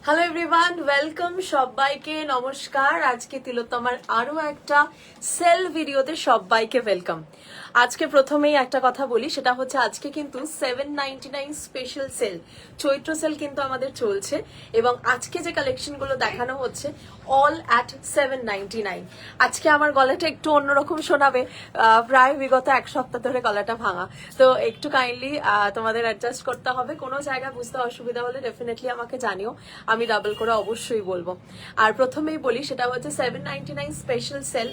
Hello everyone, welcome সবাইকে, নমস্কার। আজকে তিলোত্তমার আরো একটা সেল ভিডিওতে সবাইকে ওয়েলকাম। আজকে প্রথমেই একটা কথা বলি, সেটা হচ্ছে আজকে কিন্তু 799 স্পেশাল সেল, চৈত্র সেল কিন্তু আমাদের চলছে এবং আজকে যে কালেকশন গুলো দেখানো হচ্ছে অল অ্যাট 799। আজকে আমার গলাটা একটু অন্যরকম শোনাবে, প্রায় বিগত এক সপ্তাহ ধরে গলাটা ভাঙা, তো একটু কাইন্ডলি তোমাদের অ্যাডজাস্ট করতে হবে। কোনো জায়গায় বুঝতে অসুবিধা হলে ডেফিনেটলি আমাকে জানিও, আমি ডাবল করে অবশ্যই বলবো। আর প্রথমেই বলি, সেটা হচ্ছে 799 স্পেশাল সেল,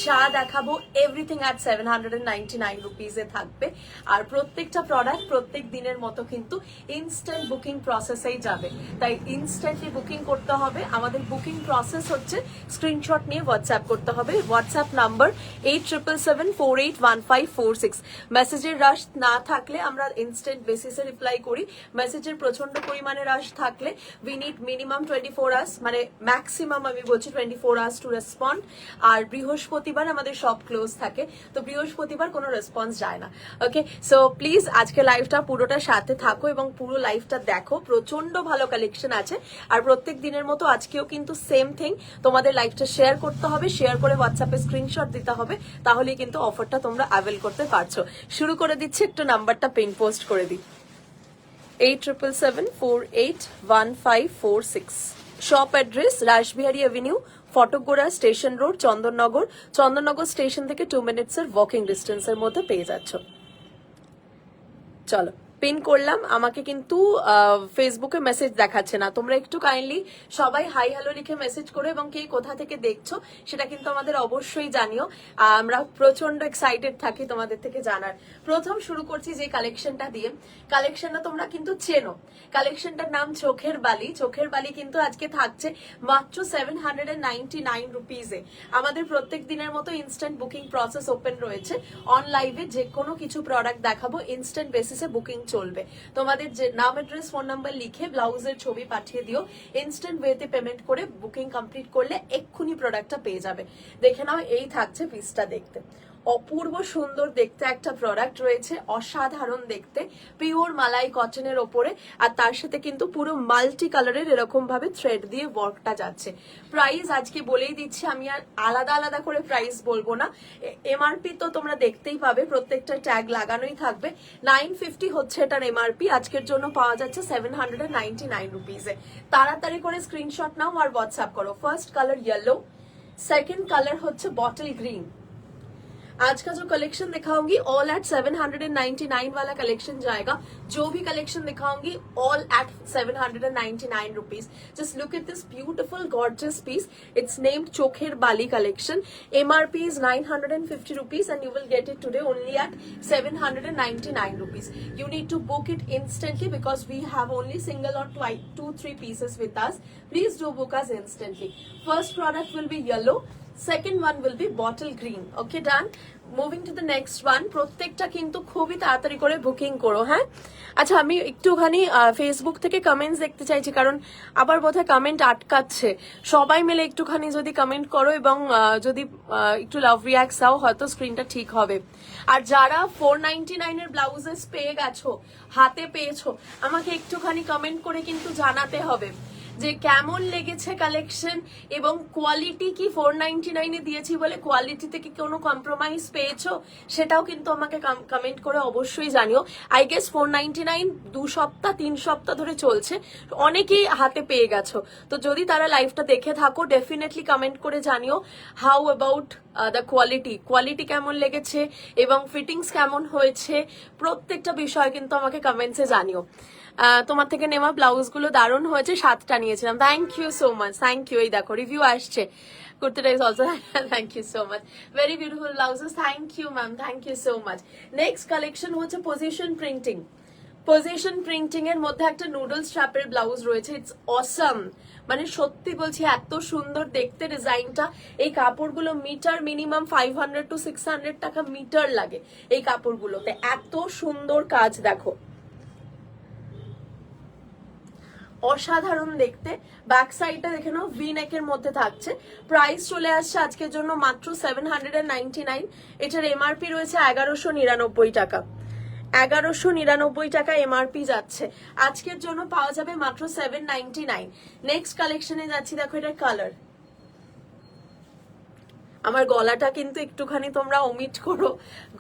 যা দেখাবো এভরিথিং অ্যাট 799 রুপিজে থাকবে। আর প্রত্যেকটা প্রোডাক্ট প্রত্যেক দিনের মতো কিন্তু ইনস্ট্যান্ট বুকিং প্রসেসেই যাবে, তাই ইনস্ট্যান্টলি বুকিং করতে হবে। আমাদের বুকিং প্রসেস হচ্ছে স্ক্রিনশট নিয়ে হোয়াটসঅ্যাপ করতে হবে। WhatsApp number 8777481546। মেসেজের রাশ না থাকলে আমরা ইনস্ট্যান্ট বেসিসে রিপ্লাই করি। মেসেজের প্রচন্ড পরিমাণে রাশ থাকলে উই নিড মিনিমাম 24 আওয়ার্স, মানে ম্যাক্সিমাম আমি বলছি 24 আওয়ার্স টু রেসপন্ড। আর বৃহস্পতিবার আমাদের সব ক্লোজ থাকে, তো বৃহস্পতিবার কোনো রেসপন্স যায় না। ওকে, সো প্লিজ আজকে লাইভটা পুরোটার সাথে থাকো এবং পুরো লাইভটা দেখো। প্রচন্ড ভালো কালেকশন আছে। আর প্রত্যেক দিনের মতো আজকেও কিন্তু সেম থিং, তোমাদের লাইভটা শেয়ার করতে হবে, শেয়ার করে হোয়াটসঅ্যাপে স্ক্রিনশট দিতে হবে, তাহলেই কিন্তু অফারটা তোমরা অ্যাভেল করতে পারছো। শুরু করে দিচ্ছি, একটু নাম্বারটা পিন পোস্ট করে দিই, 8777481546। Shop address Rashbehari avenue, ফটকগোড়া station road, Chandannagar. Chandannagar station থেকে 2 মিনিটসের ওয়াকিং ডিস্টেন্সের মধ্যে পেয়ে যাচ্ছ। চলো, পিন করলাম। আমাকে কিন্তু ফেসবুকে মেসেজ দেখাচ্ছে না, তোমরা একটু কাইন্ডলি সবাই হাই হ্যালো লিখে মেসেজ করো এবং কে কোথা থেকে দেখছো সেটা কিন্তু আমাদের অবশ্যই জানিও। আমরা প্রচন্ড এক্সাইটেড থাকি তোমাদের থেকে জানার। প্রথম শুরু করছি যে কালেকশনটা দিয়ে। কালেকশনটা তোমরা কিন্তু চেনো, কালেকশনটার নাম চোখের বালি। চোখের বালি কিন্তু আজকে থাকছে মাত্র 799 রুপিজে। আমাদের প্রত্যেক দিনের মতো ইনস্ট্যান্ট বুকিং প্রসেস ওপেন রয়েছে। অন লাইভে যে কোনো কিছু প্রোডাক্ট দেখাবো, ইনস্ট্যান্ট বেসিসে বুকিং চলবে। তোমাদের যে নাম, অ্যাড্রেস, ফোন নাম্বার লিখে ব্লাউজের ছবি পাঠিয়ে দিও। ইনস্ট্যান্ট ওয়েতে পেমেন্ট করে বুকিং কমপ্লিট করলে এক্ষুনি প্রোডাক্টটা পেয়ে যাবে। দেখে নাও, এই থাকছে পিসটা দেখতে। অপূর্ব সুন্দর দেখতে একটা প্রোডাক্ট রয়েছে, অসাধারণ দেখতে, পিওর মালাই কটনের ওপরে। আর তার সাথে কিন্তু পুরো মাল্টি কালারের এরকম ভাবে থ্রেড দিয়ে ওয়ার্কটা যাচ্ছে। প্রাইস আজকে বলেই দিচ্ছি, আমি আর আলাদা আলাদা করে প্রাইস বলবো না। এমআরপি তো তোমরা দেখতেই পাবে, প্রত্যেকটা ট্যাগ লাগানোই থাকবে। 950 হচ্ছে এটার এমআরপি, আজকের জন্য পাওয়া যাচ্ছে 799 রুপিজে। তাড়াতাড়ি করে স্ক্রিনশট নাও আর হোয়াটসঅ্যাপ করো। First colour yellow, second colour হচ্ছে বটল গ্রিন। आज का जो कलेक्शन दिखाऊंगी ऑल एट 799 वाला कलेक्शन जाएगा। जो भी कलेक्शन दिखाऊंगी all at 799 rupees. Just look at this beautiful gorgeous piece, it's named Chokher Bali collection. MRP is 950 rupees and you will get it today only at 799 rupees. You need to book it instantly because we have only single or 2-3 pieces with us. Please do book us instantly. First product will be yellow, second one will be bottle green. Okay, done. Moving to the next one. প্রত্যেকটা কিন্তু খুবই তাড়াতাড়ি করে booking করো, হ্যাঁ। আচ্ছা, আমি একটুখানি ফেসবুক থেকে কমেন্টস দেখতে চাইছি, কারণ আবার বোধহয় কমেন্ট আটকাচ্ছে। সবাই মিলে একটুখানি যদি কমেন্ট করো এবং যদি একটু লাভ রিয়াক্ট দাও, হয়তো স্ক্রিনটা ঠিক হবে। আর যারা 499 এর ব্লাউজেস পেয়ে গেছো, হাতে পেয়েছো, আমাকে একটুখানি কমেন্ট করে কিন্তু জানাতে হবে যে কেমন লেগেছে কালেকশন এবং কোয়ালিটি কি 499 এ দিয়েছি বলে কোয়ালিটিতে কি কোনো কম্প্রোমাইজ পেয়েছো, সেটাও কিন্তু আমাকে কমেন্ট করে অবশ্যই জানিও। আই গেস 499 2 সপ্তাহ 3 সপ্তাহ ধরে চলছে, অনেকেই হাতে পেয়ে গেছো। তো যদি তারা লাইভটা দেখে থাকো, ডেফিনেটলি কমেন্ট করে জানিও হাউ অ্যাবাউট দ্য কোয়ালিটি কেমন লেগেছে এবং ফিটিংস কেমন হয়েছে, প্রত্যেকটা বিষয় কিন্তু আমাকে কমেন্টসে জানিও। তোমার থেকে নেওয়া ব্লাউজ গুলো দারুণ হয়েছে, 7টা নিয়েছিলাম। Thank you so much, thank you. এই দেখো রিভিউ আসছে, কুর্তিটা is also, thank you so much, very beautiful blouses. Thank you ma'am, thank you so much. Next collection হচ্ছে পজিশন প্রিন্টিং। পজিশন প্রিন্টিং এর মধ্যে একটা নুডল স্ট্র্যাপের ব্লাউজ রয়েছে, ইটস অসাম। মানে সত্যি বলছি, এত সুন্দর দেখতে ডিজাইনটা। এই কাপড়গুলো মিটার মিনিমাম 500 to 600 টাকা মিটার লাগে এই কাপড়গুলোতে। এত সুন্দর কাজ দেখো, অসাধারণ দেখতে। ব্যাক সাইডটা দেখে নাও, ভি নেকের মধ্যে থাকছে। প্রাইস চলে আসছে আজকের জন্য মাত্র 799। এটার এমআরপি রয়েছে 1199 টাকা। 1199 টাকা এমআরপি যাচ্ছে, আজকের জন্য পাওয়া যাবে মাত্র 799। নেক্সট কালেকশনে যাচ্ছি, দেখো এটা কালার। আমার গলাটা কিন্তু একটুখানি তোমরা ওমিট করো,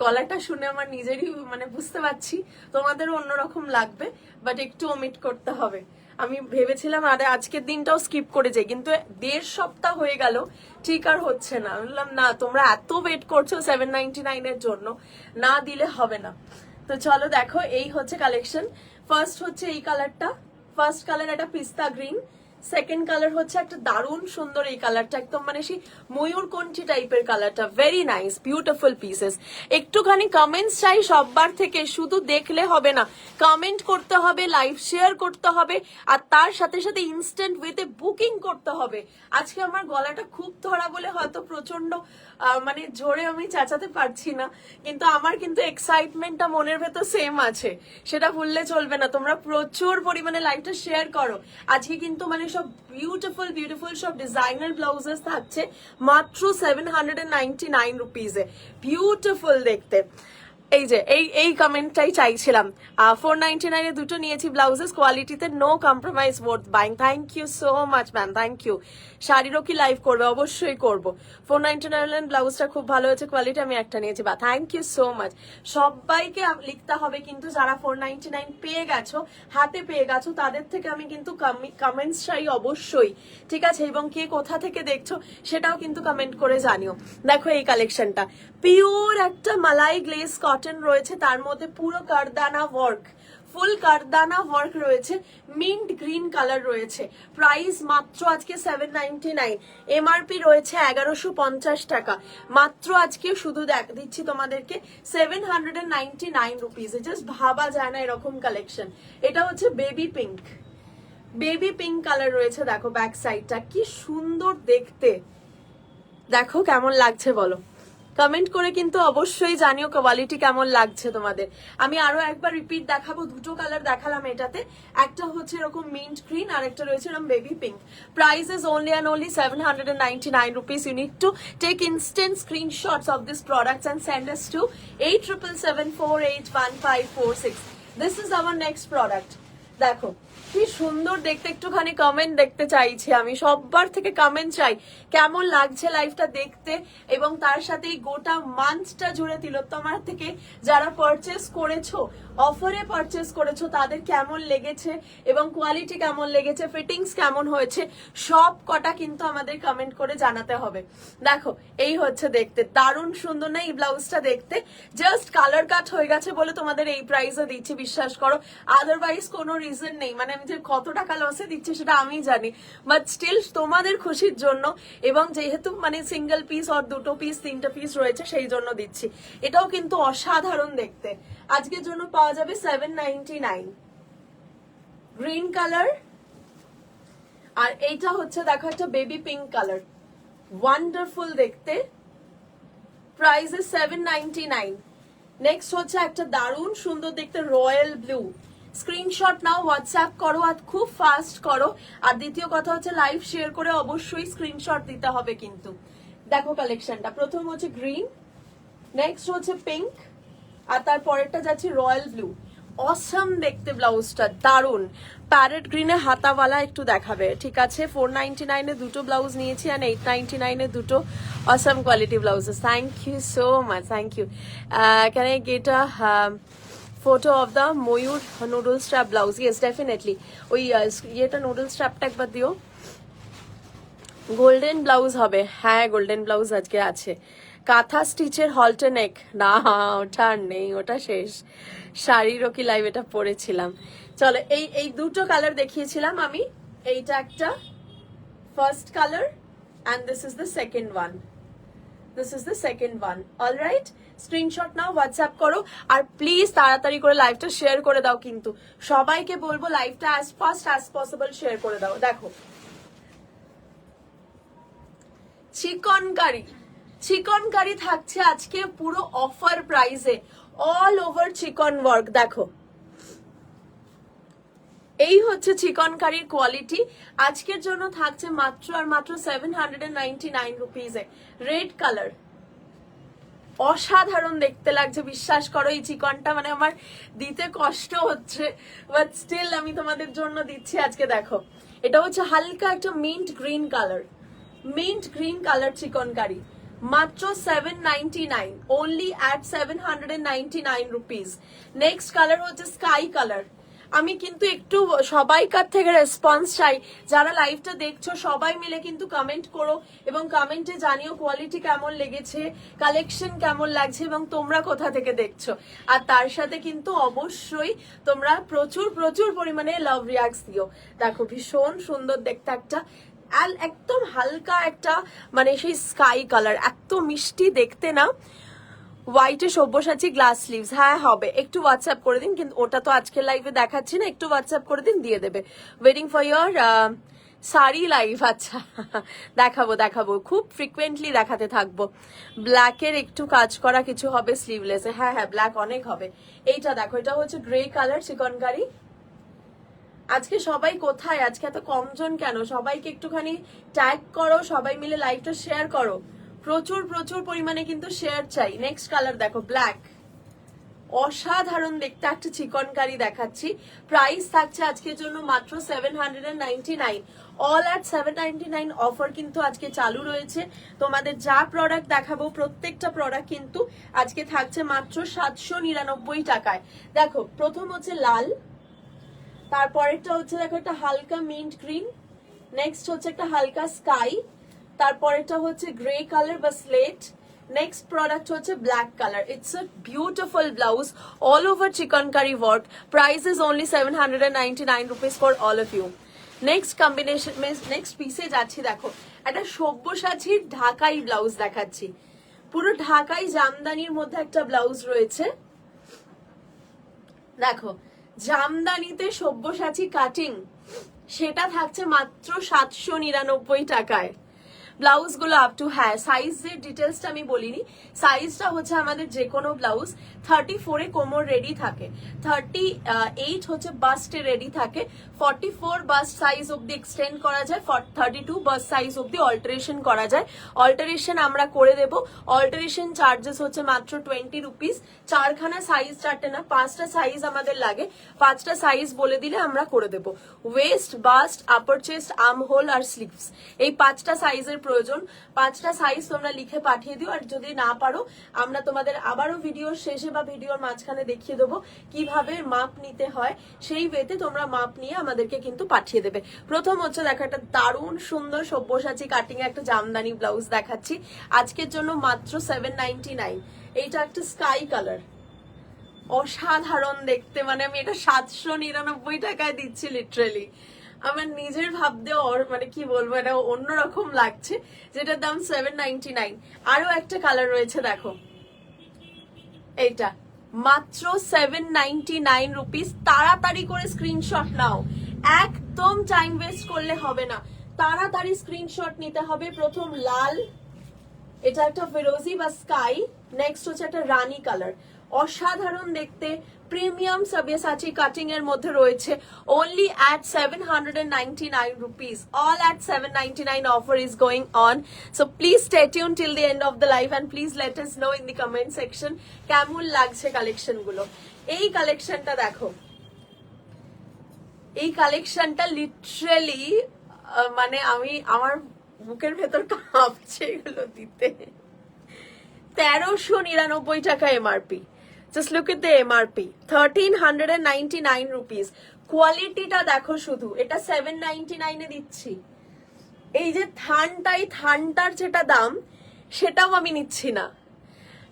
গলাটা শুনে আমার নিজেরই মানে বুঝতে পারছি তোমাদেরও অন্যরকম লাগবে, বাট একটু ওমিট করতে হবে। আমি ভেবেছিলাম আরে আজকের দিনটাও স্কিপ করে যাই, কিন্তু 1.5 সপ্তাহ হয়ে গেল, ঠিক আর হচ্ছে না। বললাম না, তোমরা এত ওয়েট করছো 799 এর জন্য, না দিলে হবে না। তো চলো দেখো, এই হচ্ছে কালেকশন। ফার্স্ট হচ্ছে এই কালারটা, ফার্স্ট কালার একটা পিস্তা গ্রিন। সেকেন্ড কালার হচ্ছে একটা দারুণ সুন্দর এই কালারটা, একদম মানে সেই ময়ূরকণ্ঠী টাইপের কালারটা, ভেরি নাইস, বিউটিফুল পিসেস। একটুখানি কমেন্টস চাই সববার থেকে, শুধু দেখলে হবে না, কমেন্ট করতে হবে, লাইভ শেয়ার করতে হবে, আর তার সাথে সাথে ইনস্ট্যান্ট ওয়েতে বুকিং করতে হবে। আজকে আমার গলাটা খুব ধরা বলে হয়তো প্রচন্ড মানে জোরে আমি চেঁচাতে পারছি না, কিন্তু আমার কিন্তু এক্সাইটমেন্টটা মনের ভেতর সেম আছে, সেটা ভুললে চলবে না। তোমরা প্রচুর পরিমাণে লাইভটা শেয়ার করো। আজকে কিন্তু মানে সব বিউটিফুল বিউটিফুল সব ডিজাইনার ব্লাউজেস থাকছে মাত্র 799 রুপিজে, বিউটিফুল দেখতে। এই যে এই কমেন্টটাই চাইছিলাম। 499 এ দুটো নিয়েছি ব্লাউজেস, কোয়ালিটিতে no compromise, worth buying. Thank you so much ma'am, thank you. শাড়িরও কি লাইভ করবে? অবশ্যই করবো। 499 ব্লাউজটা খুব ভালো হয়েছে, কোয়ালিটি আমি একটা নিয়েছি, বা থ্যাংক ইউ সো মাচ। সবাইকে লিখতে হবে কিন্তু, যারা 499 পেয়ে গেছো, হাতে পেয়ে গেছো, তাদের থেকে আমি কিন্তু কমেন্টস চাই অবশ্যই, ঠিক আছে? এবং কে কোথা থেকে দেখছো সেটাও কিন্তু কমেন্ট করে জানিও। দেখো এই কালেকশনটা, পিওর একটা মালাই গ্লেজ কটন রয়েছে, তার মধ্যে পুরো কারদানা ওয়ার্ক, ফুল কারদানা ওয়ার্ক রয়েছে, মিন্ট গ্রিন কালার রয়েছে। প্রাইস মাত্র আজকে 799, এমআরপি রয়েছে 1150 টাকা, মাত্র আজকে শুধু দিচ্ছি তোমাদেরকে 799 রুপিজে। জাস্ট ভাবা যায় না এরকম কালেকশন। এটা হচ্ছে baby pink, baby pink colour রয়েছে। দেখো ব্যাক সাইডটা কি সুন্দর দেখতে, দেখো কেমন লাগছে বলো, কমেন্ট করে কিন্তু অবশ্যই জানিও কোয়ালিটি কেমন লাগছে তোমাদের। আমি আরো একবার রিপিট দেখাবো, দুটো কালার দেখালাম এটাতে, একটা হচ্ছে এরকম মিন্ট গ্রিন আর একটা রয়েছে এরকম baby pink. Price is only and only 799 rupees. You need to take instant screenshots of this products and send us to 8777481546. This is our next product. দেখো কি সুন্দর দেখতে, একটুখানি কমেন্ট দেখতে চাইছি আমি, সববার থেকে কমেন্ট চাই কেমন লাগছে লাইভটা দেখতে, এবং তার সাথে এই গোটা মান্থটা জুড়ে তিলোত্তমার থেকে যারা পারচেস করেছো, অফারে পারচেস করেছো, তাদের কেমন লেগেছে এবং কোয়ালিটি কেমন লেগেছে, ফিটিংস কেমন হয়েছে, সব কটা কিন্তু আমাদের কমেন্ট করে জানাতে হবে। দেখো এই হচ্ছে দেখতে, দারুণ সুন্দর না এই ব্লাউজটা দেখতে? জাস্ট কালার কাট হয়ে গেছে বলে তোমাদের এই প্রাইসে দিচ্ছি, বিশ্বাস করো, আদারওয়াইজ কোনো রিজন নেই। মানে আমি যে কত টাকা লসে দিচ্ছি সেটা আমি জানি, বাট স্টিল তোমাদের খুশির জন্য, এবং যেহেতু মানে সিঙ্গেল পিস আর দুটো পিস তিনটা পিস রয়েছে সেই জন্য দিচ্ছি। এটাও কিন্তু অসাধারণ দেখতে, আজকের জন্য পাওয়া যাবে 799। গ্রিন কালার, আর এইটা হচ্ছে দেখো একটা বেবি পিঙ্ক কালার, ওয়ান্ডারফুল দেখতে, প্রাইস ইজ 799। নেক্সট হচ্ছে একটা দারুণ সুন্দর দেখতে রয়্যাল ব্লু। স্ক্রিনশট নাও, হোয়াটসঅ্যাপ করো, আর খুব ফাস্ট করো। আর দ্বিতীয় কথা হচ্ছে লাইভ শেয়ার করে অবশ্যই স্ক্রিনশট দিতে হবে কিন্তু। দেখো কালেকশনটা, প্রথম হচ্ছে গ্রিন, নেক্সট হচ্ছে পিঙ্ক, আর তারপরেরটা যাচ্ছে রয়্যাল ব্লু। অসাম দেখতে ব্লাউজটা, দারুন। প্যারেট গ্রিনে হাতাওয়ালা একটু দেখাবে, ঠিক আছে? 499 এ দুটো ব্লাউজ নিয়েছি, আর 899 এ দুটো awesome quality blouses. Thank you so much, thank you. Can I get a photo of the ময়ূর noodle strap blouse? Yes, definitely. ওই ইয়েটা noodle strapটা একবার দিও। গোল্ডেন ব্লাউজ হবে, হ্যাঁ গোল্ডেন ব্লাউজ আজকে আছে। কাঁথা স্টিচের হল্টার নেক, না ওটা নেই, ওটা শেষ। শাড়িরও কি লাইভ এটা পরেছিলাম। চলো এই দুটো কালার দেখিয়েছিলাম আমি, এইটা একটা first colour, and this is the second one. This is the second one. All right, screenshot নাও, হোয়াটসঅ্যাপ করো, আর প্লিজ তাড়াতাড়ি করে লাইভটা শেয়ার করে দাও কিন্তু। সবাইকে বলবো লাইভটা as fast as possible share করে দাও। দেখো চিকনকারি, চিকনকারি থাকছে আজকে পুরো অফার প্রাইসে, অল ওভার চিকন ওয়ার্ক। দেখো এই হচ্ছে চিকনকারির কোয়ালিটি, আজকের জন্য থাকছে মাত্র আর মাত্র 799 রুপিজে। রেড কালার, অসাধারণ দেখতে লাগছে, বিশ্বাস করো। এই চিকনটা মানে আমার দিতে কষ্ট হচ্ছে, বাট স্টিল আমি তোমাদের জন্য দিচ্ছি আজকে। দেখো, এটা হচ্ছে হালকা একটা mint green colour, mint green colour chikankari, মাত্র 799, only at 799 rupees। Next colour হচ্ছে স্কাই কালার। আমি কিন্তু একটু সবাইকার থেকে রেসপন্স চাই, যারা লাইভটা দেখছো সবাই মিলে কিন্তু কমেন্ট করো এবং কমেন্টে জানিও কোয়ালিটি কেমন লেগেছে, কালেকশন কেমন লাগছে এবং তোমরা কোথা থেকে দেখছো। আর তার সাথে কিন্তু অবশ্যই তোমরা প্রচুর প্রচুর পরিমাণে লাভ রিয়াক্টস দিও। দেখো, ভীষণ সুন্দর দেখতে একটা, একদম হালকা একটা মানে সেই স্কাই কালার, এত মিষ্টি দেখতে না। হোয়াইটে সব্যসাচী গ্লাস স্লিভস, হ্যাঁ হবে, একটু হোয়াটসঅ্যাপ করে দিন, কিন্তু ওটা তো আজকের লাইভে দেখাচ্ছি না, একটু হোয়াটসঅ্যাপ করে দিন, দিয়ে দেবে। Waiting for your sari live. আচ্ছা, দেখাবো দেখাবো, খুব ফ্রিকুয়েন্টলি দেখাতে থাকবো। ব্ল্যাকের একটু কাজ করা কিছু হবে স্লিভলেসে, হ্যাঁ হ্যাঁ ব্ল্যাক অনেক হবে। এইটা দেখো, এটা হচ্ছে গ্রে কালার চিকনকারি। আজকে সবাই কোথায়, আজকে এত কমজন কেন? সবাইকে একটুখানি ট্যাগ করো, সবাই মিলে লাইভটা শেয়ার করো, প্রচুর প্রচুর পরিমাণে কিন্তু শেয়ার চাই। নেক্সট কালার দেখো, ব্ল্যাক, অসাধারণ দেখতে একটা চিকনকারি দেখাচ্ছি। প্রাইস থাকছে আজকের জন্য মাত্র 799, অল অ্যাট 799 অফার কিন্তু আজকে চালু রয়েছে। তোমাদের যা প্রোডাক্ট দেখাবো প্রত্যেকটা প্রোডাক্ট কিন্তু আজকে থাকছে মাত্র 799 টাকায়। দেখো, প্রথম হচ্ছে লাল, তারপরেরটা হচ্ছে দেখো একটা হালকা মিন্ট গ্রিন, নেক্সট হচ্ছে একটা হালকা স্কাই, তারপরেরটা হচ্ছে গ্রে কালার বা স্লেট, নেক্সট প্রোডাক্ট হচ্ছে black colour. It's a beautiful blouse, all over chikankari work. Price is only 799 rupees for all of you. Next combination, next পিসে যাচ্ছি। দেখো, একটা সব্যসাচীর ঢাকাই ব্লাউজ দেখাচ্ছি, পুরো ঢাকাই জামদানির মধ্যে একটা ব্লাউজ রয়েছে। দেখো, জামদানিতে সব্যসাচী কাটিং, সেটা থাকছে মাত্র 799 টাকায়। ব্লাউজ গুলো আপ টু, হ্যাঁ সাইজের ডিটেলসটা আমি বলিনি, সাইজটা হচ্ছে আমাদের যে কোনো ব্লাউজ 34-এ কোমর রেডি থাকে, 38 হচ্ছে বাস্টে রেডি থাকে, 44 বাস্ট সাইজ অব্দি এক্সটেন্ড করা যায়, 32 বাস্ট সাইজ অব্দি অল্টারেশন করা যায়। অল্টারেশন আমরা করে দেব, অল্টারেশন চার্জেস হচ্ছে মাত্র 20 রুপিস। চারখানা সাইজ, চারটে না 5টা সাইজ আমাদের লাগে, 5টা সাইজ বলে দিলে আমরা করে দেব। Waist, bust, upper chest, arm hole আর স্লিভস, এই 5টা সাইজের প্রয়োজন। 5টা সাইজ তোমরা লিখে পাঠিয়ে দিও, আর যদি না পারো আমরা তোমাদের আবারও ভিডিওর শেষে বা ভিডিওর মাঝখানে দেখিয়ে দেবো কিভাবে মাপ নিতে হয়, সেই ওয়েতে তোমরা মাপ নিয়ে আমাদেরকে কিন্তু পাঠিয়ে দেবে। প্রথম হচ্ছে দেখো, একটা দারুণ সুন্দর সব্যসাচী কাটিং একটা জামদানি ব্লাউজ দেখাচ্ছি আজকের জন্য মাত্র 799। এইটা একটা স্কাই কালার, অসাধারণ দেখতে, মানে আমি এটা 799 টাকায় দিচ্ছি লিটারেলি। আমার নিজের ভাবতেও মানে কি বলবো, এটা অন্যরকম লাগছে, যেটার দাম 799। আরো একটা কালার রয়েছে দেখো, এইটা মাত্র 799 রুপিস। তাড়াতাড়ি করে স্ক্রিনশট নাও, একদম টাইম ওয়েস্ট করলে হবে না, তাড়াতাড়ি স্ক্রিনশট নিতে হবে। প্রথম লাল, এটা একটা ফিরোজি বা স্কাই, নেক্সট হচ্ছে একটা রানী কালার, অসাধারণ দেখতে, প্রিমিয়াম সব্যসাচী কাটিং এর মধ্যে রয়েছে, only at 799 rupees, all at 799 offer is going on, so please stay tuned till the end of the live and please let us know in the comment section কেমন লাগছে collection গুলো। এই কালেকশনটা দেখো, এই কালেকশনটা লিটারেলি মানে আমি আমার বুকের ভেতর কাঁপছে এগুলো দিতে। 1399 টাকা MRP, just look at the MRP, 1399 rupees. কোয়ালিটিটা দেখো শুধু, এটা 799 এ দিচ্ছি। এই যে থানটার যেটা দাম, সেটাও আমি নিচ্ছি না।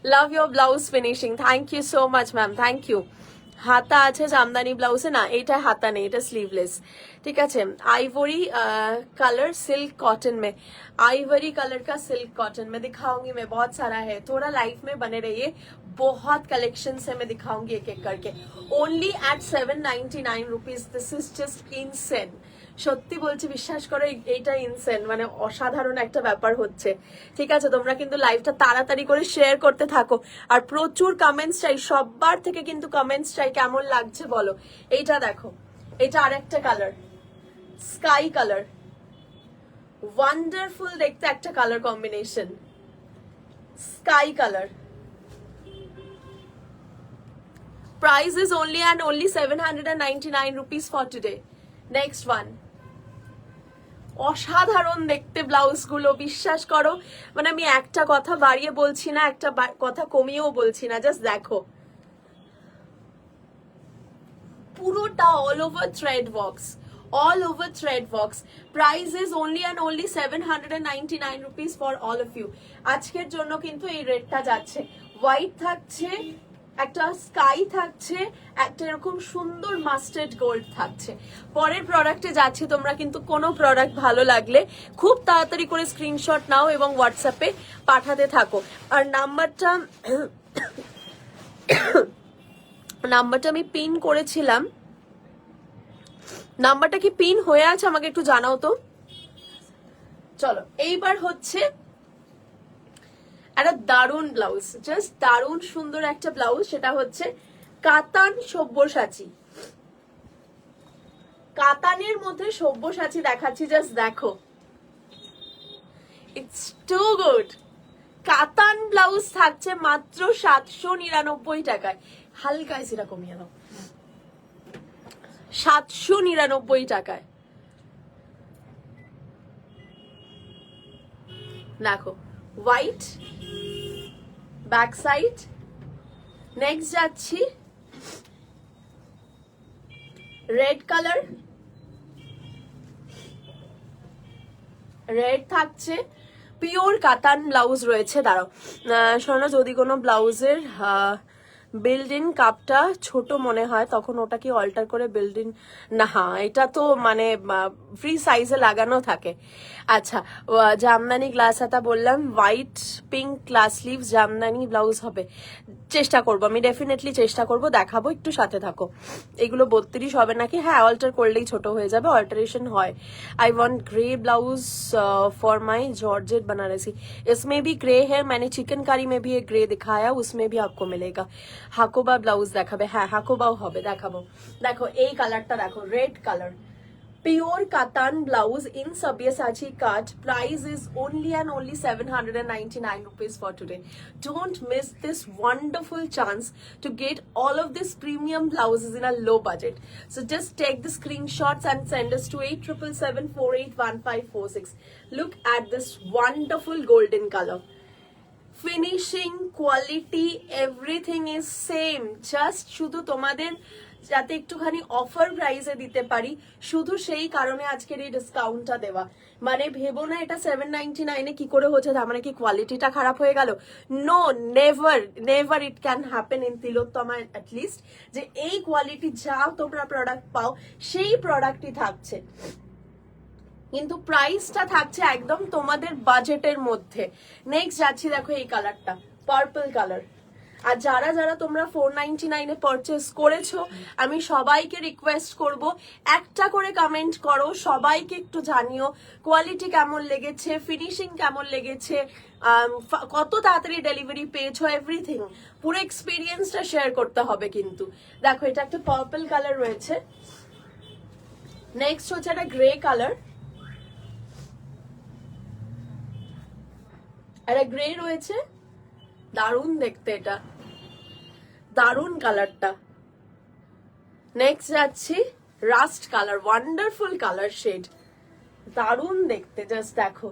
Love your blouse finishing, thank you so much ma'am, thank you. হাতা আছে জামদানি ব্লাউজে, না এটা হাতা নেই, এটা স্लीवलेस, ठीक है। आइवरी कलर सिल्क कॉटन में, आइवरी कलर का सिल्क कॉटन में दिखाऊंगी मैं, बहुत सारा है, थोड़ा लाइफ में बने रहिए, बहुत कलेक्शन से मैं दिखाऊंगी एक एक करके। Only at 799 rupees, this is just insane. সত্যি বলছি, বিশ্বাস করো এইটা ইনসেন, মানে অসাধারণ একটা ব্যাপার হচ্ছে। ঠিক আছে, তোমরা কিন্তু লাইভটা তাড়াতাড়ি করে শেয়ার করতে থাকো, আর প্রচুর কমেন্টস চাই, সবার থেকে কিন্তু কমেন্টস চাই কেমন লাগছে বলো। এইটা দেখো, এটা আরেকটা কালার, স্কাই কালার, ওয়ান্ডারফুল দেখতে একটা colour combination, sky colour, price is only and only 799 rupees for today. Next one. অসাধারণ দেখতে ব্লাউজ গুলো, বিশ্বাস করো, মানে আমি একটা কথা বাড়িয়ে বলছি না, একটা কথা কমিয়েও বলছি না, জাস্ট দেখো পুরোটা all over thread works, all over thread works. Price is only and only 799 rupees for all of you. আজকের জন্য কিন্তু এই রেটটা যাচ্ছে। হোয়াইট থাকছে, একটা স্কাই থাকছে, একটা এরকম সুন্দর মাস্টার্ড গোল্ড থাকছে। পরের প্রোডাক্টে যাচ্ছি, তোমরা কিন্তু কোনো প্রোডাক্ট ভালো লাগলে খুব তাড়াতাড়ি করে স্ক্রিনশট নাও এবং হোয়াটসঅ্যাপে পাঠাতে থাকো। আর নাম্বারটা আমি পিন করেছিলাম, নাম্বারটা কি পিন হয়ে আছে আমাকে একটু জানাও তো। চলো এইবার হচ্ছে একটা দারুন ব্লাউজ, জাস্ট দারুন সুন্দর একটা ব্লাউজ, সেটা হচ্ছে কাতান সব্যসাচী। কাতানের মধ্যে সব্যসাচী দেখাচ্ছি, জাস্ট দেখো, ইটস টু গুড। কাতান ব্লাউজ থাকছে মাত্র 799 টাকায়। হালকা সেটা কমিয়ে দাও, 799 টাকায়। দেখো হোয়াইট ব্যাক সাইড। নেক্সট যাচ্ছি রেড কালার, রেড থাকছে, পিওর কাতান ব্লাউজ রয়েছে। দাঁড়াও শোনো, যদি কোনো ব্লাউজের বিল্ডিং কাপটা ছোট মনে হয় তখন ওটা কি অল্টার করে বিল্ডিং, না এটা তো মানে ফ্রি সাইজে লাগানো থাকে। আচ্ছা জামদানি গ্লাস হাতা বললাম, white pink glass sleeve Jamdani blouse হবে, চেষ্টা করবো আমি, ডেফিনেটলি চেষ্টা করবো, দেখাবো, একটু সাথে থাকো। এগুলো 32 হবে নাকি? হ্যাঁ অল্টার করলেই ছোট হয়ে যাবে, অল্টারেশন হয়। I want grey blouse for my georgette Banarasi, इसमें भी ग्रे है, मैंने चिकनकारी में भी एक ग्रे दिखाया, उसमें भी आपको मिलेगा। হাকোবা ব্লাউজ দেখাবে? হ্যাঁ হাকোবাও হবে, দেখাবো। দেখো এই কালারটা দেখো, red colour, pure katan blouse in Sabyasachi cut. Price is only and only 799 rupees for today. Don't miss this wonderful chance to get all of these premium blouses in a low budget. So just take the screenshots and send us to 8777481546. Look at this wonderful golden color. Finishing quality everything is same, just শুধু তোমাদের যাতে একটুখানি offer প্রাইসে দিতে পারি, শুধু সেই কারণে আজকের এই ডিসকাউন্টটা দেওয়া। মানে ভেবো না এটা 799 কি করে হচ্ছে, তার মানে কি কোয়ালিটিটা খারাপ হয়ে গেল? No, never never it can happen in Tilottama at least, যে এই কোয়ালিটি যা তোমরা প্রোডাক্ট পাও সেই প্রোডাক্টই থাকছে, কিন্তু প্রাইসটা থাকছে একদম তোমাদের বাজেটের মধ্যে। নেক্সট যাচ্ছি, দেখো এই কালারটা পার্পল কালার। আর যারা যারা তোমরা 499 পারচেস করেছো, আমি সবাইকে রিকোয়েস্ট করব একটা করে কমেন্ট করো, সবাইকে একটু জানিও কোয়ালিটি কেমন লেগেছে, ফিনিশিং কেমন লেগেছে, কত তাড়াতাড়ি ডেলিভারি পেয়েছো, এভরিথিং পুরো এক্সপিরিয়েন্সটা শেয়ার করতে হবে কিন্তু। দেখো এটা একটা পার্পল কালার রয়েছে, নেক্সট হচ্ছে একটা গ্রে কালার, একটা গ্রে রয়েছে, দারুণ দেখতে, এটা দারুণ কালারটা। নেক্সট যাচ্ছি rust colour, wonderful colour shade, দারুণ দেখতে, জাস্ট দেখো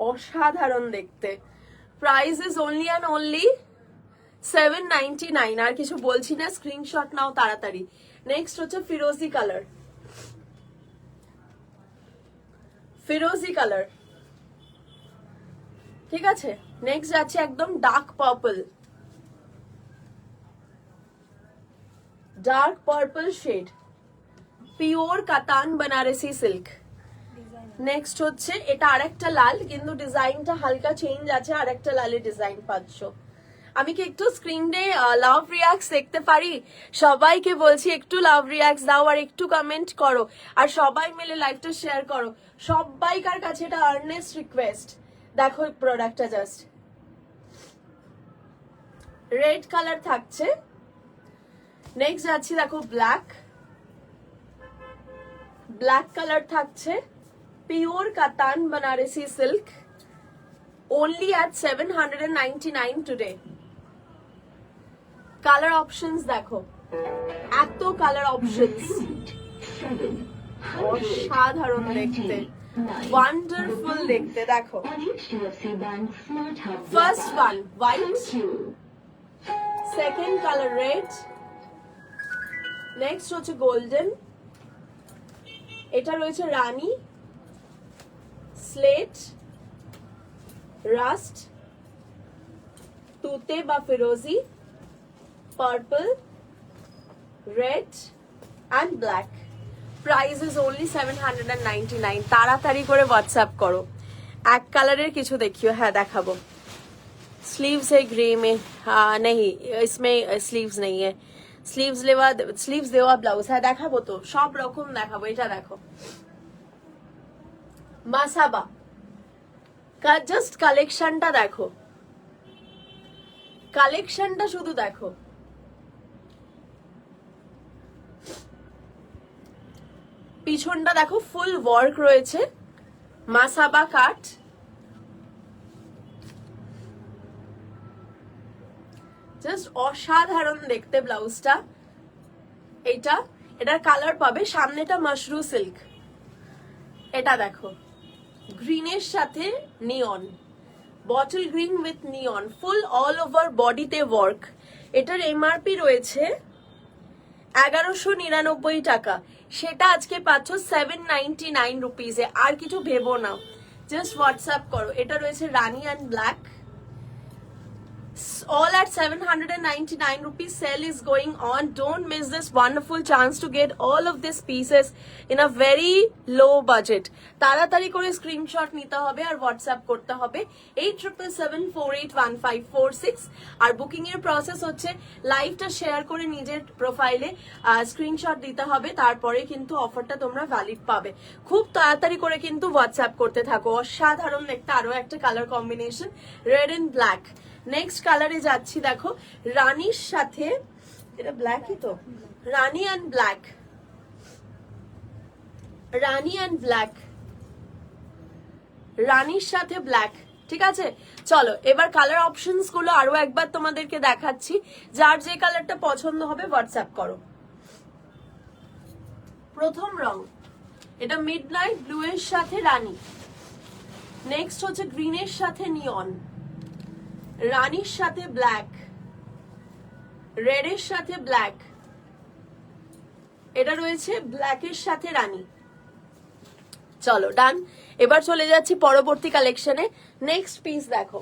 অসাধারণ দেখতে। Price is only and only 799, আর কিছু বলছি না, স্ক্রিনশট নাও তাড়াতাড়ি। নেক্সট হচ্ছে ফিরোজি কালার, ফিরোজি কালার, ঠিক আছে। নেক্সট যাচ্ছে একদম dark purple, dark purple shade, pure katan Banarasi silk. Next হচ্ছে এটা আরেকটা লাল, কিন্তু ডিজাইনটা হালকা চেঞ্জ আছে, আরেকটা লালের ডিজাইন পাচ্ছ। আমি কি একটু স্ক্রিনে লাভ রিয়াক্টস দেখতে পারি? সবাইকে বলছি একটু লাভ রিয়াক্টস দাও আর একটু কমেন্ট করো, আর সবাই মিলে লাইভটা শেয়ার করো। সবাইকার কাছে এটা আর্নেস্ট রিকোয়েস্ট। দেখো প্রোডাক্টটা জাস্ট রেড কালার থাকছে। নেক্সট যাচ্ছি, দেখো ব্ল্যাক, ব্ল্যাক কালার থাকছে, pure katan Banarasi silk, only at 799 today. Colour options দেখো, এত কালার অপশনস, অসাধারণ দেখতে, ওয়ান্ডারফুল দেখতে। দেখো first one white, second colour red, next হচ্ছে গোল্ডেন, এটা রয়েছে রানী, স্লেট, রাস্ট, তুতে বা ফিরোজি, purple, red and black. Price is only 799। তাড়াতাড়ি করে হোয়াটসঅ্যাপ করো। এক কালারের কিছু দেখিও। হ্যাঁ দেখাবো। स्लीव्स है ग्रे में, हाँ नहीं इसमें स्लीव्स नहीं है, স্লিভস দেওয়া ব্লাউজ। হ্যাঁ দেখাবো তো, সব রকম দেখাবো। এটা দেখো মাসাবা, জাস্ট কালেকশনটা দেখো, কালেকশনটা শুধু দেখো। পিছনটা দেখো ফুল ওয়ার্ক রয়েছে, মাসাবা কাট, জাস্ট অসাধারণ দেখতে ব্লাউজটা। এটার কালার পাবে, সামনেটা মাশরু সিল্ক, এটা দেখো গ্রিনের সাথে neon, bottle green with neon, full all over বডিতে ওয়ার্ক। এটার এমআরপি রয়েছে 1199 টাকা, সেটা আজকে পাচ্ছ 799 রুপিজে। আর কিছু ভেবো না, জাস্ট হোয়াটসঅ্যাপ করো। এটা রয়েছে রানী and black, all at 799 rupees. Sale is going on. Don't miss this wonderful chance to get all of these pieces in a very low budget. তাড়াতাড়ি করে স্ক্রিনশট নিতে হবে আর হোয়াটসঅ্যাপ করতে হবে 8777481546। আর বুকিং এর প্রসেস হচ্ছে লাইভটা শেয়ার করে নিজের প্রোফাইলে স্ক্রিনশট দিতে হবে, তারপরে কিন্তু অফারটা তোমরা ভ্যালিড পাবে। খুব তাড়াতাড়ি করে কিন্তু হোয়াটসঅ্যাপ করতে থাকো। অসাধারণ দেখতে আরো একটা colour combination, red and black. Next কালারে যাচ্ছি, দেখো রানীর সাথে, এটা ব্ল্যাকই তো, rani and black, rani and black, রানীর সাথে ব্ল্যাক। ঠিক আছে, চলো এবার কালার অপশনস গুলো আরো একবার তোমাদেরকে দেখাচ্ছি। যার যে কালারটা পছন্দ হবে হোয়াটসঅ্যাপ করো। প্রথম রং, এটা মিডনাইট ব্লু এর সাথে রানী, নেক্সট হচ্ছে গ্রিনের সাথে নিয়ন, রানীর সাথে ব্ল্যাক, রেডের সাথে ব্ল্যাক, এটা রয়েছে ব্ল্যাকের সাথে রানী। চলো ডান। এবার চলে যাচ্ছি পরবর্তী কালেকশনে। নেক্সট পিস দেখো,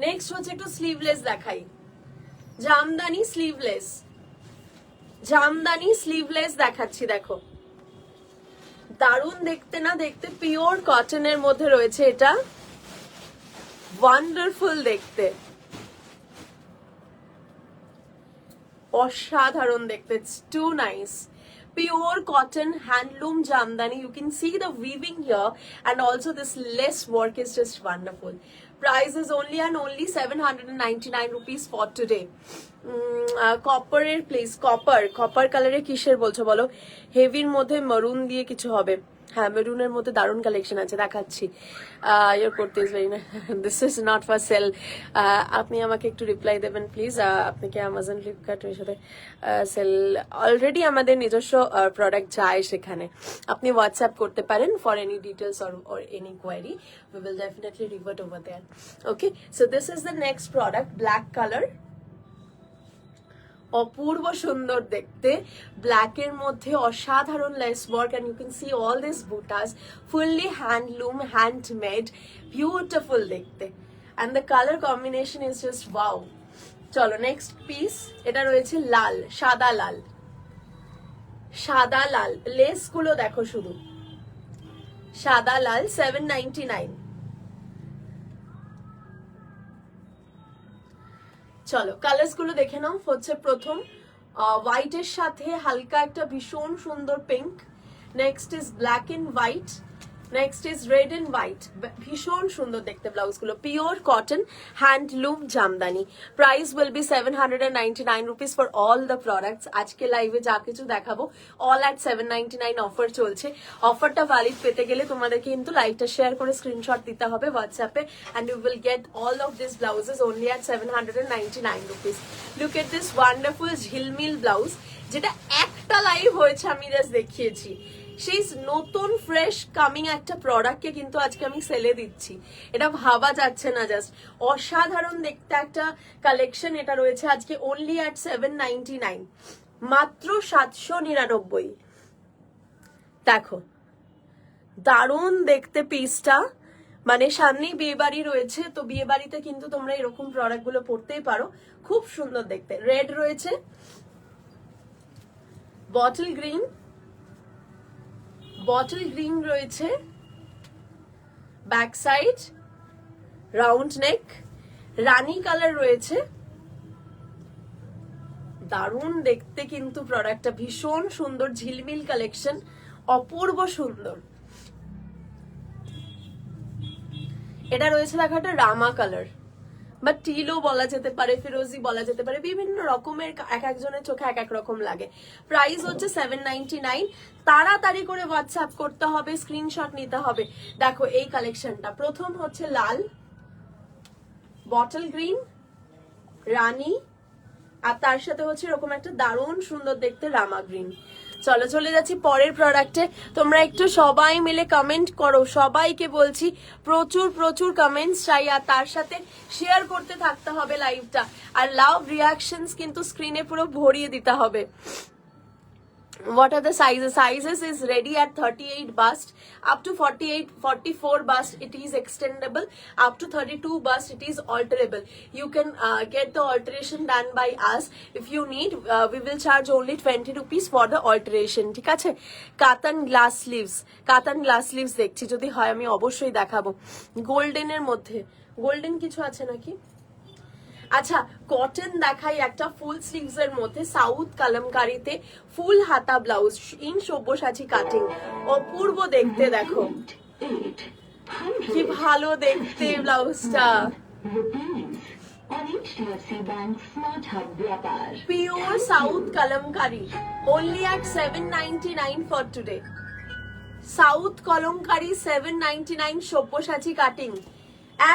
নেক্সট হচ্ছে একটু স্লিভলেস দেখাই, জামদানি স্লিভলেস, জামদানি স্লিভলেস দেখাচ্ছি। দেখো দারুণ দেখতে না দেখতে, পিওর কটনের মধ্যে রয়েছে, এটা ওয়ান্ডারফুল দেখতে, অসাধারণ দেখতে, too nice. Pure cotton handloom jamdani. You can see the weaving here, and also this lace work is just wonderful. Price is only and only 799 rupees for today. Copper এর please, copper কালারে কিসের বলছো বলো? হেভির মধ্যে মারুন দিয়ে কিছু হবে। হ্যাঁ মেরুনের মধ্যে দারুণ কালেকশন আছে, দেখাচ্ছি। ইয়োর করতে this is not for sale. আপনি আমাকে একটু রিপ্লাই দেবেন প্লিজ। আপনি কি অ্যামাজন ফ্লিপকার্টের সাথে সেল? অলরেডি আমাদের নিজস্ব প্রোডাক্ট যায় সেখানে। আপনি হোয়াটসঅ্যাপ করতে পারেন for any details or any query. We will definitely revert over there. Okay, so this is the next product, black colour, অপূর্ব সুন্দর দেখতে, ব্ল্যাকের মধ্যে অসাধারণ lace work, and you can see all this butas, fully handloom, handmade, beautiful দেখতে, and the colour combination is just wow. চলো next piece, এটা রয়েছে লাল, সাদা লাল, সাদা লাল, লেস গুলো দেখো শুধু, সাদা লাল, 799। চলো কালার্স গুলো দেখে নাও। হচ্ছে প্রথম হোয়াইটের সাথে হালকা একটা ভীষণ সুন্দর pink, next is black and white, next is red and white, ভীষণ সুন্দর দেখতে ব্লাউজগুলো, pure cotton handloom Jamdani. Price will be 799 rupees for all the products. আজকে লাইভে যা কিছু দেখাবো অল অ্যাট 799 অফার চলছে। অফারটা ভ্যালিড পেতে গেলে তোমাদেরকে কিন্তু লাইভটা শেয়ার করে স্ক্রিনশট দিতে হবে হোয়াটসঅ্যাপে, and you will get all of this blouses only at 799 rupees. Look at this wonderful jhilmil blouse, যেটা একটা লাইভ হয়েছে আমি জাস্ট দেখিয়েছি। সেই নতুন ফ্রেশ কামিং একটা প্রোডাক্টকে কিন্তু আজকে আমি সেলে দিচ্ছি, এটা ভাবা যাচ্ছে না। জাস্ট অসাধারণ দেখতে একটা কালেকশন এটা রয়েছে আজকে অনলি অ্যাট 799, মাত্র 799। দেখো দারুণ দেখতে পিসটা, মানে সামনেই বিয়ে বাড়ি রয়েছে, তো বিয়ে বাড়িতে কিন্তু তোমরা এরকম প্রোডাক্ট গুলো পরতেই পারো, খুব সুন্দর দেখতে। রেড রয়েছে, বটল গ্রিন রয়েছে, ব্যাক সাইড রাউন্ড নেক, রানী কালার রয়েছে। দারুণ দেখতে কিন্তু প্রোডাক্টটা, ভীষণ সুন্দর ঝিলমিল কালেকশন, অপূর্ব সুন্দর। এটা রয়েছে দেখো একটা রামা কালার বা টিলও বলা যেতে পারে, ফিরোজি বলা যেতে পারে, বিভিন্ন রকমের, এক একজনের চোখে এক এক রকম লাগে। প্রাইস হচ্ছে 799। তাড়াতাড়ি করে হোয়াটসঅ্যাপ করতে হবে, স্ক্রিনশট নিতে হবে। দেখো এই কালেকশনটা, প্রথম হচ্ছে লাল, বটল গ্রিন, রানী, আর তার সাথে হচ্ছে এরকম একটা দারুণ সুন্দর দেখতে রামা গ্রিন। চলো চলে যাচ্ছি পরের প্রোডাক্টে। তোমরা একটু সবাই মিলে কমেন্ট করো, সবাইকে বলছি প্রচুর প্রচুর কমেন্টস চাই, আর তার সাথে শেয়ার করতে থাকতে হবে লাইভটা, আর লাভ রিয়াকশনস কিন্তু স্ক্রিনে পুরো ভরিয়ে দিতে হবে। What are the sizes? Sizes is ready at 38 bust, up to 44 bust it is extendable, up to 32 bust it is alterable. You can get the alteration done by us. If you need, we will charge only 20 rupees for the alteration. ঠিক আছে? কাতান glass sleeves দেখছি, যদি হয় আমি অবশ্যই দেখাবো। গোল্ডেনের মধ্যে, গোল্ডেন কিছু আছে নাকি? আচ্ছা, কটন দেখাই একটা ফুল স্লিভস এর মধ্যে, সাউথ কালামকারীতে ফুল হাতা ব্লাউজ ইন সব্যসাচী কাটিং, অপূর্ব দেখতে। দেখো কি ভালো দেখতে ব্লাউজটা, pure south Kalamkari, only at 799 for today. South Kalamkari 799, Sabyasachi cutting,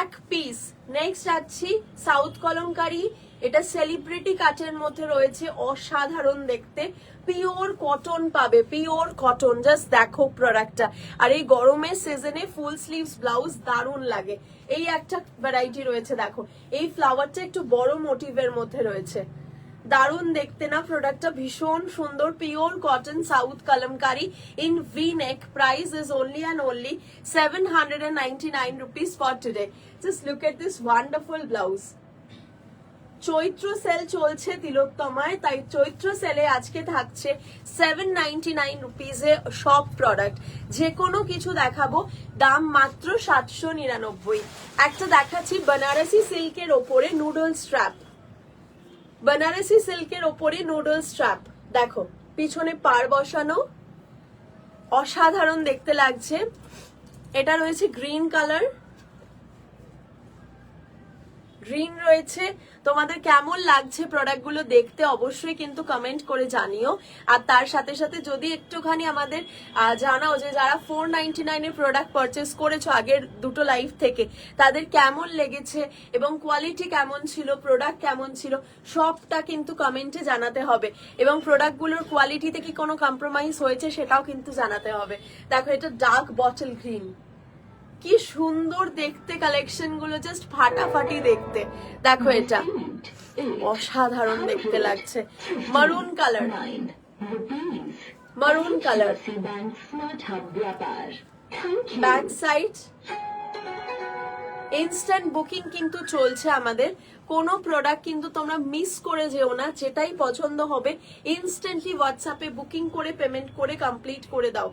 এক পিস। নেক্সট আছি সাউথ কলমকারী, এটা সেলিব্রিটি কাটের মধ্যে রয়েছে, অসাধারণ দেখতে, পিওর কটন পাবে, পিওর কটন। জাস্ট দেখো প্রোডাক্টটা, আর এই গরমের সিজনে ফুল স্লিভস ব্লাউজ দারুণ লাগে। এই একটা ভ্যারাইটি রয়েছে, দেখো এই ফ্লাওয়ারটা একটু বড় মোটিভের মধ্যে রয়েছে, দারুণ দেখতে না প্রোডাক্টটা, ভীষণ সুন্দর, pure cotton south Kalamkari in V neck. Price is only and only 799 rupees for today. Just look at this wonderful blouse. Chaitra sale চলছে তিলোত্তমায়, তাই চৈত্র সেলে আজকে থাকছে 799 রুপিসে সব প্রোডাক্ট। যে কোনো কিছু দেখাবো, দাম মাত্র 799। একটা দেখাচ্ছি বেনারসি সিল্কের ওপরে নুডল স্ট্র্যাপ, বেনারসি সিল্কের ওপরে নুডল স্ট্র্যাপ, দেখো পিছনে পাড় বসানো, অসাধারণ দেখতে লাগছে। এটা রয়েছে গ্রিন কালার, গ্রিন রয়েছে। তোমাদের কেমন লাগছে প্রোডাক্টগুলো দেখতে অবশ্যই কিন্তু কমেন্ট করে জানিও, আর তার সাথে সাথে যদি একটুখানি আমাদের জানাও যে যারা 499 এর প্রোডাক্ট পারচেস করেছো আগের দুটো লাইভ থেকে, তাদের কেমন লেগেছে এবং কোয়ালিটি কেমন ছিল, প্রোডাক্ট কেমন ছিল, সবটা কিন্তু কমেন্টে জানাতে হবে, এবং প্রোডাক্টগুলোর কোয়ালিটিতে কি কোনো কম্প্রোমাইজ হয়েছে সেটাও কিন্তু জানাতে হবে। দেখো এটা ডার্ক বটল গ্রিন, কি সুন্দর দেখতে কালেকশন গুলো, জাস্ট ফাটাফাটি দেখতে। দেখো এটা অসাধারণ দেখতে লাগছে, মারুন কালার, মারুন colour, back side. Instant booking কিন্তু চলছে আমাদের, কোনো প্রোডাক্ট কিন্তু তোমরা মিস করে যেও না, যেটাই পছন্দ হবে ইনস্ট্যান্টলি হোয়াটসঅ্যাপে বুকিং করে পেমেন্ট করে কমপ্লিট করে দাও।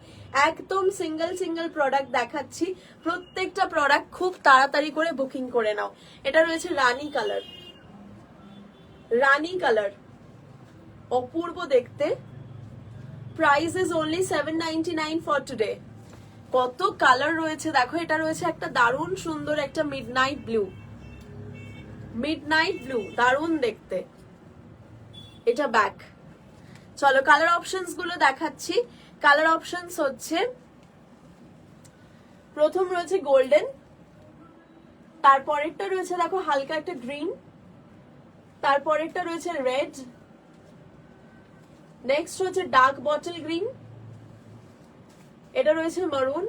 একদম সিঙ্গেল প্রোডাক্ট দেখাচ্ছি, প্রত্যেকটা প্রোডাক্ট খুব তাড়াতাড়ি করে বুকিং করে নাও। এটা রয়েছে রানী কালার, রানী কালার, অপূর্ব দেখতে। Price is only 799 for today. কত কালার রয়েছে দেখো। এটা রয়েছে একটা দারুণ সুন্দর একটা মিডনাইট ব্লু, দারুণ দেখতে। এটা ব্যাক। চলো কালার অপশনস গুলো দেখাচ্ছি। কালার অপশনস হচ্ছে, প্রথম রয়েছে গোল্ডেন, তারপরেরটা রয়েছে দেখো হালকা একটা গ্রিন, তারপরেরটা রয়েছে রেড, নেক্সট হচ্ছে ডার্ক বটল গ্রিন, এটা রয়েছে মারুন,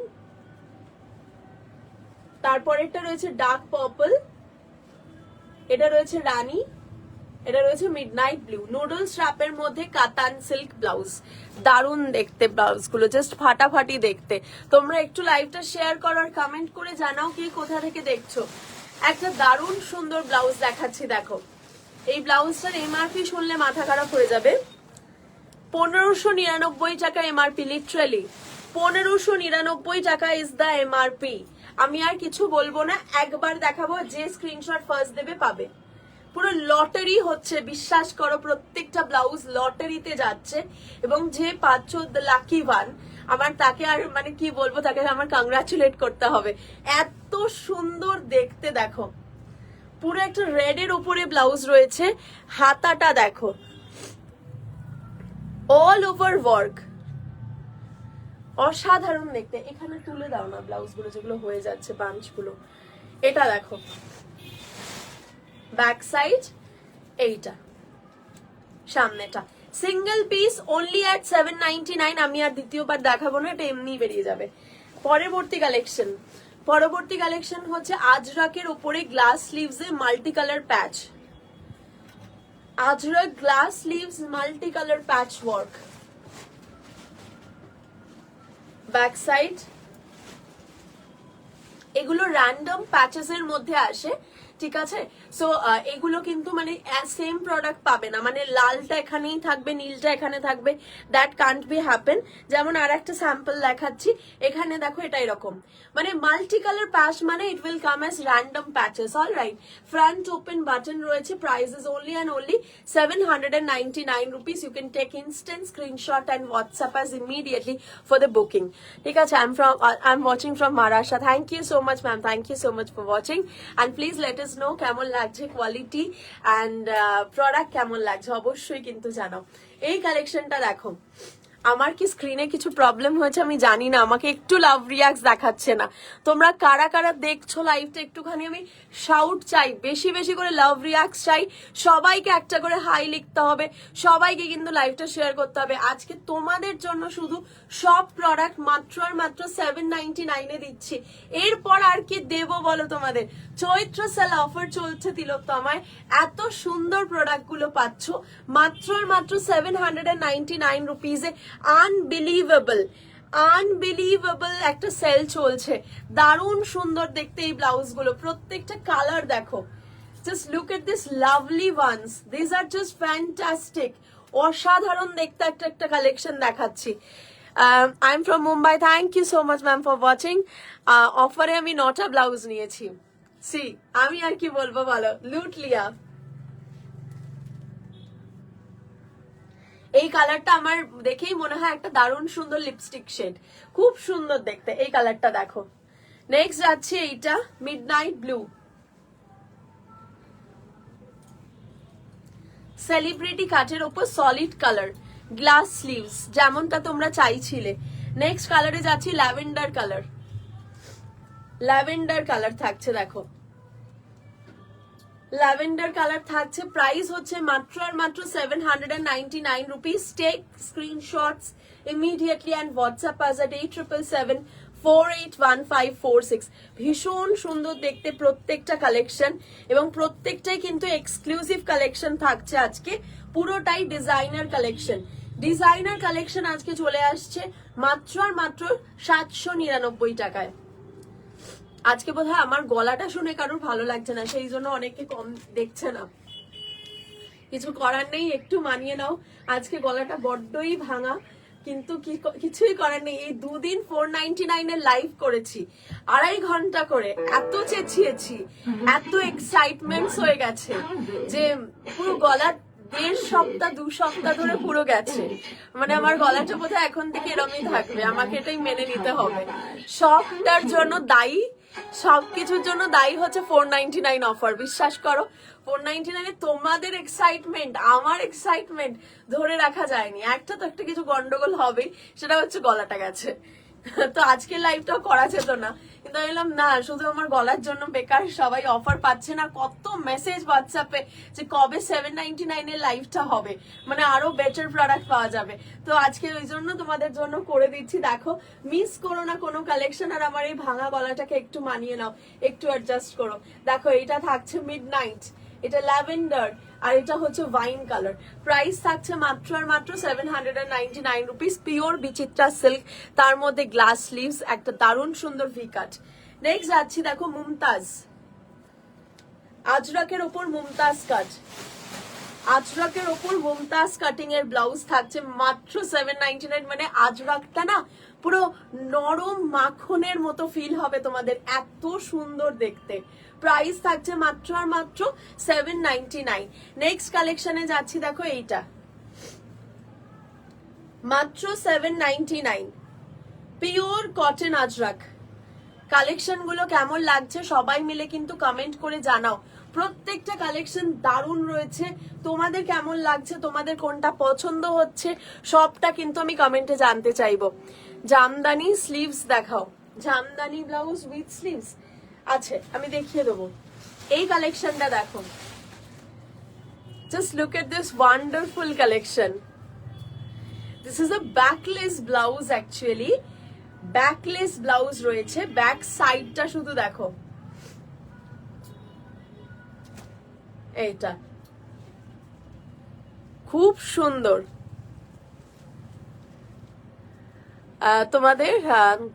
তারপরেরটা রয়েছে ডার্ক পার্পল, এটা রয়েছে রানী, এটা রয়েছে মিডনাইট ব্লু। নুডল স্ট্র্যাপের মধ্যে কাতান সিল্ক ব্লাউজ, দারুণ দেখতে ব্লাউজ গুলো, জাস্ট ফাটাফাটি দেখতে। তোমরা একটু লাইভটা শেয়ার করো আর কমেন্ট করে জানাও কি কোথা থেকে দেখছো। একটা দারুণ সুন্দর ব্লাউজ দেখাচ্ছি দেখো। এই ব্লাউজটার এমআরপি শুনলে মাথা খারাপ হয়ে যাবে। 1599 টাকা এমআরপি, লিটারালি 1599 টাকা ইজ দ্য এমআরপি। আমি আর কিছু বলবো না, একবার দেখাবো, যে স্ক্রিনশট ফার্স্ট দেবে পাবে। পুরো লটারি হচ্ছে, বিশ্বাস করো, প্রত্যেকটা ব্লাউজ লটারিতে যাচ্ছে এবং যে পাচ্ছ দ্য লাকি ওয়ান, আমার তাকে আর মানে কি বলবো, তাকে আমার কংগ্রাচুলেট করতে হবে। এত সুন্দর দেখতে দেখো, পুরো একটা রেড এর উপরে ব্লাউজ রয়েছে, হাতাটা দেখো অল ওভার ওয়ার্ক, অসাধারণ দেখতে। এখানে তুলে দাও না ব্লাউজ গুলো যেগুলো হয়ে যাচ্ছে বাঞ্চ গুলো। এটা দেখো ব্যাক সাইড, এইটা সামনেটা। Single piece only at 799। আমি আর দ্বিতীয়বার দেখাবো না, এটা এমনি বেরিয়ে যাবে। পরবর্তী কালেকশন হচ্ছে আজরাকের উপরে গ্লাস স্লিভস এ multi colour patch, Ajrak glass sleeves multi colour patch work, back side. এগুলো র্যান্ডম প্যাচেস এর মধ্যে আসে, ঠিক আছে। সো এগুলো কিন্তু মানে সেম প্রোডাক্ট পাবে না, মানে লালটা এখানেই থাকবে, নীলটা এখানে থাকবে, দ্যাট কান্ট বি হ্যাপেন। যেমন আর একটা স্যাম্পল দেখাচ্ছি, এখানে দেখো এটা এরকম, মানে মাল্টি কালার প্যাচ, মানে it will come as random patches. Alright, front open button রয়েছে, price is only and only 799 rupees. You can take instant screenshot and WhatsApp us immediately for the booking. ঠিক আছে, I'm watching from Maharashtra. Thank you so much, ma'am. Thank you so much for watching. And please let us know কেমন লাগছে, quality and product কেমন লাগছে, অবশ্যই কিন্তু জানাও। এই কালেকশনটা দেখো, আমার কি স্ক্রিনে কিছু প্রবলেম হয়েছে আমি জানি না, আমাকে একটু লাভ রিয়াক্ট দেখাচ্ছে না। তোমরা কারা কারা দেখছো লাইভটা, একটুখানি আমি শাউট চাই, বেশি বেশি করে লাভ রিয়াক্ট চাই। সবাইকে একটা করে হাই লিখতে হবে, সবাইকে কিন্তু লাইভটা শেয়ার করতে হবে। আজকে তোমাদের জন্য শুধু সব প্রোডাক্ট মাত্র আর মাত্র 799 দিচ্ছি। এরপর আর কি দেবো বলো তোমাদের? চৈত্র সেল অফার চলছে তিলোত্তমায়, এত সুন্দর প্রোডাক্ট গুলো পাচ্ছ মাত্র আর মাত্র 799 রুপিজে। আনবিলিভেবল একটা সেল চলছে, দারুণ সুন্দর দেখতে এই ব্লাউজ গুলো, প্রত্যেকটা কালার দেখো। Just look at this lovely ones, this are just fantastic, অসাধারণ দেখতে একটা কালেকশন দেখাচ্ছি। I am from Mumbai, thank you so much ma'am for watching. অফারে আমি 9টা ব্লাউজ নিয়েছি, সি আমি আর কি বলবো বলো, লুট লিয়া। এই কালারটা আমার দেখেই মনে হয় একটা দারুণ সুন্দর লিপস্টিক শেড, খুব সুন্দর দেখতে এই কালারটা দেখো। নেক্সট যাচ্ছে এইটা মিডনাইট ব্লু, সেলিব্রিটি কাটের ওপর সলিড কালার, গ্লাস স্লিভস যেমনটা তোমরা চাইছিলে। নেক্সট কালারে যাচ্ছি ল্যাভেন্ডার কালার থাকছে দেখো, ল্যাভেন্ডার কালার থাকছে। প্রাইস হচ্ছে মাত্র আর মাত্র 799 rupees. Take screenshots immediately and WhatsApp us at 8777481546। ভীষণ সুন্দর দেখতে প্রত্যেকটা কালেকশন এবং প্রত্যেকটাই কিন্তু এক্সক্লুসিভ কালেকশন থাকছে আজকে, পুরোটাই ডিজাইনার কালেকশন আজকে চলে আসছে মাত্র আর মাত্র 799 টাকায়। আজকে বোধহয় আমার গলাটা শুনে কারোর ভালো লাগছে না, সেই জন্য অনেকে কম দেখছে না, কিছু করার নেই, একটু মানিয়ে নাও। আজকে গলাটা বড্ডই ভাঙা, কিন্তু কিছুই করার নেই। এই দুদিন 499 এর লাইভ করেছি, 2.5 ঘন্টা করে, এত চেঁচিয়েছি, এত এক্সাইটমেন্টস হয়ে গেছে যে পুরো গলা 1.5 সপ্তাহ 2 সপ্তাহ ধরে পুরো গেছে, মানে আমার গলাটা বোধহয় এখন থেকে এরমই থাকবে, আমাকে এটাই মেনে নিতে হবে। সবটার জন্য দায়ী, সবকিছুর জন্য দায়ী হচ্ছে 499 অফার। বিশ্বাস করো 499 তোমাদের এক্সাইটমেন্ট, আমার এক্সাইটমেন্ট ধরে রাখা যায়নি। একটা তো একটা কিছু গন্ডগোল হবেই, সেটা হচ্ছে গলাটা গেছে। তো আজকের লাইভটাও করা যেত না, কিন্তু আমি বললাম না, শুধু আমার গলার জন্য বেকার, সবাই অফার পাচ্ছে না। কত মেসেজ হোয়াটসঅ্যাপে যে কবে 799 এর লাইভটা হবে, মানে আরো বেটার প্রোডাক্ট পাওয়া যাবে। তো আজকে ওই জন্য তোমাদের জন্য করে দিচ্ছি। দেখো, মিস করো না কোনো কালেকশন, আর আমার এই ভাঙা গলাটাকে একটু মানিয়ে নাও, একটু অ্যাডজাস্ট করো। দেখো, এটা থাকছে মিডনাইট, এটা ল্যাভেন্ডার, আর এটা হচ্ছে ওয়াইন কালার। প্রাইস থাকছে মাত্র আর মাত্র 799 রুপিস। পিওর বিচিত্রা সিল্ক, তার মধ্যে গ্লাস স্লিভস, একটা দারুণ সুন্দর ভি কাট। নেক্সট যাচ্ছি, দেখো মুমতাজ, আজরাকের ওপর মুমতাজ কাট, আজরাকের ওপর মুমতাজ কাটিং এর ব্লাউজ থাকছে মাত্র 799। মানে আজরাকটা না পুরো নরম মাখনের মতো ফিল হবে তোমাদের, এত সুন্দর দেখতে। প্রাইস থাকছে মাত্র আর মাত্র 799। নেক্সট কালেকশনে যাচ্ছি, দেখো এইটা মাত্র 799, পিওর কটন আজরাক। কালেকশন গুলো কেমন লাগছে সবাই মিলে কিন্তু কমেন্ট করে জানাও। প্রত্যেকটা কালেকশন দারুণ রয়েছে, তোমাদের কেমন লাগছে, তোমাদের কোনটা পছন্দ হচ্ছে, সবটা কিন্তু আমি কমেন্টে জানতে চাইবো। জামদানি স্লিভস দেখাও, জামদানি ব্লাউজ উইথ স্লিভস আছে, আমি দেখিয়ে দেবো। এই কালেকশনটা দেখো, just look at this wonderful collection. This is a backless blouse, actually backless blouse রয়েছে। ব্যাক সাইডটা শুধু দেখো, এইটা খুব সুন্দর।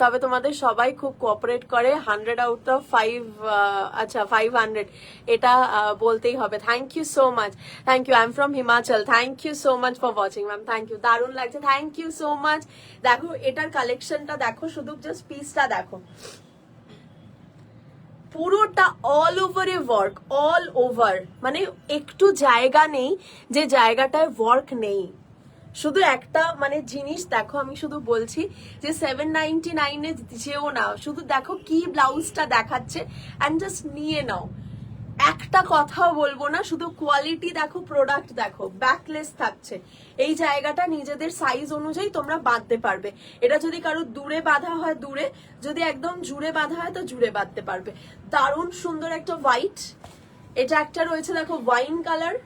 তবে তোমাদের সবাই খুব কোঅপারেট করে, 100 আউট অফ 5, আচ্ছা 500, এটা বলতেই হবে। Thank you so much, thank you. I am from Himachal, thank you so much for watching ma'am, thank you. দারুণ লাগছে, থ্যাংক ইউ সো মাচ। দেখো এটার কালেকশনটা দেখো, শুধু জাস্ট পিসটা দেখো, পুরোটা all over a work, all over, মানে একটু জায়গা নেই যে জায়গাটায় ওয়ার্ক নেই। শুধু একটা মানে জিনিস দেখো, আমি শুধু বলছি যে 799 যেও না, শুধু দেখো কি ব্লাউজটা দেখাচ্ছে অ্যান্ড জাস্ট নিয়ে নাও। একটা কথাও বলবো না, শুধু কোয়ালিটি দেখো, প্রোডাক্ট দেখো। ব্যাকলেস থাকছে, এই জায়গাটা নিজেদের সাইজ অনুযায়ী তোমরা বাঁধতে পারবে। এটা যদি কারো দূরে বাঁধা হয় দূরে, যদি একদম জুড়ে বাঁধা হয় তো জুড়ে বাঁধতে পারবে। দারুণ সুন্দর একটা হোয়াইট, এটা একটা রয়েছে দেখো ওয়াইন কালার,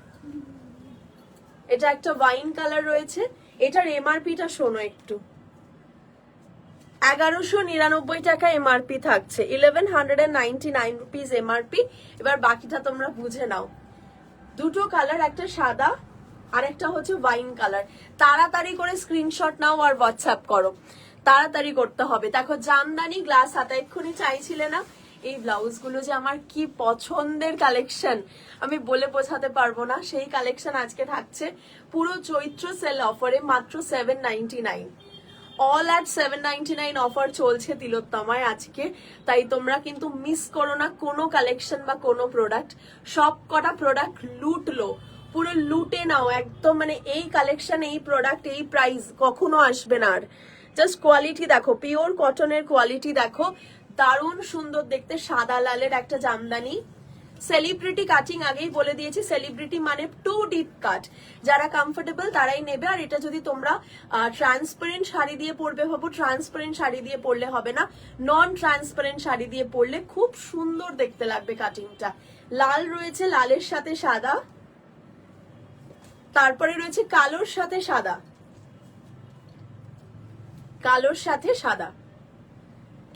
এটা একটা ওয়াইন কালার রয়েছে। এটার এমআরপিটা শোনো একটু, 1199 টাকা এমআরপি থাকছে, 1199 রুপিস এমআরপি। এবার বাকিটা তোমরা বুঝে নাও। দুটো কালার, একটা সাদা আর একটা হচ্ছে ওয়াইন কালার। তাড়াতাড়ি করে স্ক্রিনশট নাও আর হোয়াটসঅ্যাপ করো, তাড়াতাড়ি করতে হবে। দেখো জামদানি গ্লাস হাতা, এক্ষুনি চাইছিলে না? এই ব্লাউজগুলো যে আমার কি পছন্দের কালেকশন, আমি বলে বোঝাতে পারবো না। সেই কালেকশন আজকে থাকছে পুরো চৈত্র সেল অফারে মাত্র 799। অল অ্যাট 799 অফার চলছে তিলোত্তমায় আজকে, তাই তোমরা কিন্তু মিস করো না কোনো কালেকশন বা কোনো প্রোডাক্ট। সব কটা প্রোডাক্ট লুটলো, পুরো লুটে নাও একদম। মানে এই কালেকশন, এই প্রোডাক্ট, এই প্রাইস কখনো আসবে না আর। জাস্ট কোয়ালিটি দেখো, পিওর কটনের কোয়ালিটি দেখো, দারুণ সুন্দর দেখতে। সাদা লালের একটা জামদানি, সেলিব্রিটি কাটিং, আগেই বলে দিয়েছি সেলিব্রিটি মানে 2 ডিপ কাট। যারা কমফোর্টেবল তারাই নেবে। আর এটা যদি তোমরা ট্রান্সপারেন্ট শাড়ি দিয়ে পরবে ভাবো, ট্রান্সপারেন্ট শাড়ি দিয়ে পরলে হবে না, নন ট্রান্সপারেন্ট শাড়ি দিয়ে পরলে খুব সুন্দর দেখতে লাগবে কাটিংটা। লাল রয়েছে, লালের সাথে সাদা, তারপরে রয়েছে কালোর সাথে সাদা, কালোর সাথে সাদা।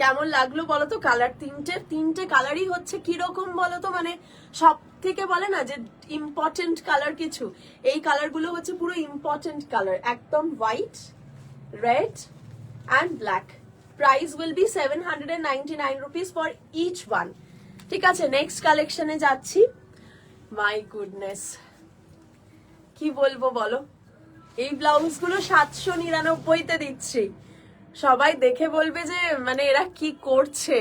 কেমন লাগলো বলো তো? কালার তিনটে কালারই হচ্ছে কিরকম বলো তো, মানে সব থেকে বলে না যে ইম্পর্টেন্ট কালার কিছু, এই কালার গুলো হচ্ছে পুরো ইম্পর্টেন্ট কালার, একদম white, red and black. Price will be 799 rupees for each one. ঠিক আছে, নেক্সট কালেকশনে যাচ্ছি। মাই গুডনেস, কি বলবো বলো, এই ব্লাউজ গুলো 799-তে দিচ্ছি। সবাই দেখে বলবে যে মানে এরা কি করছে।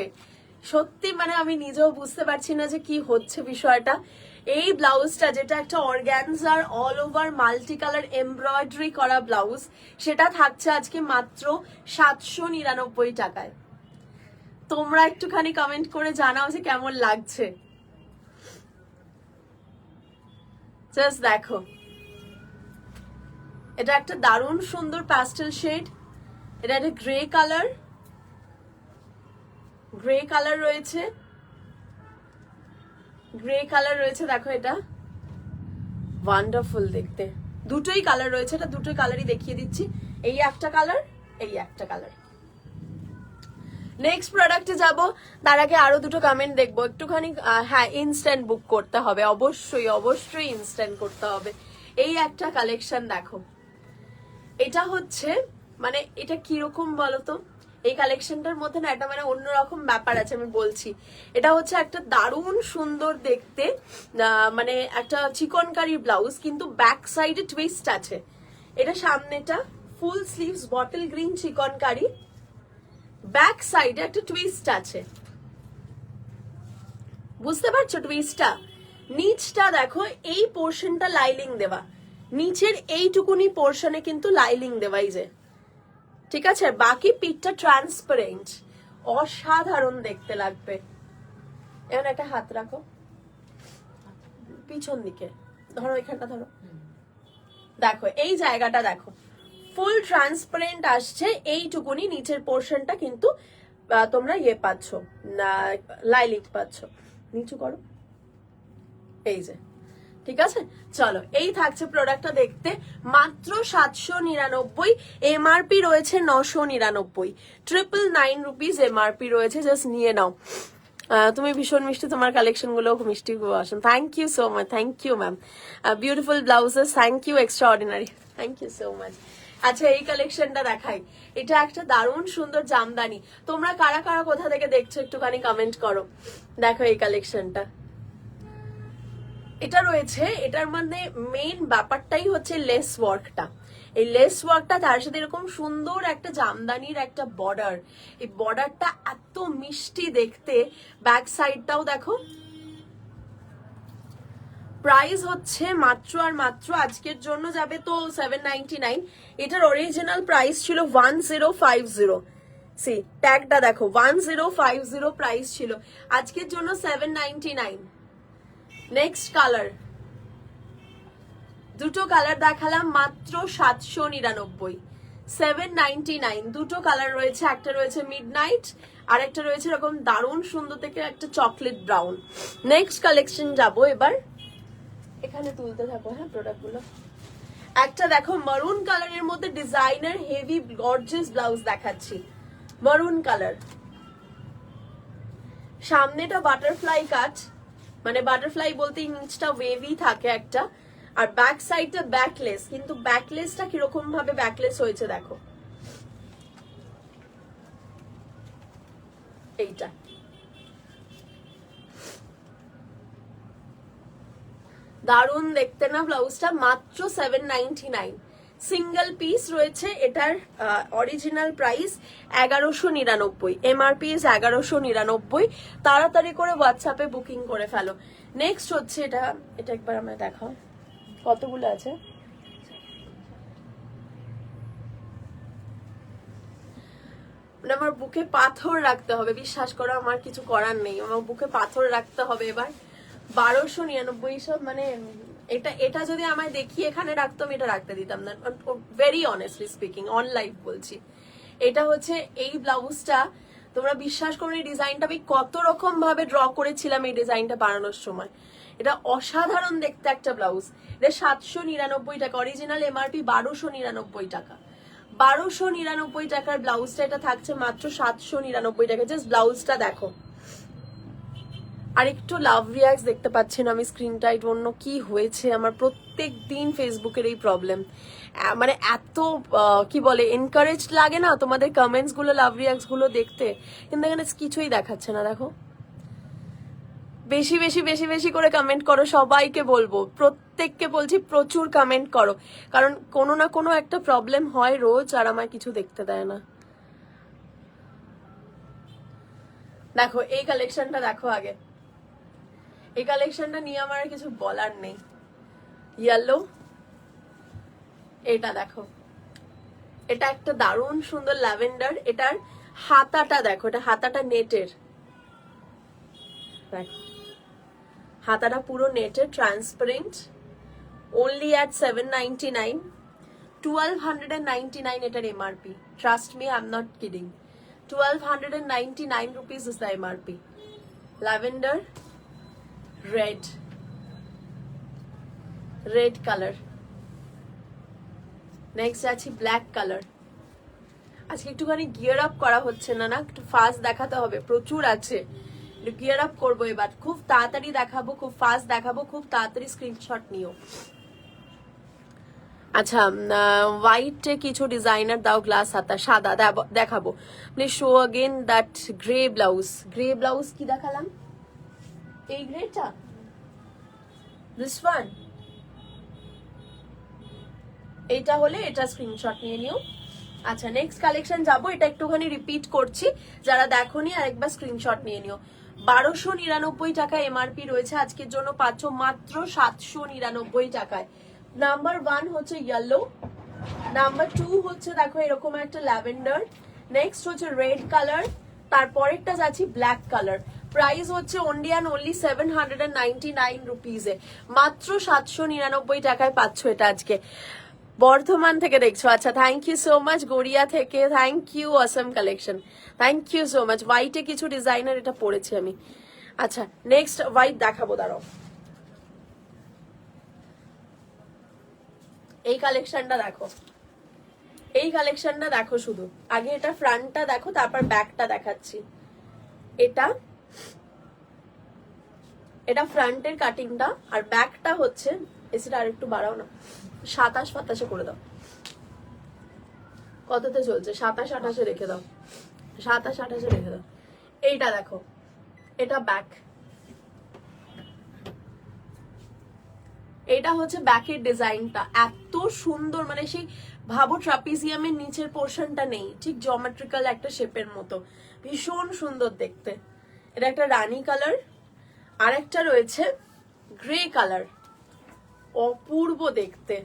সত্যি মানে আমি নিজেও বুঝতে পারছি না যে কি হচ্ছে বিষয়টা। এই ব্লাউজটা যেটা একটা অর্গ্যানজার all over multi colour embroidery করা ব্লাউজ, সেটা থাকছে আজকে মাত্র 799 টাকায়। তোমরা একটুখানি কমেন্ট করে জানাও যে কেমন লাগছে। জাস্ট দেখো, এটা একটা দারুণ সুন্দর প্যাস্টেল শেড, এটা একটা গ্রে কালার, গ্রে কালার রয়েছে, গ্রে কালার রয়েছে। দেখো এটা ওয়ান্ডারফুল দেখতে, দুটোই কালার রয়েছে, এটা দুটোই কালারই দেখিয়ে দিচ্ছি। এই একটা কালার, এই একটা কালার। নেক্সট প্রোডাক্টে যাব, তার আগে আরো দুটো কমেন্ট দেখবো একটুখানি। হ্যাঁ, ইনস্ট্যান্ট বুক করতে হবে, অবশ্যই অবশ্যই ইনস্ট্যান্ট করতে হবে। এই একটা কালেকশন দেখো, এটা হচ্ছে মানে এটা কিরকম বলতো, এই কালেকশনটার মধ্যে না একটা মানে অন্যরকম ব্যাপার আছে, আমি বলছি। এটা হচ্ছে একটা দারুণ সুন্দর দেখতে মানে একটা চিকনকারি ব্লাউজ, কিন্তু ব্যাক সাইডে টুইস্ট আছে। এটা সামনেটা ফুল sleeves bottle green chikankari, back সাইডে একটা টুইস্ট আছে, বুঝতে পারছো টুইস্টটা? নিচটা দেখো, এই পোর্শনটা লাইলিং দেওয়া, নিচের এইটুকুনি পোর্শনে কিন্তু লাইলিং দেওয়াই যে, ঠিক আছে? বাকি পিঠটা ট্রান্সপারেন্ট, অসাধারণ দেখতে লাগবে। এখন একটা হাত রাখো পিছন দিকে, ধরো এখানটা ধরো, দেখো এই জায়গাটা দেখো ফুল ট্রান্সপারেন্ট আসছে, এইটুকুনি নিচের পোর্শনটা কিন্তু তোমরা ইয়ে পাচ্ছ, লাইলিং পাচ্ছ। নিচু করো, এই যে, ঠিক আছে? চলো, এই থাকছে প্রোডাক্টটা দেখতে মাত্র 799, এমআরপি রয়েছে 999, 999 রুপিস এমআরপি রয়েছে, জাস্ট নিয়ে নাও। তুমি ভীষণ মিষ্টি, তোমার কালেকশন গুলো খুব মিষ্টি, খুব আসেন। Thank you so much, thank you ma'am, beautiful blouses, thank you, extraordinary, thank you so much. আচ্ছা, এই কালেকশনটা দেখাই, এটা একটা দারুণ সুন্দর জামদানি। তোমরা কারা কারা কোথা থেকে দেখছো একটুখানি কমেন্ট করো। দেখো এই কালেকশনটা, এটা রয়েছে, এটার মানে মেইন ব্যাপারটাই হচ্ছে লেস ওয়ার্কটা। এই লেস ওয়ার্কটা, তার সাথে এরকম সুন্দর একটা জামদানির একটা বর্ডার, এই বর্ডারটা এত মিষ্টি দেখতে। ব্যাক সাইডটাও দেখো। প্রাইস হচ্ছে মাত্র আর মাত্র আজকের জন্য যাবে তো 799। এটার অরিজিনাল প্রাইস ছিল 1050। সি ট্যাগটা দেখো, 1050 প্রাইস ছিল, আজকের জন্য 799। নেক্সট কালার, দুটো কালার দেখালাম মাত্র 799, 799। দুটো কালার রয়েছে, একটা রয়েছে মিডনাইট আর একটা রয়েছে এরকম দারুণ সুন্দর থেকে একটা চকলেট ব্রাউন। নেক্সট কালেকশন যাব এবার, এখানে তুলতে থাকো হ্যাঁ প্রোডাক্টগুলো। একটা দেখো মারুন কালারের মধ্যে ডিজাইনার হেভি গর্জিয়াস ব্লাউজ দেখাচ্ছি, মারুন কালার, সামনেটা বাটারফ্লাই কাট, মানে বাটারফ্লাই বলতে নিচটা ওয়েভি থাকে একটা, আর ব্যাক সাইডটা ব্যাকলেস, কিন্তু ব্যাকলেসটা কিরকম ভাবে ব্যাকলেস হয়েছে দেখো, এইটা দারুণ দেখতে না ব্লাউজটা, মাত্র 799, সিঙ্গেল পিস রয়েছে। এটার অরিজিনাল প্রাইস 1199, এমআরপি 1199। তাড়াতাড়ি করে হোয়াটসঅ্যাপে বুকিং করে ফেলো। নেক্সট হচ্ছে এটা, এটা একবার আমায় দেখাও কতগুলো আছে। আমার বুকে পাথর রাখতে হবে, বিশ্বাস করো, আমার কিছু করার নেই, আমার বুকে পাথর রাখতে হবে এবার। 1299 সব, মানে এটা এটা যদি আমায় দেখিয়ে এখানে রাখতাম, এটা রাখতে দিতাম না, very honestly speaking, on life বলছি। এটা হচ্ছে এই ব্লাউজটা, তোমরা বিশ্বাস করো এই ডিজাইনটা আমি কত রকম ভাবে ড্র করেছিলাম এই ডিজাইনটা বানানোর সময়। এটা অসাধারণ দেখতে একটা ব্লাউজ, এটা 799 টাকা, অরিজিনাল এমআরপি 1299 টাকা। 1299 টাকার ব্লাউজটা এটা থাকছে মাত্র 799 টাকা। জাস্ট ব্লাউজটা দেখো। আর একটু লাভ রিয়াক্স দেখতে পাচ্ছি না আমি স্ক্রিনটা, এটা অন্য কি হয়েছে আমার, প্রত্যেক দিন ফেসবুকের এই প্রবলেম, মানে এত কি বলে এনকারেজ লাগে না তোমাদের কমেন্টস গুলো, লাভ রিয়াক্স গুলো দেখতে, কিন্তু এখানে কিছুই দেখাচ্ছে না। দেখো, বেশি বেশি বেশি বেশি করে কমেন্ট করো, সবাইকে বলবো, প্রত্যেককে বলছি প্রচুর কমেন্ট করো, কারণ কোনো না কোনো একটা প্রবলেম হয় রোজ, আর আমায় কিছু দেখতে দেয় না। দেখো এই কালেকশনটা দেখো আগে, এই কালেকশনটা নিয়ে আমার আর কিছু বলার নেই। ইয়েলো, এটা দেখো, এটা একটা দারুণ সুন্দর ল্যাভেন্ডার। এটার হাতাটা দেখো, এটা হাতাটা নেটের, দেখো হাতাটা পুরো নেটের, ট্রান্সপারেন্ট, only at 799, 1299 এটার MRP. Trust me, I am not kidding, 1299 rupees is the MRP. Lavender, red colour. Next আছে ব্ল্যাক কালার। আজকে একটুখানি গিয়ার আপ করা হচ্ছে না, একটু ফাস্ট দেখাতে হবে, প্রচুর আছে, গিয়ার আপ করবো এবার, খুব তাড়াতাড়ি দেখাবো, খুব ফাস্ট দেখাবো, খুব তাড়াতাড়ি স্ক্রিনশট নিও। আচ্ছা, হোয়াইটে কিছু ডিজাইনার দাও, গ্লাস হাতা, সাদা দেখাবো। Please show again that grey blouse. Grey blouse কি দেখালাম? এই গ্রেটা, দিস ওয়ান, এইটা হলে এটা স্ক্রিনশট নিয়ে নিও। আচ্ছা, নেক্সট কালেকশন যাবো, এটা একটুখানি রিপিট করছি, যারা দেখোনি আরেকবার স্ক্রিনশট নিয়ে নিও। 1299 টাকা এমআরপি রয়েছে, আজকের জন্য পাচ্ছ মাত্র 799 টাকায়। নাম্বার 1 হচ্ছে ইয়েলো, নাম্বার 2 হচ্ছে দেখো এরকম একটা ল্যাভেন্ডার, নেক্সট হচ্ছে রেড কালার, তারপরেরটা যাচ্ছি ব্ল্যাক কালার। প্রাইস হচ্ছে only and only 799 রুপিজে, মাত্র 799 টাকায় পাচ্ছ এটা আজকে। বর্ধমান থেকে দেখছো, আচ্ছা thank you so much. Garia থেকে thank you, Assam collection, thank you so much. হোয়াইটে কিছু ডিজাইনার এটা পড়েছি আমি। আচ্ছা, নেক্সট হোয়াইট দেখাবো, দাঁড়াও। এই কালেকশনটা দেখো, এই কালেকশনটা দেখো, শুধু আগে এটা ফ্রন্টটা দেখো, তারপর ব্যাকটা দেখাচ্ছি। এটা ফ্রন্টের কাটিংটা, আর ব্যাকটা হচ্ছে, এসিটা আর একটু বাড়াও না, 27-28 করে দাও। কততে চলছে? 27-28 রেখে দাও, 27-28 রেখে দাও। এইটা দেখো, এটা ব্যাক, এটা হচ্ছে ব্যাকের ডিজাইনটা, এত সুন্দর, মানে সেই ভাবো ট্রাপিজিয়ামের নিচের পোর্শনটা নেই, ঠিক জিওমেট্রিক্যাল একটা শেপের মতো, ভীষণ সুন্দর দেখতে। এটা একটা রানী কালার, আর একটা রয়েছে গ্রে কালার, অপূর্ব দেখতে,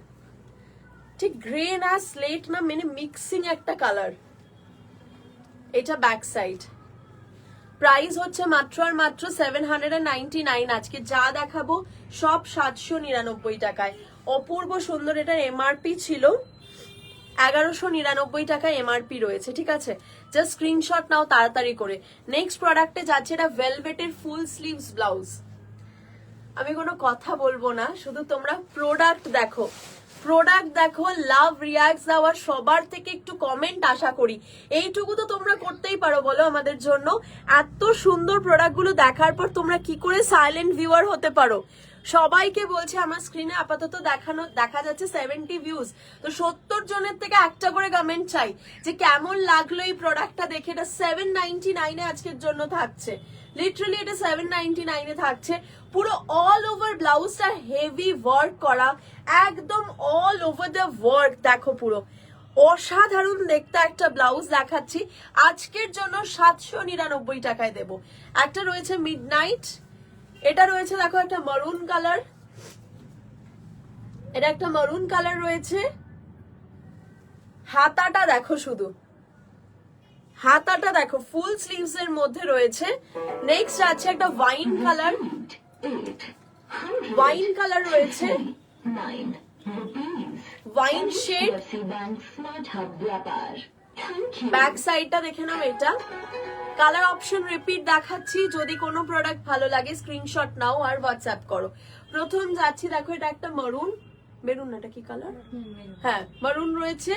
ঠিক গ্রে না স্লেট না, মানে মিক্সিং একটা কালার। এটা ব্যাক সাইড। প্রাইস হচ্ছে মাত্র আর মাত্র 799। আজকে যা দেখাবো সব 799 টাকায়, অপূর্ব সুন্দর। এটার এমআরপি ছিল 1199 টাকা এমআরপি রয়েছে, ঠিক আছে? জাস্ট স্ক্রিনশট নাও তাড়াতাড়ি করে। নেক্সট প্রোডাক্টে যাচ্ছে, এটা ভেলভেটের ফুল স্লিভস ব্লাউজ। আমি কোনো কথা বলবো না, শুধু তোমরা প্রোডাক্ট দেখো, প্রোডাক্ট দেখো, লাভ রিয়াক্ট দাও, আর সবার থেকে একটু কমেন্ট আশা করি। এইটুকু তো তোমরা করতেই পারো বলো আমাদের জন্য। এত সুন্দর প্রোডাক্টগুলো দেখার পর তোমরা কি করে সাইলেন্ট ভিউয়ার হতে পারো? সবাইকে বলছে, আমার স্ক্রিনে আপাতত দেখা যাচ্ছে 70 ভিউজ, তো 70 জনের থেকে একটা করে কমেন্ট চাই যে কেমন লাগলো এই প্রোডাক্টটা দেখে। এটা 799 আজকের জন্য থাকছে, লিটারালি এটা 799 থাকছে। পুরো অল ওভার ব্লাউজটা হেভি ওয়ার্ক করা, একদম অল ওভার দ্য ওয়ার্ক, দেখো পুরো অসাধারণ দেখতে একটা ব্লাউজ দেখাচ্ছি আজকের জন্য 799 টাকায় দেবো। একটা রয়েছে মিডনাইট, এটা রয়েছে দেখো একটা মারুন কালার, এটা একটা মারুন কালার রয়েছে। হাতাটা দেখো, শুধু হাতাটা দেখো, ফুল স্লিভস এর মধ্যে রয়েছে। নেক্সট আছে একটা ওয়াইন কালার, ওয়াইন কালার রয়েছে, ওয়াইন শেড। ব্যাক সাইডটা দেখে নাও, এটা কালার অপশন রিপিট দেখাচ্ছি, যদি কোনো প্রোডাক্ট ভালো লাগে স্ক্রিনশট নাও আর হোয়াটসঅ্যাপ করো। প্রথম যাচ্ছি, দেখো এটা একটা মারুন, মেরুন না, এটা কি কালার? হ্যাঁ মারুন রয়েছে,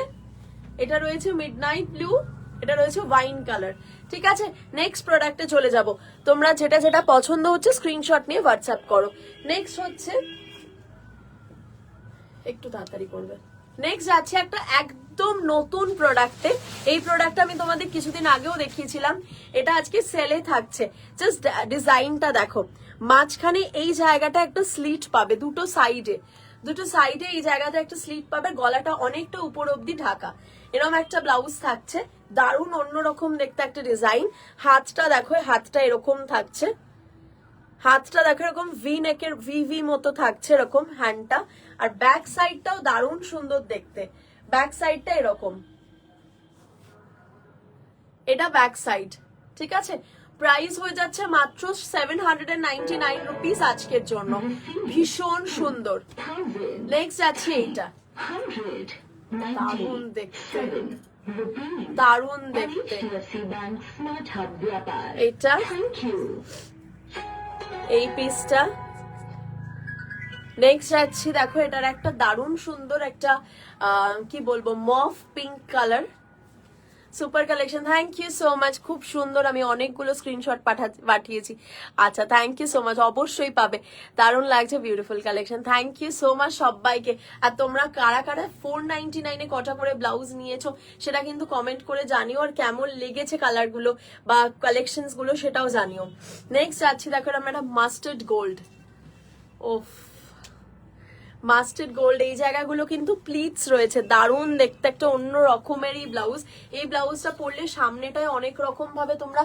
এটা রয়েছে মিডনাইট ব্লু, এটা রয়েছে ওয়াইন কালার, ঠিক আছে? নেক্সট প্রোডাক্টে চলে যাব। তোমরা যেটা যেটা পছন্দ হচ্ছে স্ক্রিনশট নিয়ে হোয়াটসঅ্যাপ করো। নেক্সট হচ্ছে, একটু তাড়াতাড়ি করবে। নেক্সট যাচ্ছে একটা একদম নতুন প্রোডাক্টে। এই প্রোডাক্ট আমি তোমাদের কিছুদিন আগেও দেখিয়েছিলাম, এটা আজকে সেলে থাকছে। জাস্ট ডিজাইনটা দেখো, মাঝখানে এই জায়গাটা একটা স্লিট পাবে, দুটো সাইডে এই জায়গাতে একটা স্লিট পাবে, গলাটা অনেকটা উপর অব্দি ঢাকা, এরকম একটা ব্লাউজ থাকছে, দারুণ অন্যরকম দেখতে একটা ডিজাইন। হাতটা দেখো, হাতটা এরকম থাকছে, হাতটা দেখো এরকম ভি নেকের ভি মতো থাকছে এরকম হ্যান্ডটা, আর ব্যাক সাইডটাও দারুণ সুন্দর দেখতে। ব্যাক সাইডটা এরকম, এটা ব্যাক সাইড, ঠিক আছে। প্রাইস হয়ে যাচ্ছে মাত্র 799 রুপিস আজকের জন্য, ভীষণ সুন্দর। নেক্সট আছে এইটা, দারুণ দেখতে, দারুণ দেখতে এটা, এই পিসটা। নেক্সট যাচ্ছি, দেখো এটার একটা দারুণ সুন্দর একটা কি বলবো mauve pink colour, super collection. Thank you so much, খুব সুন্দর। আমি অনেকগুলো স্ক্রিনশট পাঠিয়েছি। আচ্ছা, থ্যাংক ইউ সো মাচ, অবশ্যই পাবে, দারুণ লাগছে, beautiful collection. Thank you so much সবাইকে। আর তোমরা কারা কারা 499-এ কটা করে ব্লাউজ নিয়েছো সেটা কিন্তু কমেন্ট করে জানিও, আর কেমন লেগেছে কালারগুলো বা কালেকশনস গুলো সেটাও জানিও। নেক্সট যাচ্ছি, দেখো আমরা একটা মাস্টার্ড গোল্ড, ওফ মাস্টার্ড গোল্ড, এই জায়গাগুলো কিন্তু প্লিটস রয়েছে, দারুণ দেখতে, একটা অন্য রকমেরই ব্লাউজ। এই ব্লাউজটা পরলে সামনেটায় অনেক রকম ভাবে তোমরা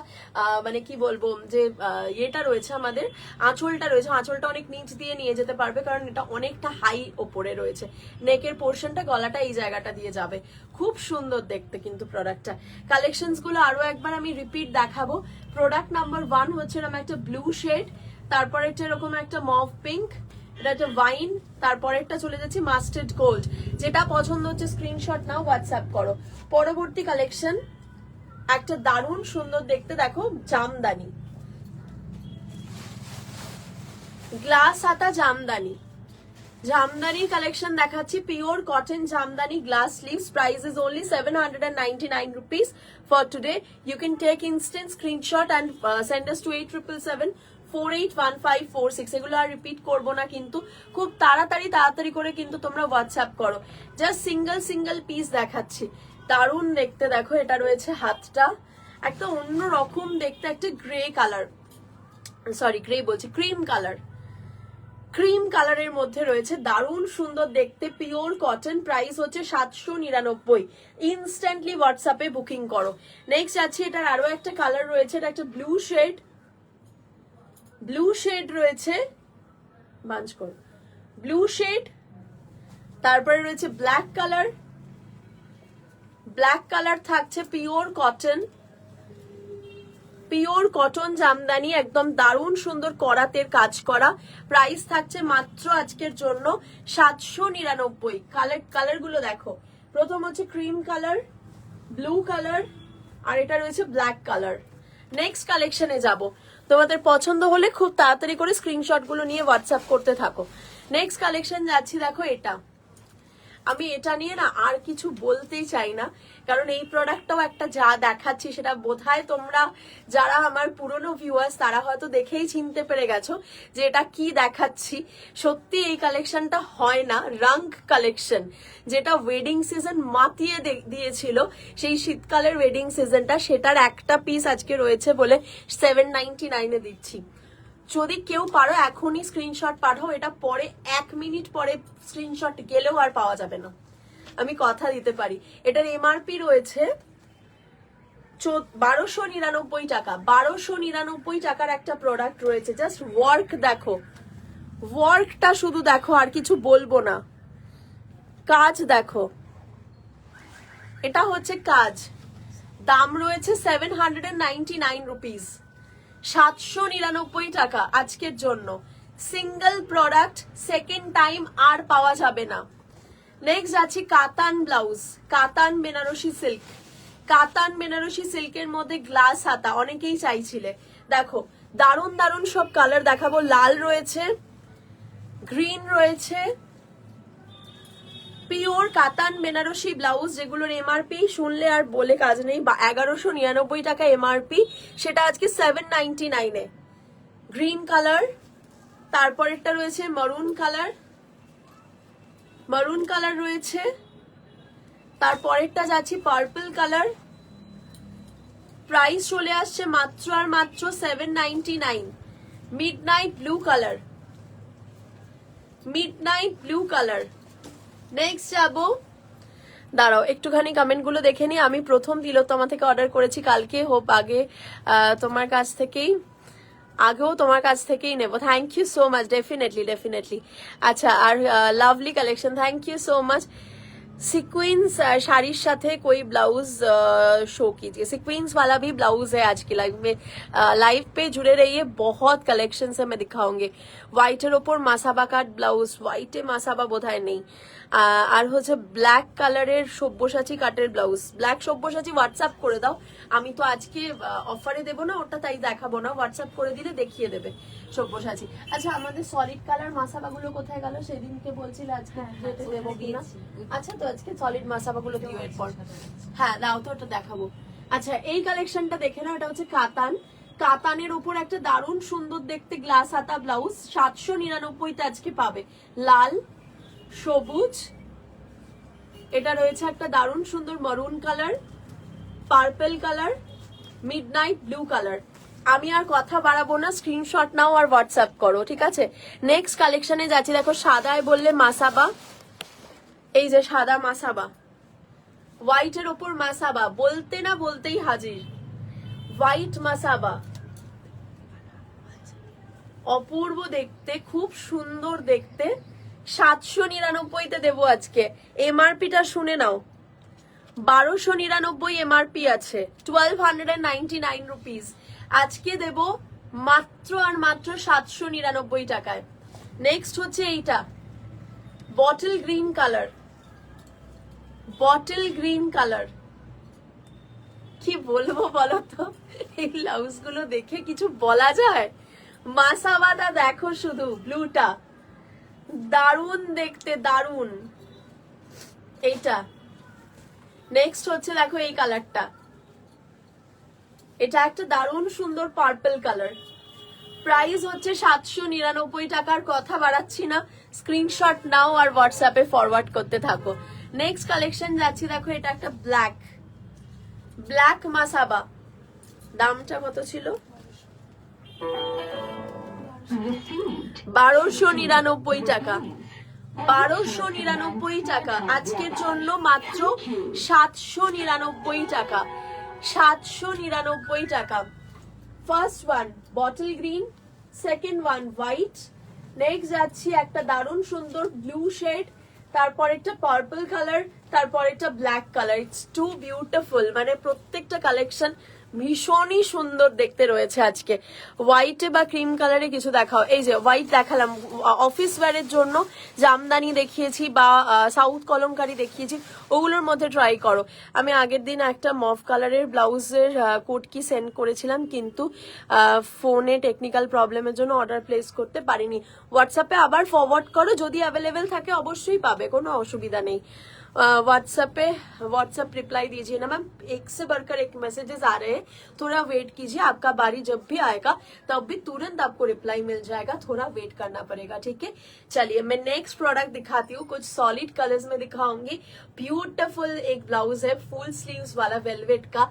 মানে কি বলবো যে এটা রয়েছে আমাদের আঁচলটা রয়েছে, আঁচলটা অনেক নিচ দিয়ে নিয়ে যেতে পারবে, কারণ এটা অনেকটা হাই ওপরে রয়েছে। নেকের পোর্শনটা, গলাটা এই জায়গাটা দিয়ে যাবে, খুব সুন্দর দেখতে কিন্তু প্রোডাক্টটা। কালেকশনস গুলো আরো একবার আমি রিপিট দেখাবো। প্রোডাক্ট নাম্বার 1 হচ্ছে এরকম একটা ব্লু শেড, তারপরে এরকম একটা মভ পিঙ্ক, এটা একটা ওয়াইন, তারপরেরটা চলে যাচ্ছে মাস্টার্ড গোল্ড। যেটা পছন্দ হচ্ছে স্ক্রিনশট নাও, হোয়াটসঅ্যাপ করো। পরবর্তী কালেকশন একটা দারুণ সুন্দর দেখতে, দেখো জামদানি, গ্লাস হাতা জামদানি, জামদানি কালেকশন দেখাচ্ছি, pure cotton Jamdani, glass sleeves. Price is only 799 rupees for today. You can take instant screenshot and send us to 8777 481546। এগুলো আর রিপিট করবো না, কিন্তু খুব তাড়াতাড়ি করে কিন্তু তোমরা হোয়াটসঅ্যাপ করো। জাস্ট সিঙ্গেল পিস দেখাচ্ছি, দারুণ দেখতে। দেখো এটা রয়েছে হাতটা, একটা অন্য রকম দেখতে, একটা গ্রে কালার, সরি গ্রে বলছি, ক্রিম কালার, ক্রিম কালারের মধ্যে রয়েছে, দারুণ সুন্দর দেখতে, পিওর কটন। প্রাইস হচ্ছে 799। ইনস্ট্যান্টলি হোয়াটসঅ্যাপে বুকিং করো। নেক্সট আছে, এটার আরো একটা কালার রয়েছে, এটা একটা ব্লু শেড, ব্লু শেড রয়েছে, বাঞ্চ করো, ব্লু শেড, তারপরে রয়েছে ব্ল্যাক কালার, ব্ল্যাক কালার থাকছে, pure cotton, pure cotton Jamdani, একদম দারুণ সুন্দর করাতের কাজ করা। প্রাইস থাকছে মাত্র আজকের জন্য 799। কালার গুলো দেখো, প্রথম হচ্ছে ক্রিম কালার, ব্লু কালার, আর এটা রয়েছে ব্ল্যাক কালার। নেক্সট কালেকশনে যাব, তোমাদের পছন্দ হলে খুব তাড়াতাড়ি করে স্ক্রিনশট গুলো নিয়ে হোয়াটসঅ্যাপ করতে থাকো। নেক্সট কালেকশন যাচ্ছি, দেখো এটা, আমি এটা নিয়ে না আর কিছু বলতেই চাই না, কারণ এই প্রোডাক্টটাও একটা যা দেখাচ্ছি সেটা বোধহয় তোমরা যারা আমার পুরনো ভিউয়ার্স তারা হয়তো দেখেই চিনতে পেরে গেছো যে এটা কি দেখাচ্ছি। সত্যি এই কালেকশনটা হয় না, রঙ কালেকশন, যেটা ওয়েডিং সিজন মাতিয়ে দিয়েছিল, সেই শীতকালের ওয়েডিং সিজনটা, সেটার একটা পিস আজকে রয়েছে বলে 799-এ দিচ্ছি। যদি কেউ পারো এখনই স্ক্রিনশট পাঠাও, এটা পরে 1 মিনিট পরে স্ক্রিনশট গেলেও আর পাওয়া যাবে না, আমি কথা দিতে পারি। এটার এমআরপি রয়েছে 1299 টাকা, 1299 টাকার একটা প্রোডাক্ট রয়েছে। জাস্ট ওয়ার্ক দেখো, ওয়ার্কটা শুধু দেখো, আর কিছু বলবো না, কাজ দেখো, এটা হচ্ছে কাজ। দাম রয়েছে 799 রুপিস, 799 টাকা আজকের জন্য। সিঙ্গেল প্রোডাক্ট, সেকেন্ড টাইম আর পাওয়া যাবে না। নেক্সট আছে কাতান ব্লাউজ, কাতান বেনারসি সিল্ক, কাতান বেনারসি সিল্কের মধ্যে গ্লাস হাতা, অনেকেই চাইছিলে। দেখো দারুণ দারুণ সব কালার দেখাবো, লাল রয়েছে, গ্রিন রয়েছে, পিওর কাতান বেনারসি ব্লাউজ, যেগুলোর এমআরপি শুনলে আর বলে কাজ নেই, 1199 টাকা এমআরপি, সেটা আজকে 799-এ। গ্রিন কালার, তারপরেরটা রয়েছে মারুন কালার, মারুন কালার রয়েছে, তারপরেরটা যাচ্ছি পার্পল কালার। প্রাইস চলে আসছে মাত্র আর মাত্র 799। Midnight blue colour, midnight blue colour. Next যাবো, দাঁড়াও একটুখানি কমেন্ট গুলো দেখে নি। আমি প্রথম তিলোত্তমা থেকে অর্ডার করেছি কালকে, হোপ আগে তোমার কাছ থেকেই আগেও তোমার কাছ থেকেই নেব। Thank you so much, definitely. আচ্ছা, আর lovely collection, thank you so much. Sequence शाड़ीर साथे कोई ब्लाउज शो कीजिए। सीक्वेंस वाला भी ब्लाउज है आज की लाइव में। लाइव पे जुड़े रहिए, बहुत कलेक्शन है मैं दिखाऊंगी। व्हाइटर ओपर मासाबा काट ब्लाउज, व्हाइटे मासाबा बोधाय नहीं। আর হচ্ছে ব্ল্যাক কালারের সব্যসাচী কাটের ব্লাউজ, ব্ল্যাক সব্যসাচী হোয়াটসঅ্যাপ করে দাও। আমি তো আজকে অফারে দেবো না ওটা, তাই দেখাবো না, হোয়াটসঅ্যাপ করে দিলে দেখিয়ে দেবে সব্যসাচী। আচ্ছা, আমাদের সলিড কালার মাসাবাগুলো কোথায় গেল? সেদিনকে বলছিলে আজকে দেবো কিনা। আচ্ছা, তো আজকে সলিড মাসাবাগুলো দিও এরপর। হ্যাঁ দাও তো, ওটা দেখাবো। আচ্ছা, এই কালেকশনটা দেখে নাও, এটা হচ্ছে কাতান। কাতানের উপর একটা দারুণ সুন্দর দেখতে গ্লাস হাতা ব্লাউজ, 799 আজকে পাবে। লাল, সবুজ, এটা রয়েছে একটা দারুণ সুন্দর মারুন colour, purple colour, midnight blue colour. আমি আর কথা বাড়াবো না, স্ক্রিনশট নাও আর হোয়াটসঅ্যাপ করো, ঠিক আছে? নেক্সট কালেকশনে যাচ্ছি। দেখো, সাদায় বললে মাসাবা, এই যে সাদা মাসাবা, হোয়াইটের ওপর মাসাবা, বলতে না বলতেই হাজির। হোয়াইট মাসাবা, অপূর্ব দেখতে, খুব সুন্দর দেখতে। 799 দেবো আজকে। এমআরপিটা শুনে নাও, 1299 এমআরপি আছে, 1299 রুপিস। আজকে দেব মাত্র আর মাত্র 799 টাকায়। নেক্সট হচ্ছে এইটা bottle green colour, bottle green colour. কি বলবো বলো তো, এই ব্লাউজ গুলো দেখে কিছু বলা যায়? মাসাবাদা দেখো শুধু, ব্লুটা দারুন দেখতে, দারুন এইটা। নেক্সট হচ্ছে দেখো এই কালারটা, এটা একটা দারুণ সুন্দর পার্পল কালার। প্রাইস হচ্ছে 799 টাকার, কথা বাড়াচ্ছি না, স্ক্রিনশট নাও আর হোয়াটসঅ্যাপে ফরওয়ার্ড করতে থাকো। নেক্সট কালেকশন যাচ্ছি, দেখো এটা একটা ব্ল্যাক, ব্ল্যাক মাসাবা। দামটা কত ছিল? 1299 টাকা, 1299 টাকা। আজকের জন্য মাত্র 799 টাকা, 799 টাকা। First one bottle green, second one white, next যাচ্ছি একটা দারুণ সুন্দর ব্লু শেড, তারপর একটা পার্পল কালার, তারপর একটা black colour. It's too beautiful, মানে প্রত্যেকটা কালেকশন ভীষণই সুন্দর দেখতে রয়েছে আজকে। হোয়াইটে বা ক্রিম কালারে কিছু দেখাও। এই যে হোয়াইট দেখালাম, অফিস ওয়্যারের জন্য জামদানি দেখিয়েছি বা সাউথ কলমকারি দেখিয়েছি, ওগুলোর মধ্যে ট্রাই করো। আমি আগের দিন একটা মফ কালারের ব্লাউজের কোড কি সেন্ড করেছিলাম, কিন্তু ফোনে টেকনিক্যাল প্রবলেমের জন্য অর্ডার প্লেস করতে পারিনি। হোয়াটসঅ্যাপে আবার ফরওয়ার্ড করো, যদি অ্যাভেলেবেল থাকে অবশ্যই পাবে, কোনো অসুবিধা নেই। व्हाट्सएप रिप्लाई दीजिए ना मैम, एक से बढ़कर एक मैसेजेस आ रहे हैं, थोड़ा वेट कीजिए, आपका बारी जब भी आएगा तब भी तुरंत आपको रिप्लाई मिल जाएगा, थोड़ा वेट करना पड़ेगा, ठीक है? चलिए मैं नेक्स्ट प्रोडक्ट दिखाती हूँ, कुछ सॉलिड कलर्स में दिखाऊंगी। ब्यूटीफुल एक ब्लाउज है, फुल स्लीव्स वाला वेलवेट का,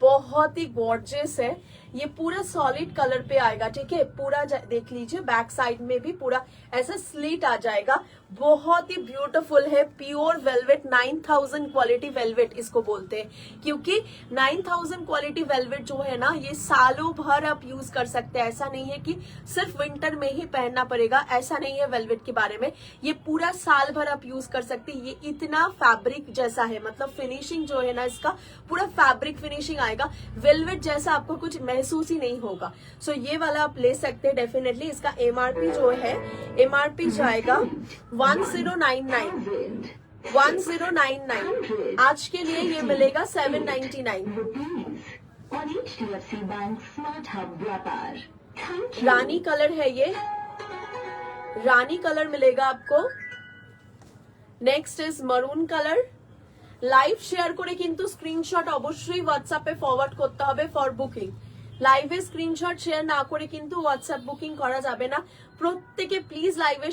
बहुत ही गॉर्जियस है। ये पूरा सॉलिड कलर पे आएगा, ठीक है? पूरा देख लीजिए, बैक साइड में भी पूरा ऐसा स्लीट आ जाएगा, बहुत ही ब्यूटीफुल है। प्योर वेलवेट, 9000 क्वालिटी वेलवेट इसको बोलते हैं, क्योंकि 9000 क्वालिटी वेलवेट जो है ना, ये सालों भर आप यूज कर सकते हैं। ऐसा नहीं है कि सिर्फ विंटर में ही पहनना पड़ेगा, ऐसा नहीं है वेलवेट के बारे में। ये पूरा साल भर आप यूज कर सकते हैं। ये इतना फैब्रिक जैसा है, मतलब फिनिशिंग जो है ना इसका, पूरा फैब्रिक फिनिशिंग आएगा, वेलवेट जैसा आपको कुछ महसूस ही नहीं होगा। सो ये वाला आप ले सकते हैं डेफिनेटली। इसका एमआरपी जो है, एमआरपी जाएगा 1099, 1099। आज के लिए ये मिलेगा 799। रानी कलर है ये, रानी कलर मिलेगा आपको। Next is maroon colour. Live share করে কিন্তু স্ক্রিনশট অবশ্যই হোয়াটসঅ্যাপে ফরওয়ার্ড করতে হবে ফর বুকিং। লাইভে স্ক্রিনশট শেয়ার না করে কিন্তু হোয়াটসঅ্যাপ বুকিং করা যাবে না। প্রত্যেকে প্লিজ লাইভে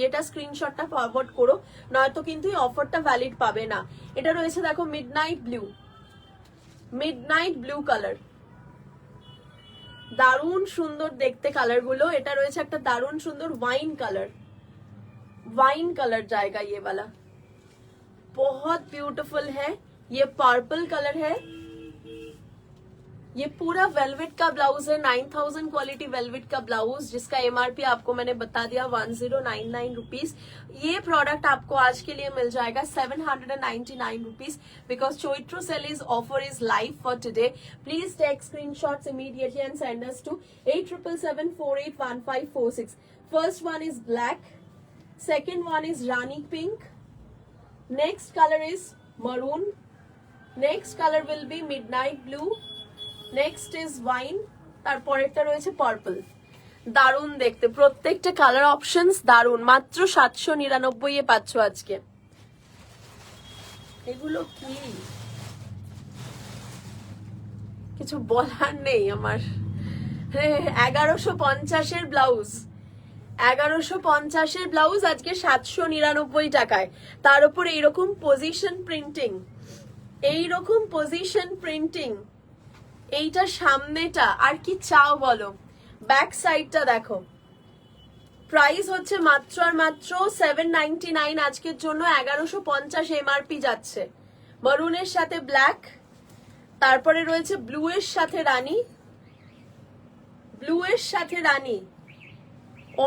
এটা স্ক্রিনশটটা ফরওয়ার্ড করো, নয়তো কিন্তু এই অফারটা ভ্যালিড পাবে না। এটা রয়েছে দেখো midnight blue, midnight blue colour, দারুণ সুন্দর দেখতে কালার গুলো। এটা রয়েছে একটা দারুণ সুন্দর ওয়াইন কালার, वाइन कलर जाएगा ये वाला, बहुत ब्यूटीफुल है। ये पर्पल कलर है, ये पूरा वेलवेट का ब्लाउज है, 9000 क्वालिटी वेलवेट का ब्लाउज, जिसका एमआरपी आपको मैंने बता दिया 1099 रुपीज। ये प्रोडक्ट आपको आज के लिए मिल जाएगा 799 rupees, because Chaitra sale is offer is live for today. Please take screenshots immediately and send us to 8777481546। First one is black, second one is Rani pink, next color is maroon, next color will be midnight blue, next is wine, তারপরেরটা রয়েছে purple. দারুন দেখতে, প্রত্যেকটা colour options দারুন, মাত্র 799 এ পাচ্ছ আজকে। এগুলো কি কিছু বলার নেই আমার। 1150 এর ব্লাউজ, 1150 এর ব্লাউজ আজকে 799 টাকায়। তার উপর এইরকম পজিশন প্রিন্টিং, এইরকম পজিশন প্রিন্টিং, এইটা সামনেটা আর কি চাও বলো। ব্যাক সাইডটা দেখো, প্রাইস হচ্ছে মাত্র আর মাত্র 799 আজকের জন্য। 1150 এমআরপি যাচ্ছে। মারুনের সাথে ব্ল্যাক, তারপরে রয়েছে ব্লু এর সাথে রানী, ব্লু এর সাথে রানী,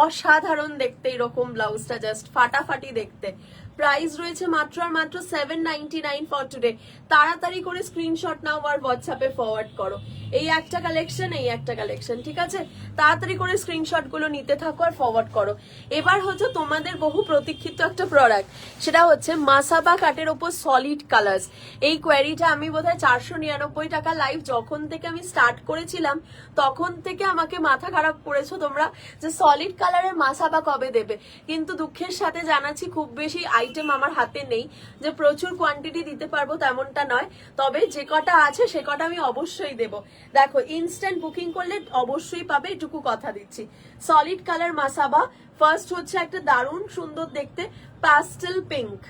অসাধারণ দেখতে এরকম ব্লাউজটা, জাস্ট ফাটাফাটি দেখতে। প্রাইস রয়েছে মাত্র আর মাত্র 799 ফর টুডে। তাড়াতাড়ি করে স্ক্রিনশট নাও আর হোয়াটসঅ্যাপে ফরওয়ার্ড করো। এই একটা কালেকশন, এই একটা কালেকশন, ঠিক আছে? তাড়াতাড়ি করে স্ক্রিনশট গুলো নিতে থাকো আর ফরওয়ার্ড করো। এবার হচ্ছে তোমাদের বহু প্রতীক্ষিত একটা প্রোডাক্ট, সেটা হচ্ছে মাসাবা কাটের ওপর সলিড কালার্স। এই কোয়ারিটা আমি বোধহয় 499 টাকা লাইভ যখন থেকে আমি স্টার্ট করেছিলাম তখন থেকে আমাকে মাথা খারাপ করেছো তোমরা যে সলিড কালারের মাসাবা কবে দেবে। কিন্তু দুঃখের সাথে জানাচ্ছি খুব বেশি আইটেম আমার হাতে নেই যে প্রচুর কোয়ান্টিটি দিতে পারবো, তেমনটা নয়। তবে যে কটা আছে সে কটা আমি অবশ্যই দেবো। দেখো, ইনস্ট্যান্ট বুকিং করলে অবশ্যই পাবে, এটুকু কথা দিচ্ছি। Solid colour Masaba. ফার্স্ট হচ্ছে একটা দারুণ সুন্দর দেখতে প্যাস্টেল পিঙ্ক।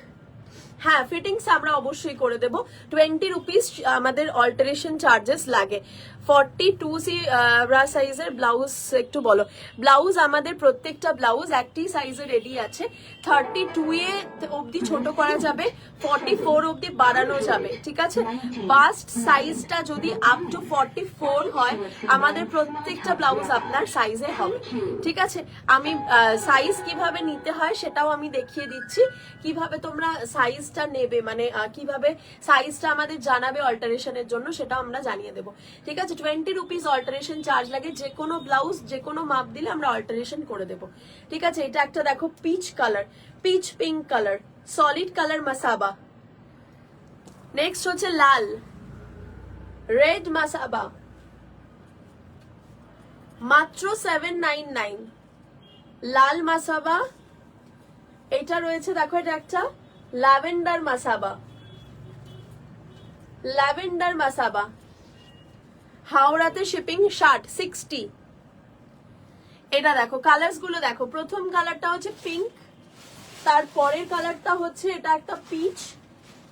হ্যাঁ, ফিটিংস আমরা অবশ্যই করে দেবো। 20 রুপিস আমাদের অল্টারেশন চার্জেস লাগে। 42C সাইজের ব্লাউজ একটু বলো। ব্লাউজ আমাদের প্রত্যেকটা ব্লাউজ একটি সাইজে রেডি আছে। 32 অবধি ছোট করা যাবে, 44 অবধি বাড়ানো যাবে, ঠিক আছে? বাস্ট সাইজটা যদি আপ টু 44 হয়, আমাদের প্রত্যেকটা ব্লাউজ আপনার সাইজে হবে, ঠিক আছে? আমি সাইজ কিভাবে নিতে হয় সেটাও আমি দেখিয়ে দিচ্ছি, কিভাবে তোমরা সাইজটা নেবে, মানে কিভাবে সাইজটা আমাদের জানাবে অল্টারেশনের জন্য, সেটাও আমরা জানিয়ে দেবো, ঠিক আছে? 20 রুপিস অল্টারেশন চার্জ লাগে। যে কোনো ব্লাউজ যে কোনো মাপ দিলে আমরা অল্টারেশন করে দেবো, ঠিক আছে? এটা একটা দেখো peach colour, pitch pink colour, solid colour Masaba. Next হচ্ছে লাল, রেড মাসাবা, মাত্র 799। লাল মাসাবা। এটা রয়েছে দেখো, এটা একটা ল্যাভেন্ডার মাসাবা, ল্যাভেন্ডার মাসাবা। হাওড়াতে শিপিং 60। এটা দেখো, কালার্স গুলো দেখো। প্রথম কালারটা হচ্ছে পিঙ্ক, তারপরের কালারটা হচ্ছে এটা একটা পিচ,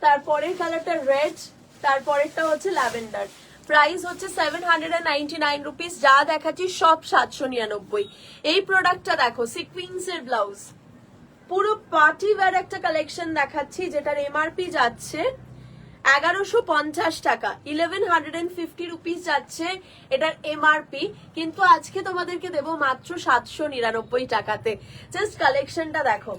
তারপরের কালারটা রেড, তারপরেরটা হচ্ছে ল্যাভেন্ডার। প্রাইস হচ্ছে 799 রুপিস। যা দেখাচ্ছি সব 799। এই প্রোডাক্টটা দেখো, সিকুয়েন্সের ব্লাউজ, পুরো পার্টি ওয়্যার একটা কালেকশন দেখাচ্ছি, যেটার এমআরপি যাচ্ছে 1150 টাকা। 1150 রুপিস যাচ্ছে এটার এমআরপি, কিন্তু আজকে তোমাদেরকে দেবো মাত্র 799 টাকাতে। জাস্ট কালেকশনটা দেখো,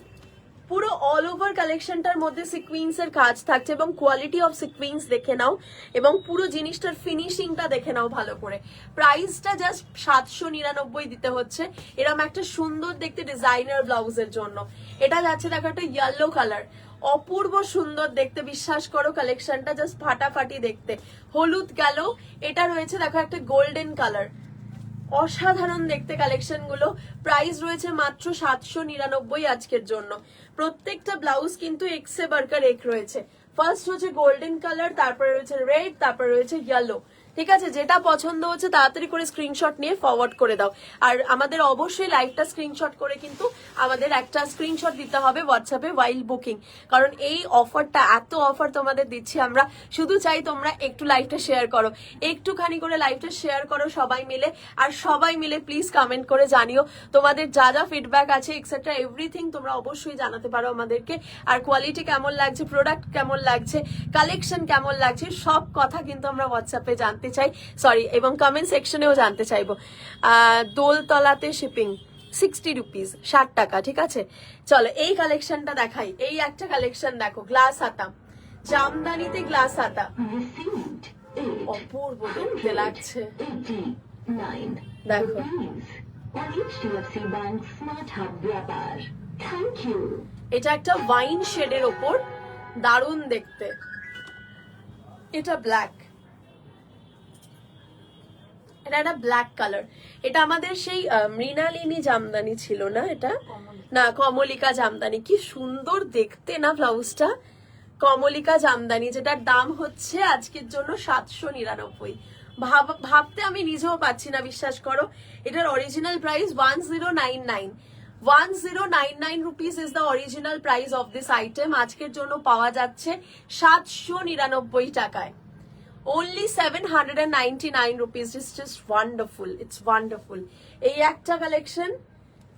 পুরো অল ওভার কালেকশনটার মধ্যে সিকুয়েন্সের কাজ থাকছে, এবং কোয়ালিটি অফ সিকুয়েন্স দেখে নাও, এবং পুরো জিনিসটার ফিনিশিংটা দেখে নাও ভালো করে। প্রাইসটা জাস্ট 799 দিতে হচ্ছে এরকম একটা সুন্দর দেখতে ডিজাইনার ব্লাউজের জন্য। এটা যাচ্ছে দেখো একটা ইয়েলো কালার, অপূর্ব সুন্দর দেখতে, বিশ্বাস করো কালেকশনটা জাস্ট ফাটাফাটি দেখতে। হলুদ গেল, এটা রয়েছে দেখো একটা গোল্ডেন কালার, অসাধারণ দেখতে কালেকশন গুলো। প্রাইস রয়েছে মাত্র 799 আজকের জন্য। প্রত্যেকটা ব্লাউজ কিন্তু এক্সে বার্কার এক রয়েছে। ফার্স্ট হচ্ছে গোল্ডেন কালার, তারপরে রয়েছে রেড, তারপরে রয়েছে ইয়েলো, ঠিক আছে? যেটা পছন্দ হচ্ছে তাড়াতাড়ি করে স্ক্রিনশট নিয়ে ফরওয়ার্ড করে দাও। আর আমাদের অবশ্যই লাইভটা স্ক্রিনশট করে কিন্তু আমাদের একটা স্ক্রিনশট দিতে হবে হোয়াটসঅ্যাপে ওয়াইল বুকিং, কারণ এই অফারটা, এত অফার তোমাদের দিচ্ছি আমরা, শুধু চাই তোমরা একটু লাইভটা শেয়ার করো, একটুখানি করে লাইভটা শেয়ার করো সবাই মিলে। আর সবাই মিলে প্লিজ কমেন্ট করে জানিও তোমাদের যা যা ফিডব্যাক আছে এক্সেট্রা এভরিথিং তোমরা অবশ্যই জানাতে পারো আমাদেরকে। আর কোয়ালিটি কেমন লাগছে, প্রোডাক্ট কেমন লাগছে, কালেকশন কেমন লাগছে, সব কথা কিন্তু আমরা হোয়াটসঅ্যাপে জানতে জানতে চাই, সরি, এবং কমেন্ট সেকশনেও জানতে চাইবো। দোলতলাতে শিপিং 60 রুপিস, 60 টাকা, ঠিক আছে। চলো এই কালেকশনটা দেখাই। এই একটা কালেকশন দেখো, গ্লাস হাতা, জামদানিতে গ্লাস হাতা, অপূর্ব দেখতে লাগছে। দেখো এটা একটা ওয়াইন শেডের ওপর, দারুণ দেখতে। এটা ব্ল্যাক, এটা একটা ব্ল্যাক কালার। এটা আমাদের সেই মৃণালিনী জামদানি ছিল না, এটা না কমলিকা জামদানি। কি সুন্দর দেখতে না ব্লাউজটা, কমলিকা জামদানি, যেটার দাম হচ্ছে আজকের জন্য 799। ভাবতে আমি নিজেও পাচ্ছি না, বিশ্বাস করো। এটার original price 1099। 1099 rupees is the original price of this item. আজকের জন্য পাওয়া যাচ্ছে 799 টাকায়। Only 799 rupees. It's just wonderful. It's wonderful. এই একটা কালেকশন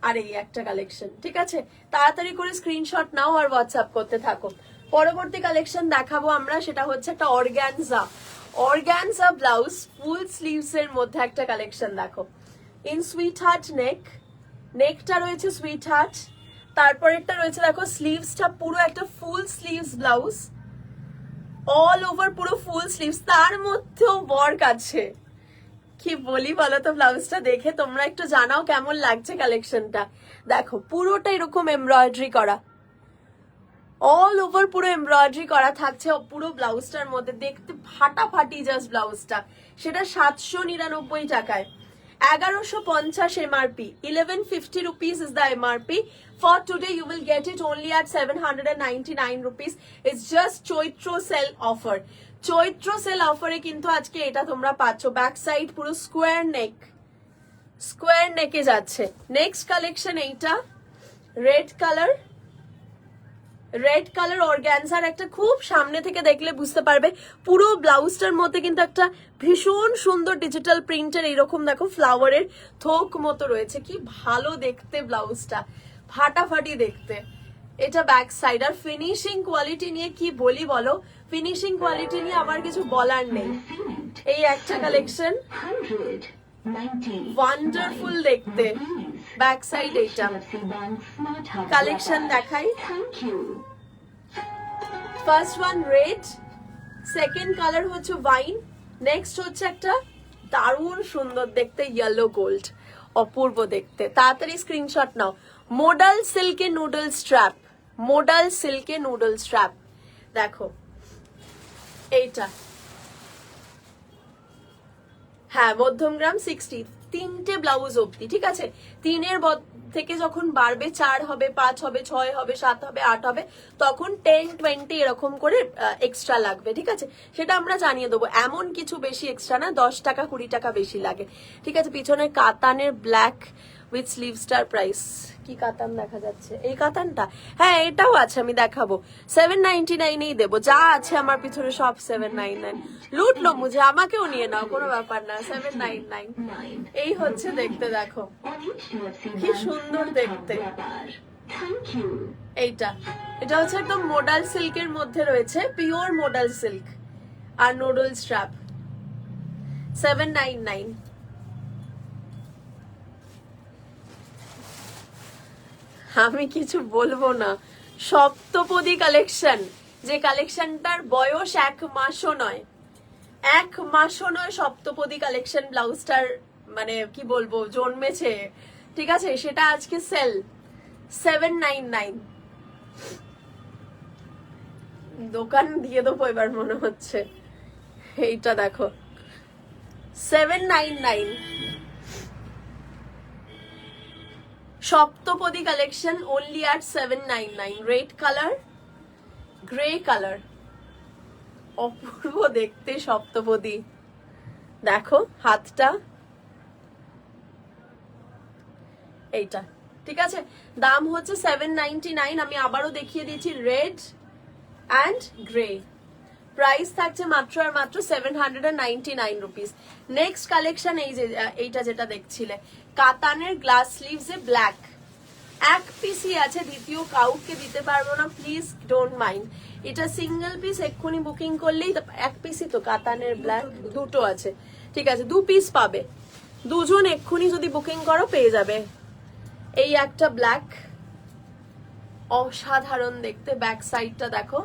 আর এই একটা কালেকশন, ঠিক আছে। তাড়াতাড়ি করে স্ক্রিনশট নাও আর হোয়াটসঅ্যাপ করতে থাকো। পরবর্তী কালেকশন দেখাবো আমরা, সেটা হচ্ছে একটা অর্গানজা ব্লাউজ, ফুল স্লিভস এর মধ্যে একটা কালেকশন দেখো। ইন সুইট হার্ট নেকটা রয়েছে সুইট হার্ট, তারপরেরটা রয়েছে দেখো স্লিভসটা পুরো একটা ফুল স্লিভস ব্লাউজ, অল ওভার পুরো ফুল স্লিভস, তার মধ্যেও ওয়ার্ক আছে। কি বলি বলো তো, ব্লাউজটা দেখে তোমরা একটু জানাও কেমন লাগছে কালেকশনটা। দেখো পুরোটা এরকম এমব্রয়ডারি করা, অল ওভার পুরো এমব্রয়ডারি করা থাকছে পুরো ব্লাউজটার মধ্যে, দেখতে ফাটাফাটি জাস্ট ব্লাউজটা। সেটা 799 টাকায়। 1150 MRP, 1150 rupees is the MRP. For today you will get it only at 799 rupees. It's just Choitro sale offer. Choitro sale offer এ কিন্তু আজকে এটা তোমরা পাচ্ছ। ব্যাক সাইড পুরো স্কোয়ার নেকে যাচ্ছে। নেক্সট কালেকশন এইটা, রেড কালার অর্গানজার একটা, খুব সামনে থেকে দেখলে বুঝতে পারবে পুরো ব্লাউজটার মধ্যে কিন্তু একটা ভীষণ সুন্দর ডিজিটাল প্রিন্টের এইরকম দেখো ফ্লাওয়ারের থোক মতো রয়েছে। কি ভালো দেখতে ব্লাউজটা, ফাটাফাটি দেখতে। এটা ব্যাক সাইড। আর ফিনিশিং কোয়ালিটি নিয়ে কি বলি বলো, ফিনিশিং কোয়ালিটি নিয়ে আমার কিছু বলার নেই। এই একটা কালেকশন, ওয়ান্ডারফুল দেখতে, ব্যাক সাইড। এইটা কালেকশন দেখাই। First one red, second colour হচ্ছে ওয়াইন, নেক্সট হচ্ছে একটা দারুণ সুন্দর দেখতে ইয়েলো গোল্ড, অপূর্ব দেখতে। তাড়াতাড়ি স্ক্রিনশট নাও। মোডাল সিল্কে নুডল স্ট্র্যাপ, দেখো এইটা, হ্যাঁ মধ্যমগ্রাম 60, 3টে ব্লাউজ অব্দি, ঠিক আছে। 3-এর থেকে যখন বাড়বে 4 হবে, 5 হবে, 6 হবে, 7 হবে, 8 হবে, তখন 10-20 এরকম করে এক্সট্রা লাগবে, ঠিক আছে। সেটা আমরা জানিয়ে দেবো। এমন কিছু বেশি এক্সট্রা না, 10 টাকা 20 টাকা বেশি লাগে, ঠিক আছে। পিছনে কাতানের black with sleeve star price. কি কাতান দেখা যাচ্ছে, এই কাতানটা, হ্যাঁ এটাও আছে, আমি দেখাবো। 799 দেবো, যা আছে আমার পিছনে সব 799। লুটলো মুঝে, আমাকেও নিয়ে নাও, কোনো ব্যাপার না। 799 এই হচ্ছে দেখতে, দেখো কি সুন্দর দেখতে। এটা হচ্ছে একদম মোডাল সিল্কের মধ্যে রয়েছে, পিওর মোডাল সিল্ক আর নুডল স্ট্র্যাপ। 799। আমি কিছু বলবো না। সপ্তপদী কালেকশন, যে কালেকশনটার বয়স 1 মাসও নয়, 1 মাসও নয়, সপ্তপদী কালেকশন ব্লাউজটার মানে কি বলবো জন্মেছে, ঠিক আছে। সেটা আজকে সেল 799। দোকান দিয়ে দেবো এবার মনে হচ্ছে। এইটা দেখো 799, Saptapadi collection only at 799। Red colour, grey colour, অপূর্ব দেখতে সপ্তপদী। দেখো হাতটা, এইটা, ঠিক আছে। দাম হচ্ছে 799। আমি আবারও দেখিয়ে দিচ্ছি, রেড অ্যান্ড গ্রে, প্রাইস থাকছে মাত্র আর মাত্র 799 রুপিস। নেক্সট কালেকশন এই যে এইটা যেটা দেখছিলে, কাতানের গ্লাস স্লিভস এ ব্ল্যাক, এক পিসই আছে, দ্বিতীয় কাউকে দিতে পারবো না, প্লিজ ডোন্ট মাইন্ড। এটা সিঙ্গেল পিস, এক্ষুনি বুকিং করলেই এক পিসই তো কাতানের ব্ল্যাক, দুটো আছে, ঠিক আছে 2 পিস পাবে, দুজন এক্ষুনি যদি বুকিং করো পেয়ে যাবে। এই একটা ব্ল্যাক, অসাধারণ দেখতে, ব্যাক সাইডটা দেখো,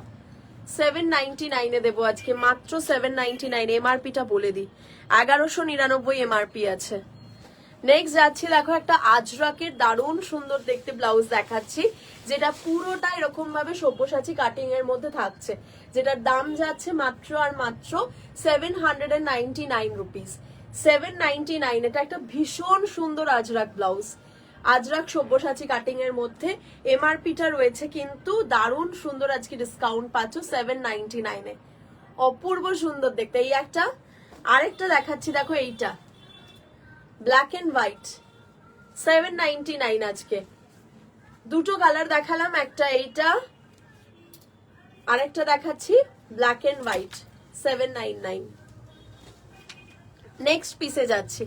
799 এ দেবো আজকে, মাত্র 799। এমআরপিটা বলে দিই, 1199 এমআরপি আছে। নেক্সট যাচ্ছি, দেখো একটা আজরাকের দারুণ সুন্দর দেখতে ব্লাউজ দেখাচ্ছি, যেটা পুরোটা এরকম ভাবে সব্যসাচী কাটিং এর মধ্যে থাকছে, যেটার দাম যাচ্ছে মাত্র আর মাত্র 799 রুপিস। 799, এটা একটা ভীষণ সুন্দর আজরাক ব্লাউজ, আজরাক সব্যসাচী কাটিং এর মধ্যে। এমআরপিটা রয়েছে কিন্তু দারুণ সুন্দর, আজকে ডিসকাউন্ট পাচ্ছ 799 এ, অপূর্ব সুন্দর দেখতে। এই একটা, আরেকটা দেখাচ্ছি দেখো, এইটা ব্ল্যাক এন্ড হোয়াইট, 799 আজকে। দুটো কালার দেখালাম, একটা এইটা, আরেকটা দেখাচ্ছি ব্ল্যাক এন্ড হোয়াইট, 799। নেক্সট পিসে যাচ্ছি,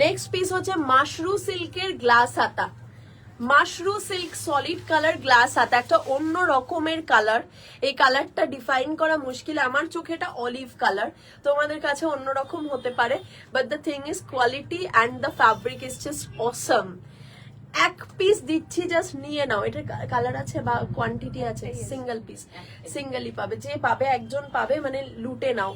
নেক্সট পিস হচ্ছে মাশরু সিল্কের গ্লাস হাতা, Mashru silk solid colour glass হাতা, একটা অন্য রকমের কালার। এই কালারটা ডিফাইন করা মুশকিল, আমার চোখে এটা অলিভ কালার, তোমাদের কাছে অন্যরকম হতে পারে, but the thing is quality and the fabric is just অসম। এক পিস দিচ্ছি, জাস্ট নিয়ে নাও। এটার কালার আছে বা কোয়ান্টিটি আছে? সিঙ্গেল পিস, সিঙ্গেলই পাবে, যে পাবে একজন পাবে, মানে লুটে নাও।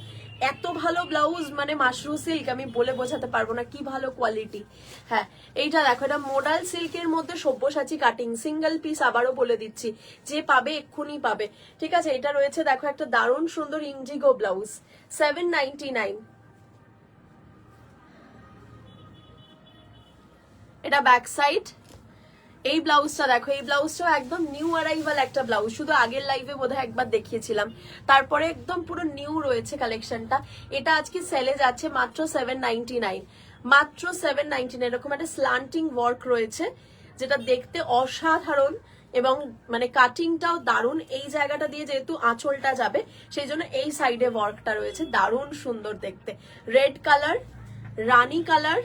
এত ভালো ব্লাউজ, মানে মাশরু সিল্ক আমি বলে বোঝাতে পারবো না কি ভালো কোয়ালিটি। হ্যাঁ, এইটা দেখো, এটা মোডাল সিল্কের মধ্যে সব্যসাচী কাটিং, সিঙ্গেল পিস, আবারও বলে দিচ্ছি, যে পাবে এক্ষুনি পাবে, ঠিক আছে। এটা রয়েছে দেখো একটা দারুণ সুন্দর ইন্ডিগো ব্লাউজ, 799। এটা ব্যাক সাইড। এই ব্লাউজটা দেখো, এই ব্লাউজটাও একদম নিউ অ্যারাইভাল একটা ব্লাউজ, শুধু আগের লাইভে বোধহয় একবার দেখিয়েছিলাম, তারপরে একদম পুরো নিউ রয়েছে কালেকশনটা। এটা আজকে সেলে যাচ্ছে মাত্র 799, মাত্র 799। এরকম একটা স্ল্যান্টিং ওয়ার্ক রয়েছে, যেটা দেখতে অসাধারণ, এবং মানে কাটিংটাও দারুণ। এই জায়গাটা দিয়ে যেহেতু আঁচলটা যাবে, সেই জন্য এই সাইডে ওয়ার্কটা রয়েছে, দারুণ সুন্দর দেখতে। রেড কালার, রানী কালার,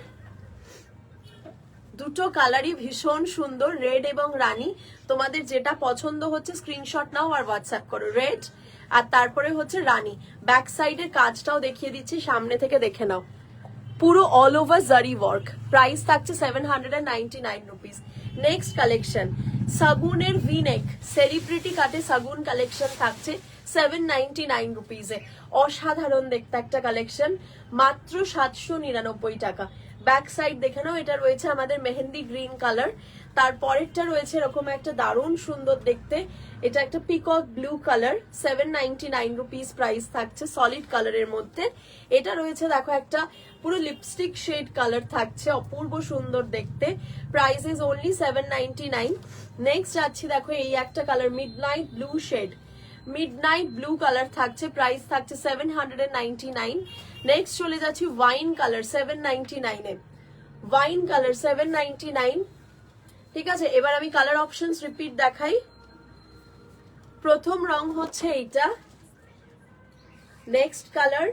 দুটো কালারই ভীষণ সুন্দর, রেড এবং রানী। তোমাদের যেটা পছন্দ হচ্ছে স্ক্রিনশট নাও আর হোয়াটসঅ্যাপ করো। রেড আর তারপরে হচ্ছে রানী। ব্যাক সাইডের কাজটাও দেখিয়ে দিচ্ছি, সামনে থেকে দেখে নাও, পুরো all over zari work. Price থাকছে 799 রুপিস। নেক্সট কালেকশন, সাগুনের ভিনেক, সেলিব্রিটি কাটে সাগুন কালেকশন থাকছে 799 রুপিসে। অসাধারণ দেখতে একটা কালেকশন, মাত্র 799 টাকা। ব্যাক সাইড দেখে নাও, এটা রয়েছে আমাদের মেহেন্দি গ্রিন কালার, তারপরেরটা রয়েছে এরকম একটা দারুণ সুন্দর দেখতে, এটা একটা peacock blue colour, 799 rupees price থাকছে, সলিড কালারের মধ্যে। এটা রয়েছে দেখো একটা পুরো লিপস্টিক শেড কালার থাকছে, অপূর্ব সুন্দর দেখতে, প্রাইস ইজ অনলি 799। নেক্সট যাচ্ছি দেখো, এই একটা colour midnight blue shade, midnight blue colour থাকছে, প্রাইস থাকছে 799। নেক্সট চলে যাচ্ছি ওয়াইন কালার, 799 এ, ওয়াইন কালার 799, ঠিক আছে। এবার আমি কালার অপশনস রিপিট দেখাই। প্রথম রং হচ্ছে এইটা, নেক্সট কালার,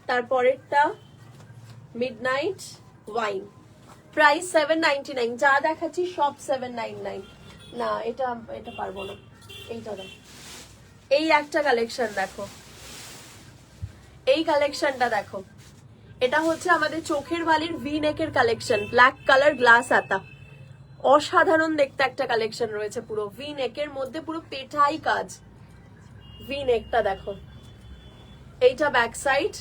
তারপরেরটা মিডনাইট ওয়াইন, প্রাইস 799। যা দেখাচ্ছি সব 799। না, এটা এটা পারবো না, এইটা দাও। এই একটা কালেকশন দেখো, এই কালেকশনটা দেখো, এটা হচ্ছে আমাদের চোখের বালির ভি নেকের কালেকশন, ব্ল্যাক কালার গ্লাস আতা, অসাধারণ দেখতে একটা কালেকশন রয়েছে, পুরো ভি নেকের মধ্যে পুরো পেটাই কাজ। ভি নেকটা দেখো, এইটা ব্যাক সাইড,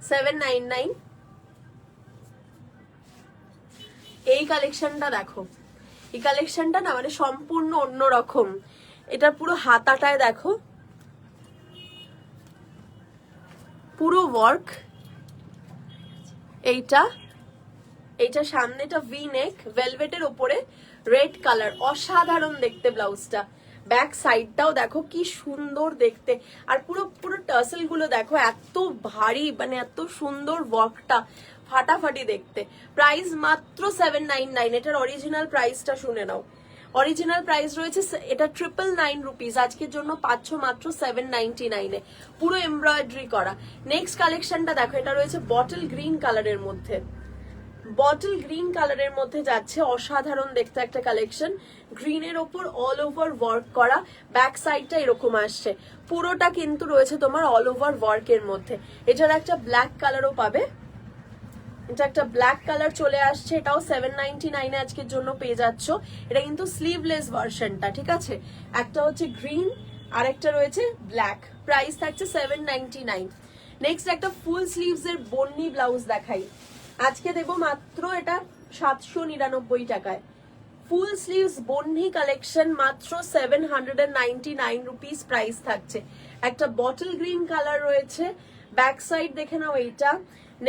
799। এই কালেকশনটা দেখো, এই কালেকশনটা না মানে সম্পূর্ণ অন্যরকম। এটা পুরো হাতাটায় দেখো পুরো ওয়ার্ক, এইটা এইটা সামনেটা ভি নেক, ভেলভেটের ওপরে রেড কালার, অসাধারণ দেখতে ব্লাউজটা। ব্যাক সাইডটাও দেখো কি সুন্দর দেখতে, আর পুরো পুরো টার্সেল গুলো দেখো এত ভারী, মানে এত সুন্দর ওয়ার্কটা, ফাটাফাটি দেখতে। প্রাইস মাত্র 799। এটার অরিজিনাল প্রাইসটা শুনে নাও, অরিজিনাল প্রাইস রয়েছে এটা 999 রুপিস, আজকের জন্য পাচ্ছ মাত্র 799 এ, পুরো এমব্রয়ডারি করা। নেক্সট কালেকশনটা দেখো, এটা রয়েছে বটল গ্রিন কালারের মধ্যে, বটল গ্রিন কালারের মধ্যে যাচ্ছে, অসাধারণ দেখতে একটা কালেকশন। গ্রিনের ওপর অল ওভার ওয়ার্ক করা, ব্যাক সাইডটা এরকম আসছে, পুরোটা কিন্তু রয়েছে তোমার অল ওভার ওয়ার্কের মধ্যে। এটার একটা ব্ল্যাক কালারও পাবে, এটা একটা ব্ল্যাক কালার চলে আসছে, এটাও 799 আজকের জন্য পেয়ে যাচ্ছ। এটা কিন্তু স্লিভলেস ভার্সনটা, ঠিক আছে। একটা হচ্ছে গ্রিন আর একটা রয়েছে ব্ল্যাক, প্রাইস থাকছে 799। নেক্সট একটা ফুল স্লিভস এর বন্নি ব্লাউজ দেখাই, আজকে দেবো মাত্র এটা 799 টাকায়। ফুল স্লিভস বন্নি কালেকশন মাত্র 799 রুপিস প্রাইস থাকছে। একটা বটল গ্রিন কালার রয়েছে, ব্যাক সাইড দেখে নাও এইটা।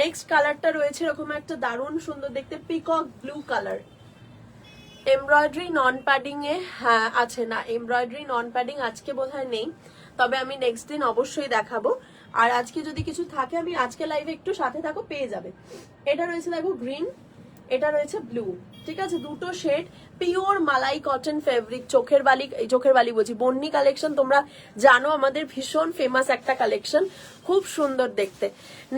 নেক্সট কালারটা রয়েছে এরকম একটা দারুণ সুন্দর দেখতে পিকক ব্লু কালার, এমব্রয়ডারি নন প্যাডিং এ হ্যাঁ আছে, না এমব্রয়ডারি নন প্যাডিং আজকে বোধহয় নেই, তবে আমি নেক্সট দিন অবশ্যই দেখাবো। আর আজকে যদি কিছু থাকে আমি আজকে লাইভে একটু সাথে থাকো, পেয়ে যাবে। এটা রয়েছে দেখো গ্রিন, এটা রয়েছে ব্লু, ঠিক আছে, দুটো শেড, পিওর মালাই কটন ফেব্রিক। চোখের বালি বলছি, বন্নি কালেকশন তোমরা জানো আমাদের ভীষণ ফেমাস একটা কালেকশন, খুব সুন্দর দেখতে।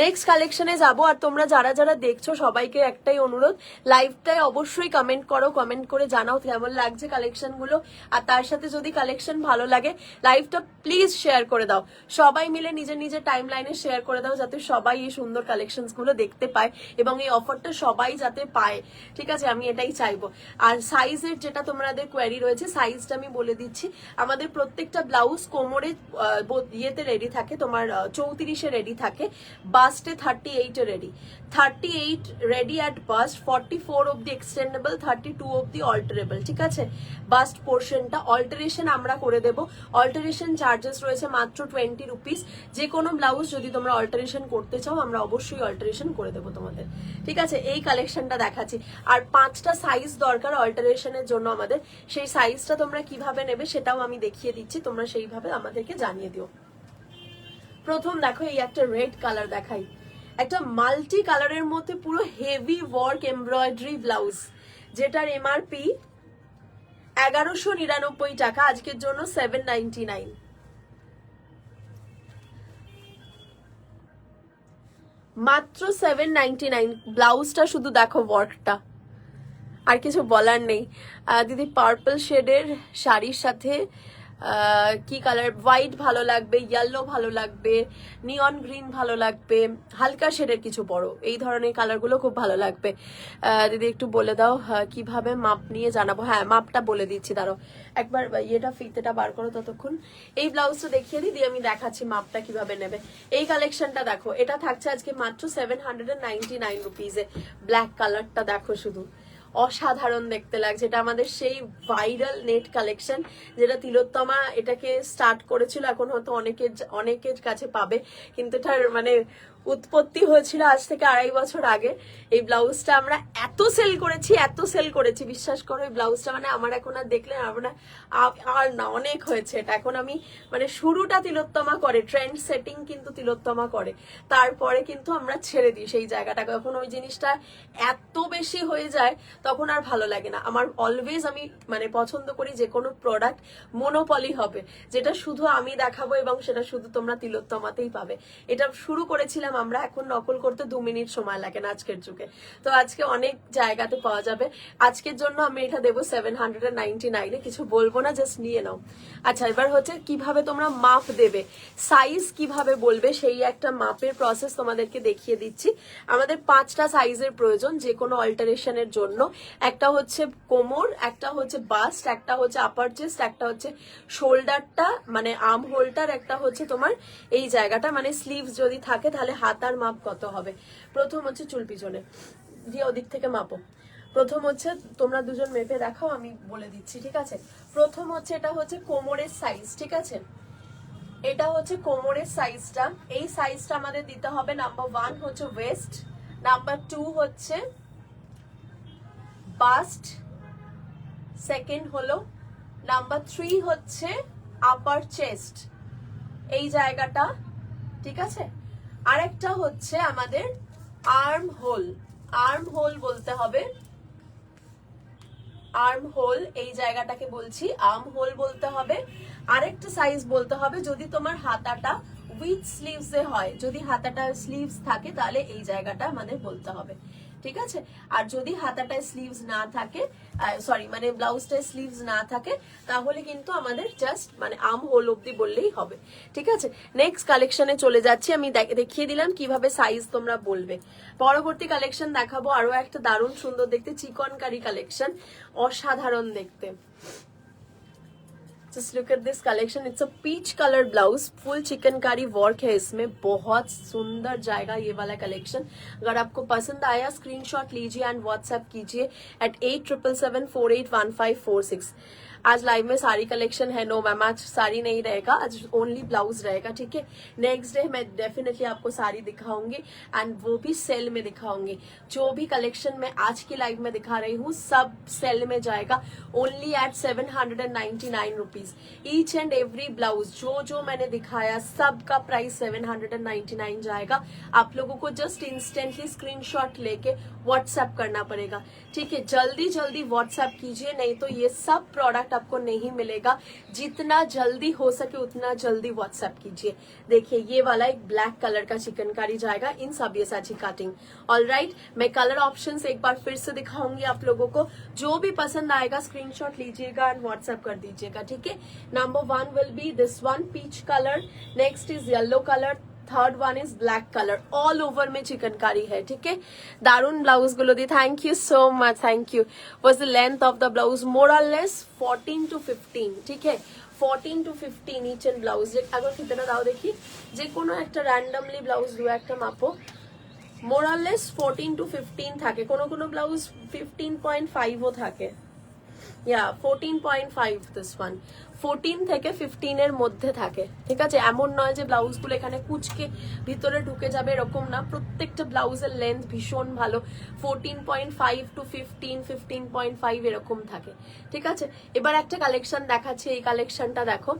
নেক্সট কালেকশনে যাবো। আর তোমরা যারা যারা দেখছো সবাইকে একটাই অনুরোধ, লাইভটায় অবশ্যই কমেন্ট করো, কমেন্ট করে জানাও কেমন লাগছে কালেকশন গুলো। আর তার সাথে যদি কালেকশন ভালো লাগে লাইভটা প্লিজ শেয়ার করে দাও, সবাই মিলে নিজের নিজের টাইম লাইনে শেয়ার করে দাও, যাতে সবাই এই সুন্দর কালেকশন গুলো দেখতে পায় এবং এই অফারটা সবাই যাতে পায়, ঠিক আছে, আমি এটাই চাইবো। আর সাইজের যেটা তোমাদের কোয়ারি রয়েছে, সাইজটা আমি বলে দিচ্ছি। আমাদের প্রত্যেকটা ব্লাউজ কোমরে ইয়েতে রেডি থাকে, তোমার 34-এ রেডি থাকে, বাস্টে 38-এ রেডি, 38 রেডি অ্যাট বাস্ট, 44 অব্দি এক্সটেন্ডেবল, 32 অব্দি অল্টারেবল, ঠিক আছে। বাস্ট পোর্শনটা অল্টারেশন আমরা করে দেবো, অল্টারেশন চার্জেস রয়েছে মাত্র 20 রুপিস। যে কোনো ব্লাউজ যদি তোমরা অল্টারেশন করতে চাও আমরা অবশ্যই অল্টারেশন করে দেবো তোমাদের, ঠিক আছে। এই কালেকশনটা দেখাচ্ছি। আর 5টা সাইজ দরকার অল্টারেশনের জন্য আমাদের, সেই সাইজটা তোমরা কিভাবে নেবে সেটাও আমি দেখিয়ে দিচ্ছি, তোমরা সেইভাবে আমাদেরকে জানিয়ে দিও। প্রথম দেখো এই একটা রেড কালার দেখাই, একটা মাল্টি কালারের মধ্যে পুরো হেভি ওয়ার্ক এমব্রয়ডারি ব্লাউজ, যেটার এমআরপি 1199 টাকা, আজকের জন্য 799। মাত্র 799, ব্লাউজটা শুধু দেখো ওয়ার্কটা, আর কিছু বলার নেই। দিদি পার্পল শেডের শাড়ির সাথে কি কালার, হোয়াইট ভালো লাগবে, ইয়েলো ভালো লাগবে, নিয়ন গ্রিন ভালো লাগবে, হালকা শেডের কিছু বড়, এই ধরনের কালারগুলো খুব ভালো লাগবে। দিদি একটু বলে দাও কিভাবে মাপ নিয়ে জানাবো। হ্যাঁ মাপটা বলে দিচ্ছি, দাঁড়াও একবার ইয়েটা ফিতেটা বার করো ততক্ষণ, এই ব্লাউজটা দেখিয়ে দিদি, আমি দেখাচ্ছি মাপটা কিভাবে নেবে। এই কালেকশনটা দেখো, এটা থাকছে আজকে মাত্র 799 রুপিসে। ব্ল্যাক কালারটা দেখো শুধু, অসাধারণ দেখতে লাগছে। এটা আমাদের সেই ভাইরাল নেট কালেকশন, যেটা তিলোত্তমা এটাকে স্টার্ট করেছিল, এখন হয়তো অনেকের কাছে পাবে, কিন্তু এটার মানে উৎপত্তি হয়েছিল আজ থেকে 2.5 বছর আগে। এই ব্লাউজটা আমরা এত সেল করেছি বিশ্বাস করো, এই ব্লাউজটা মানে আমার এখন আর দেখলে আর না, অনেক হয়েছে এটা। এখন আমি মানে শুরুটা তিলোত্তমা করে, ট্রেন্ড সেটিং কিন্তু তিলোত্তমা করে, তারপরে কিন্তু আমরা ছেড়ে দিই সেই জায়গাটাকে। এখন ওই জিনিসটা এত বেশি হয়ে যায় তখন আর ভালো লাগে না। আমার অলওয়েজ আমি মানে পছন্দ করি যে কোনো প্রোডাক্ট মনোপলি হবে, যেটা শুধু আমি দেখাবো এবং সেটা শুধু তোমরা তিলোত্তমাতেই পাবে। এটা শুরু করেছিলাম আমরা, এখন নকল করতে 2 মিনিট সময় লাগে না আজকের যুগে। তো আজকে অনেক জায়গাতে পাওয়া যাবে, আজকের জন্য আমি এটা দেবো 799-এ, কিছু বলবো না, জাস্ট নিয়ে নাও। আচ্ছা এবার হচ্ছে কিভাবে তোমরা মাপ দেবে, সাইজ কিভাবে বলবে, সেই একটা মাপের প্রসেস তোমাদেরকে দেখিয়ে দিচ্ছি। আমাদের 5টা সাইজের প্রয়োজন যে কোনো অল্টারেশনের জন্য। একটা হচ্ছে কোমর, একটা হচ্ছে বাস্ট, একটা হচ্ছে আপার চেস্ট, একটা হচ্ছে শোল্ডারটা মানে আর্ম হোলটার, একটা হচ্ছে তোমার এই জায়গাটা মানে স্লিভস যদি থাকে তাহলে হাতার মাপ কত হবে। প্রথম হচ্ছে চুল পিছনে দিয়ে ওদিক থেকে মাপো। প্রথম হচ্ছে তোমরা দুজন মেপে দেখাও, আমি বলে দিচ্ছি, ঠিক আছে। প্রথম হচ্ছে এটা হচ্ছে কোমরের সাইজ, ঠিক আছে, এটা হচ্ছে কোমরের সাইজটা। এই সাইজটা আমাদের দিতে হবে। নাম্বার 1 হচ্ছে ওয়েস্ট, নাম্বার 2 হচ্ছে বাস্ট, সেকেন্ড হলো নাম্বার 3 হচ্ছে আপার চেস্ট, এই জায়গাটা, ঠিক আছে। আরেকটা হচ্ছে আমাদের আর্ম হোল, আর্ম হোল বলতে হবে, আর্ম হোল এই জায়গাটাকে বলছি, আর্ম হোল বলতে হবে। আরেকটা সাইজ বলতে হবে যদি তোমার হাতাটা উইথ স্লিভস এ হয়, যদি হাতাটা স্লিভস থাকে তাহলে এই জায়গাটা আমাদের বলতে হবে, ঠিক আছে। আর যদি হাতাটায় স্লিভস না থাকে, সরি মানে ব্লাউজটায় স্লিভস না থাকে, তাহলে কিন্তু আমাদের জাস্ট মানে আর্ম হোল অব্দি বললেই হবে, ঠিক আছে। নেক্সট কালেকশনে চলে যাচ্ছি, আমি দেখিয়ে দিলাম কিভাবে সাইজ তোমরা বলবে। পরবর্তী কালেকশন দেখাবো আরো একটা দারুণ সুন্দর দেখতে চিকনকারি কালেকশন, অসাধারণ দেখতে। Just look at this collection. It's a peach colored blouse, full chikankari work है इसमें, बहुत सुंदर जाएगा ये वाला कलेक्शन। अगर आपको पसंद आया स्क्रीनशॉट लीजिए एंड व्हाट्सएप कीजिए at 8777481546। आज लाइव में साड़ी कलेक्शन है, नो मैम आज साड़ी नहीं रहेगा, आज ओनली ब्लाउज रहेगा, ठीक है। नेक्स्ट डे मैं डेफिनेटली आपको साड़ी दिखाऊंगी एंड वो भी सेल में दिखाऊंगी। जो भी कलेक्शन मैं आज की लाइव में दिखा रही हूँ सब सेल में जाएगा, only at 799 rupees each and every blouse. जो जो मैंने दिखाया सबका प्राइस 799 जाएगा। आप लोगों को जस्ट इंस्टेंटली स्क्रीनशॉट लेके व्हाट्सएप करना पड़ेगा, ठीक है। जल्दी जल्दी व्हाट्सएप कीजिए, नहीं तो ये सब प्रोडक्ट आपको नहीं मिलेगा। जितना जल्दी हो सके उतना जल्दी व्हाट्सएप कीजिए। देखिए ये वाला एक ब्लैक कलर का चिकनकारी जाएगा इन सब्यसाची कटिंग। ऑलराइट, मैं कलर ऑप्शंस एक बार फिर से दिखाऊंगी आप लोगों को। जो भी पसंद आएगा स्क्रीनशॉट लीजिएगा एंड व्हाट्सएप कर दीजिएगा, ठीक है। Number 1 will be this one, peach colour. Next is yellow colour, third one is black colour. All over में चिकनकारी है, ठीक है। दारुन ब्लाउज गुलो दी, thank you so much, thank you. What's the length of the blouse? More or less 14 to 15, ठीक है। 14 to 15 each and blouse. আগে কিতনা দাও দেখি, যে কোনো একটা র্যান্ডমলি ব্লাউজ দু একটা মাপো। মোর আর লেস 14 to 15 থাকে, কোনো কোনো ব্লাউজ 15.5 ও থাকে। ইয়া 14.5 দিস ওয়ান। 14 থেকে 15 এর মধ্যে থাকে, ঠিক আছে। এমন নয় যে ব্লাউজগুলো এখানে কুচকে ভিতরে ঢুকে যাবে, এরকম না। প্রত্যেকটা ব্লাউজের লেন্থ ভীষণ ভালো, 14.5 to 15, 15.5 এরকম থাকে, ঠিক আছে। এবার একটা কালেকশন দেখাচ্ছি, এই কালেকশনটা দেখো।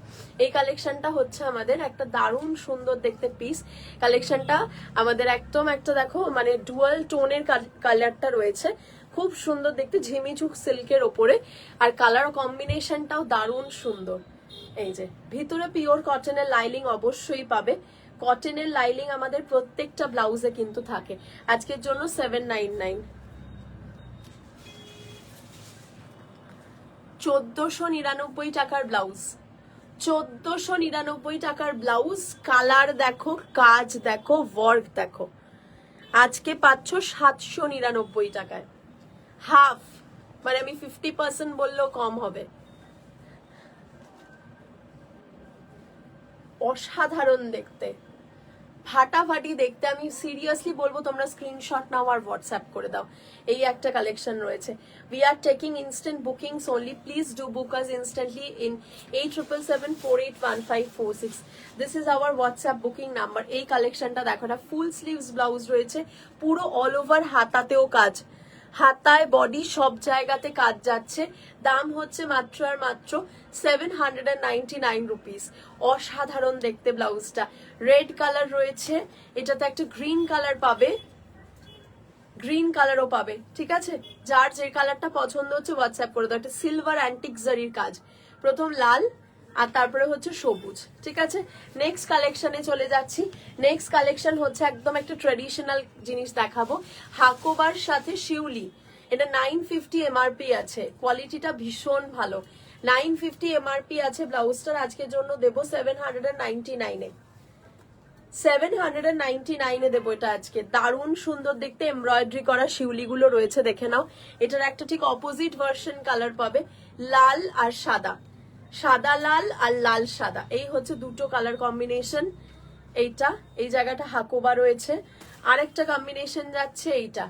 এই কালেকশনটা হচ্ছে আমাদের একটা দারুণ সুন্দর দেখতে পিস। কালেকশনটা আমাদের একদম একটা দেখো মানে ডুয়াল টোনের কালারটা রয়েছে, খুব সুন্দর দেখতে, ঝিমিঝুক সিল্কের ওপরে। আর কালার কম্বিনেশনটাও দারুণ সুন্দর। এই যে ভিতরে পিওর কটনের লাইলিং অবশ্যই পাবে। কটনের লাইলিং আমাদের প্রত্যেকটা ব্লাউজে কিন্তু থাকে। আজকের জন্য 799। 1499 টাকার ব্লাউজ, 1499 টাকার ব্লাউজ। কালার দেখো, কাজ দেখো, ওয়ার্ক দেখো। আজকে পাচ্ছ 799 টাকায়, হাফ, মানে আমি 50% বললেও কম হবে। অসাধারণ দেখতে, ফাটাফাটি দেখতে। আমি সিরিয়াসলি বলবো তোমরা স্ক্রিনশট নাও আর হোয়াটসঅ্যাপ করে দাও। এই একটা কালেকশন রয়েছে। We are taking instant bookings only, please do book us instantly in 8777481546। This is our WhatsApp booking number. এই কালেকশনটা দেখো, না ফুল স্লিভস ব্লাউজ রয়েছে, পুরো অল ওভার হাতাতেও কাজ, হাতায় বডি সব জায়গাতে কাজ যাচ্ছে। দাম হচ্ছে মাত্র আর মাত্র 799 রুপিস। অসাধারণ দেখতে ব্লাউজটা। রেড কালার রয়েছে, এটাতে একটা গ্রিন কালার পাবে, গ্রিন কালারও পাবে, ঠিক আছে। যার যে কালারটা পছন্দ হচ্ছে হোয়াটসঅ্যাপ করে দাও। একটা সিলভার অ্যান্টিক জারির কাজ, প্রথম লাল আর তারপরে হচ্ছে সবুজ, ঠিক আছে। নেক্সট কালেকশনে চলে যাচ্ছি। নেক্সট কালেকশন হচ্ছে একদম একটা ট্রেডিশনাল জিনিস দেখাবো, হাকোবার সাথে শিউলি। এটা 950 এমআরপি আছে, কোয়ালিটিটা ভীষণ ভালো। 950 এমআরপি আছে ব্লাউজটার। আজকের জন্য দেবো 799-এ, 799-এ দেবো এটা আজকে। দারুণ সুন্দর দেখতে এমব্রয়ডারি করা শিউলি গুলো রয়েছে, দেখে নাও। এটার একটা ঠিক অপোজিট ভার্সন কালার পাবে, লাল আর সাদা, সাদা লাল আর লাল সাদা, এই হচ্ছে দুটো কালার কম্বিনেশন। এইটা এই জায়গাটা হাকোবা রয়েছে, আরেকটা কম্বিনেশন যাচ্ছে এইটা।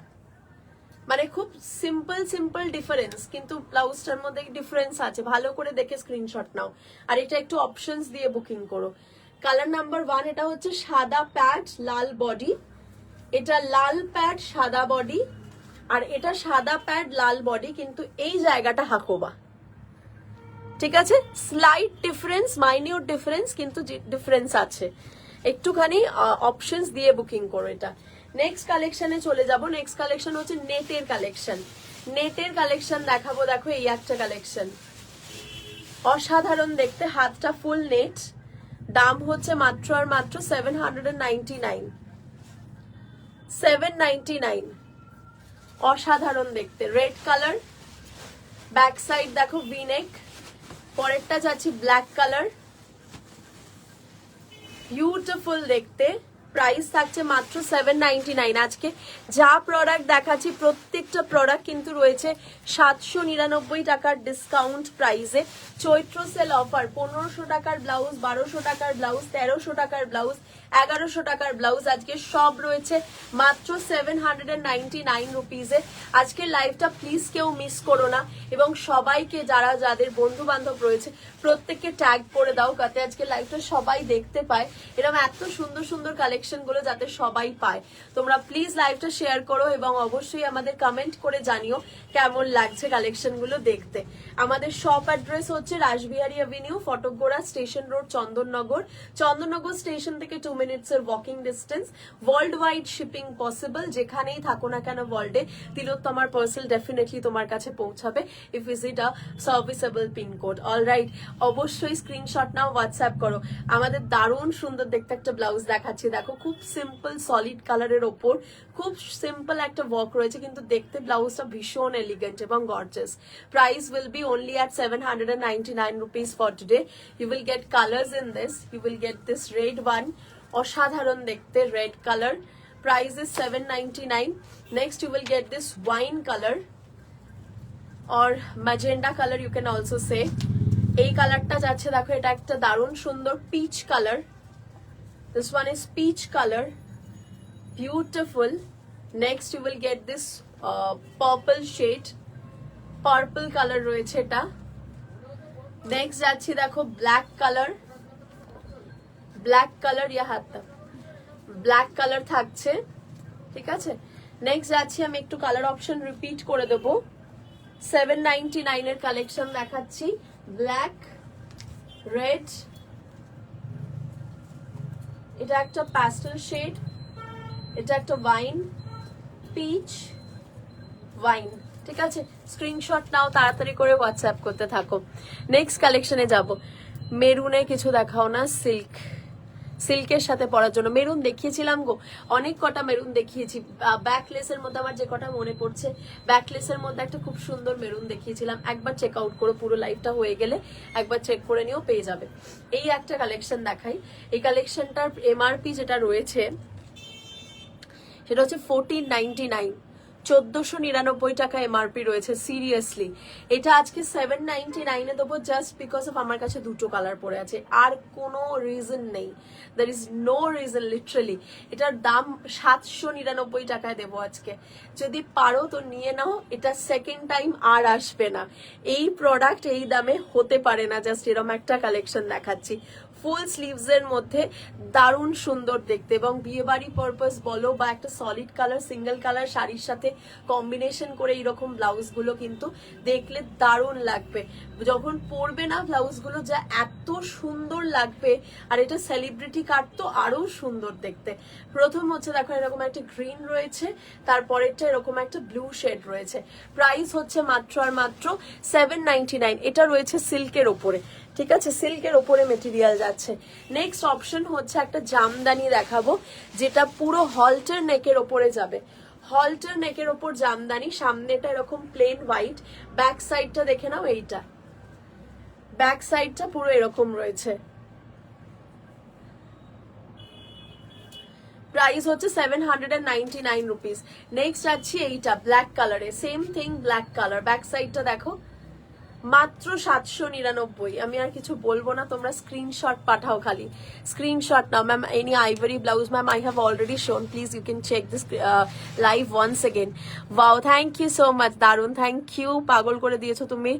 মানে খুব সিম্পল সিম্পল ডিফারেন্স, কিন্তু ব্লাউজটার মধ্যে ডিফারেন্স আছে। ভালো করে দেখে স্ক্রিনশট নাও। আর এটা একটু অপশনস দিয়ে বুকিং করো। কালার নাম্বার 1 এটা হচ্ছে সাদা প্যাড লাল বডি, এটা লাল প্যাড সাদা বডি, আর এটা সাদা প্যাড লাল বডি, কিন্তু এই জায়গাটা হাকোবা, ঠিক আছে। স্লাইট ডিফারেন্স, মাইনিউট ডিফারেন্স, কিন্তু ডিফারেন্স আছে। একটুখানি অপশনস দিয়ে বুকিং করো এটা। নেক্সট কালেকশনে চলে যাব। নেক্সট কালেকশন হচ্ছে নেটের কালেকশন। নেটের কালেকশন দেখাবো। দেখো এই একটা কালেকশন, অসাধারণ দেখতে, হাতটা ফুল নেট। দাম হচ্ছে মাত্র আর মাত্র 799। অসাধারণ দেখতে, রেড কালার, ব্যাক সাইড দেখো ভিনেক। পরেরটা যাচ্ছি ব্ল্যাক কালার, বিউটিফুল দেখতে। প্রাইস থাকছে মাত্র 799। আজকে যা প্রোডাক্ট দেখাচ্ছি প্রত্যেকটা প্রোডাক্ট কিন্তু রয়েছে 799 টাকার ডিসকাউন্ট প্রাইসে। চৈত্র সেল অফার, 1500 টাকার ব্লাউজ, 1200 টাকার ব্লাউজ, 1300 টাকার ব্লাউজ, 1100 টাকার ব্লাউজ, আজকে সব রয়েছে মাত্র 799 রুপিজে। আজকের লাইভটা প্লিজ কেউ মিস করো না, এবং সবাইকে যাদের বন্ধু বান্ধব রয়েছে প্রত্যেককে ট্যাগ করে দাও, যাতে আজকে লাইভটা সবাই দেখতে পায়, এরকম এত সুন্দর সুন্দর কালেকশন গুলো যাতে সবাই পায়। তোমরা প্লিজ লাইভটা শেয়ার করো এবং অবশ্যই আমাদের কমেন্ট করে জানিও কেমন লাগছে কালেকশন গুলো দেখতে। আমাদের শপ অ্যাড্রেস হচ্ছে Rashbehari avenue, ফটকগোড়া station road, Chandannagar. Chandannagar station থেকে 2 মিনিটস এর walking distance. World wide shipping possible, যেখানেই থাকো না কেন ওয়ার্ল্ডে, তিলোত্তমার পার্সেল ডেফিনেটলি তোমার কাছে পৌঁছাবে if visit a serviceable pincode. Alright, অবশ্যই স্ক্রিনশট নাও, হোয়াটসঅ্যাপ করো। আমাদের দারুণ সুন্দর দেখতে একটা ব্লাউজ দেখাচ্ছি, দেখো খুব সিম্পল সলিড কালারের ওপর খুব সিম্পল একটা ওয়ার্ক রয়েছে, কিন্তু দেখতে ব্লাউজটা ভীষণ এলিগেন্ট এবং gorgeous. Price will B only at 799 rupees for today. You will get colors in this. You will get this red one, অসাধারণ দেখতে red colour, price is 799। Next you will get this wine color or magenta color, you can also say। এই কালারটা যাচ্ছে দেখো, এটা একটা দারুণ সুন্দর peach colour. This one is peach color, beautiful। Next you will get this purple shade, purple color রয়েছে এটা। নেক্সট যাচ্ছি দেখো ব্ল্যাক কালার, ব্ল্যাক কালার ইয়া হাতটা ব্ল্যাক কালার থাকছে, ঠিক আছে। নেক্সট যাচ্ছি, আমি একটু কালার অপশন রিপিট করে দেবো। 799 এর কালেকশন দেখাচ্ছি, ব্ল্যাক, রেড, এটা একটা প্যাস্টেল শেড, এটা একটা ওয়াইন, পিচ, ওয়াইন, ঠিক আছে। স্ক্রিনশট নাও, তাড়াতাড়ি করে হোয়াটসঅ্যাপ করতে থাকো। নেক্সট কালেকশনে যাব। মেরুনে কিছু দেখাও না, সিল্ক, সিল্কের সাথে পরার জন্য মেরুন দেখিয়েছিলাম গো, অনেক কটা মেরুন দেখিয়েছি। ব্যাকলেসের মধ্যে আমার যে কটা মনে পড়ছে, ব্যাকলেসের মধ্যে একটা খুব সুন্দর মেরুন দেখিয়েছিলাম, একবার চেক আউট করো, পুরো লাইভটা হয়ে গেলে একবার চেক করে নিও, পেয়ে যাবে। এই একটা কালেকশন দেখাই, এই কালেকশনটার এমআরপি যেটা রয়েছে সেটা হচ্ছে 1499, 1499 টাকা এমআরপি রয়েছে। সিরিয়াসলি এটা আজকে 799 এ দেবো, জাস্ট বিকজ অফ আমার কাছে দুটো কালার পড়ে আছে, আর কোনো রিজন নেই, there is no reason. Literally এটার দাম 799 টাকায় দেবো আজকে। যদি পারো তো নিয়ে নাও, এটা সেকেন্ড টাইম আর আসবে না। এই প্রোডাক্ট এই দামে হতে পারে না, জাস্ট এরকম একটা কালেকশন দেখাচ্ছি। ফুল স্লিভস এর মধ্যে দারুণ সুন্দর দেখতে, এবং বিয়ে বাড়ি পারপাস বলো বা একটা সলিড কালার সিঙ্গেল কালার শাড়ির সাথে কম্বিনেশন করে এইরকম ব্লাউজ গুলো কিন্তু দেখলে দারুণ লাগবে। যখন পরবে না ব্লাউজ গুলো যা এত সুন্দর লাগবে, আর এটা সেলিব্রিটি কাট তো আরো সুন্দর দেখতে। প্রথম হচ্ছে দেখো এরকম একটা গ্রিন রয়েছে, তারপরেরটা এরকম একটা ব্লু শেড রয়েছে। প্রাইস হচ্ছে মাত্র আর মাত্র 799। এটা রয়েছে সিল্কের ওপরে, ঠিক আছে, সিল্কের ওপরে মেটেরিয়াল যাচ্ছে। নেক্সট অপশন হচ্ছে একটা জামদানি দেখাবো, যেটা পুরো হলটার নেকের ওপরে যাবে। হলটার নেকের ওপর জামদানি, সামনেটা এরকম প্লেন হোয়াইট, ব্যাক সাইডটা দেখে নাও, এইটা ব্যাক সাইডটা পুরো এরকম রয়েছে। প্রাইস হচ্ছে 799 রুপিস। নেক্সট যাচ্ছি এইটা ব্ল্যাক কালারে, same thing black colour, back সাইডটা দেখো, মাত্র 799। আমি আর কিছু বলবো না, তোমরা স্ক্রিনশট পাঠাও, খালি স্ক্রিনশট নাও। Ma'am any ivory blouse ma'am I have already shown, please you can check this live once again. Wow, thank you so much, দারুন, থ্যাংক ইউ, পাগল করে দিয়েছো তুমি,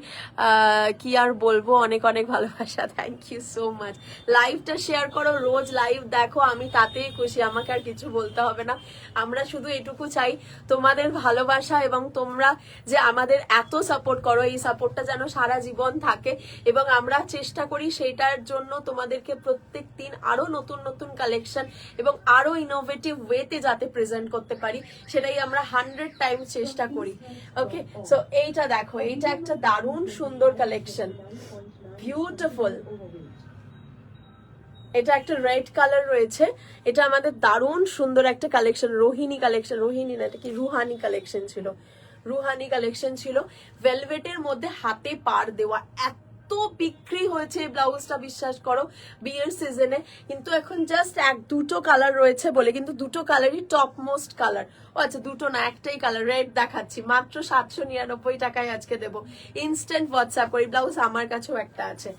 কি আর বলবো, অনেক অনেক ভালোবাসা, থ্যাংক ইউ সো মাচ। লাইভটা শেয়ার করো, রোজ লাইভ দেখো, আমি তাতেই খুশি, আমাকে আর কিছু বলতে হবে না। আমরা শুধু এটুকু চাই, তোমাদের ভালোবাসা এবং তোমরা যে আমাদের এত সাপোর্ট করো, এই সাপোর্টটা যেন সারা জীবন থাকে, এবং আমরা চেষ্টা করি সেইটার জন্য তোমাদেরকে প্রত্যেক দিন আরো নতুন নতুন কালেকশন এবং আরো ইনোভেটিভ ওয়েতে যাতে প্রেজেন্ট করতে পারি, সেটাই আমরা 100 টাইমস চেষ্টা করি। ওকে, সো এইটা দেখো, এইটা একটা দারুণ সুন্দর কালেকশন, বিউটিফুল। এটা একটা রেড কালার রয়েছে, এটা আমাদের দারুণ সুন্দর একটা কালেকশন, রোহিণী কালেকশন, রোহিণী না এটা কি রুহানি কালেকশন ছিল, রুহানি কালেকশন ছিল, ভেলভেটের মধ্যে হাতে পাড় দেওয়া। এত বিক্রি হয়েছে এই ব্লাউজটা, বিশ্বাস করো বিয়ের সিজনে। কিন্তু এখন জাস্ট দুটো কালার রয়েছে বলে, কিন্তু দুটো কালারই টপ মোস্ট কালার। ও আচ্ছা, দুটো না, একটাই কালার, রেড দেখাচ্ছি, মাত্র 799 টাকায় আজকে দেবো। ইনস্ট্যান্ট হোয়াটসঅ্যাপ করি। ব্লাউজ আমার কাছেও একটা আছে।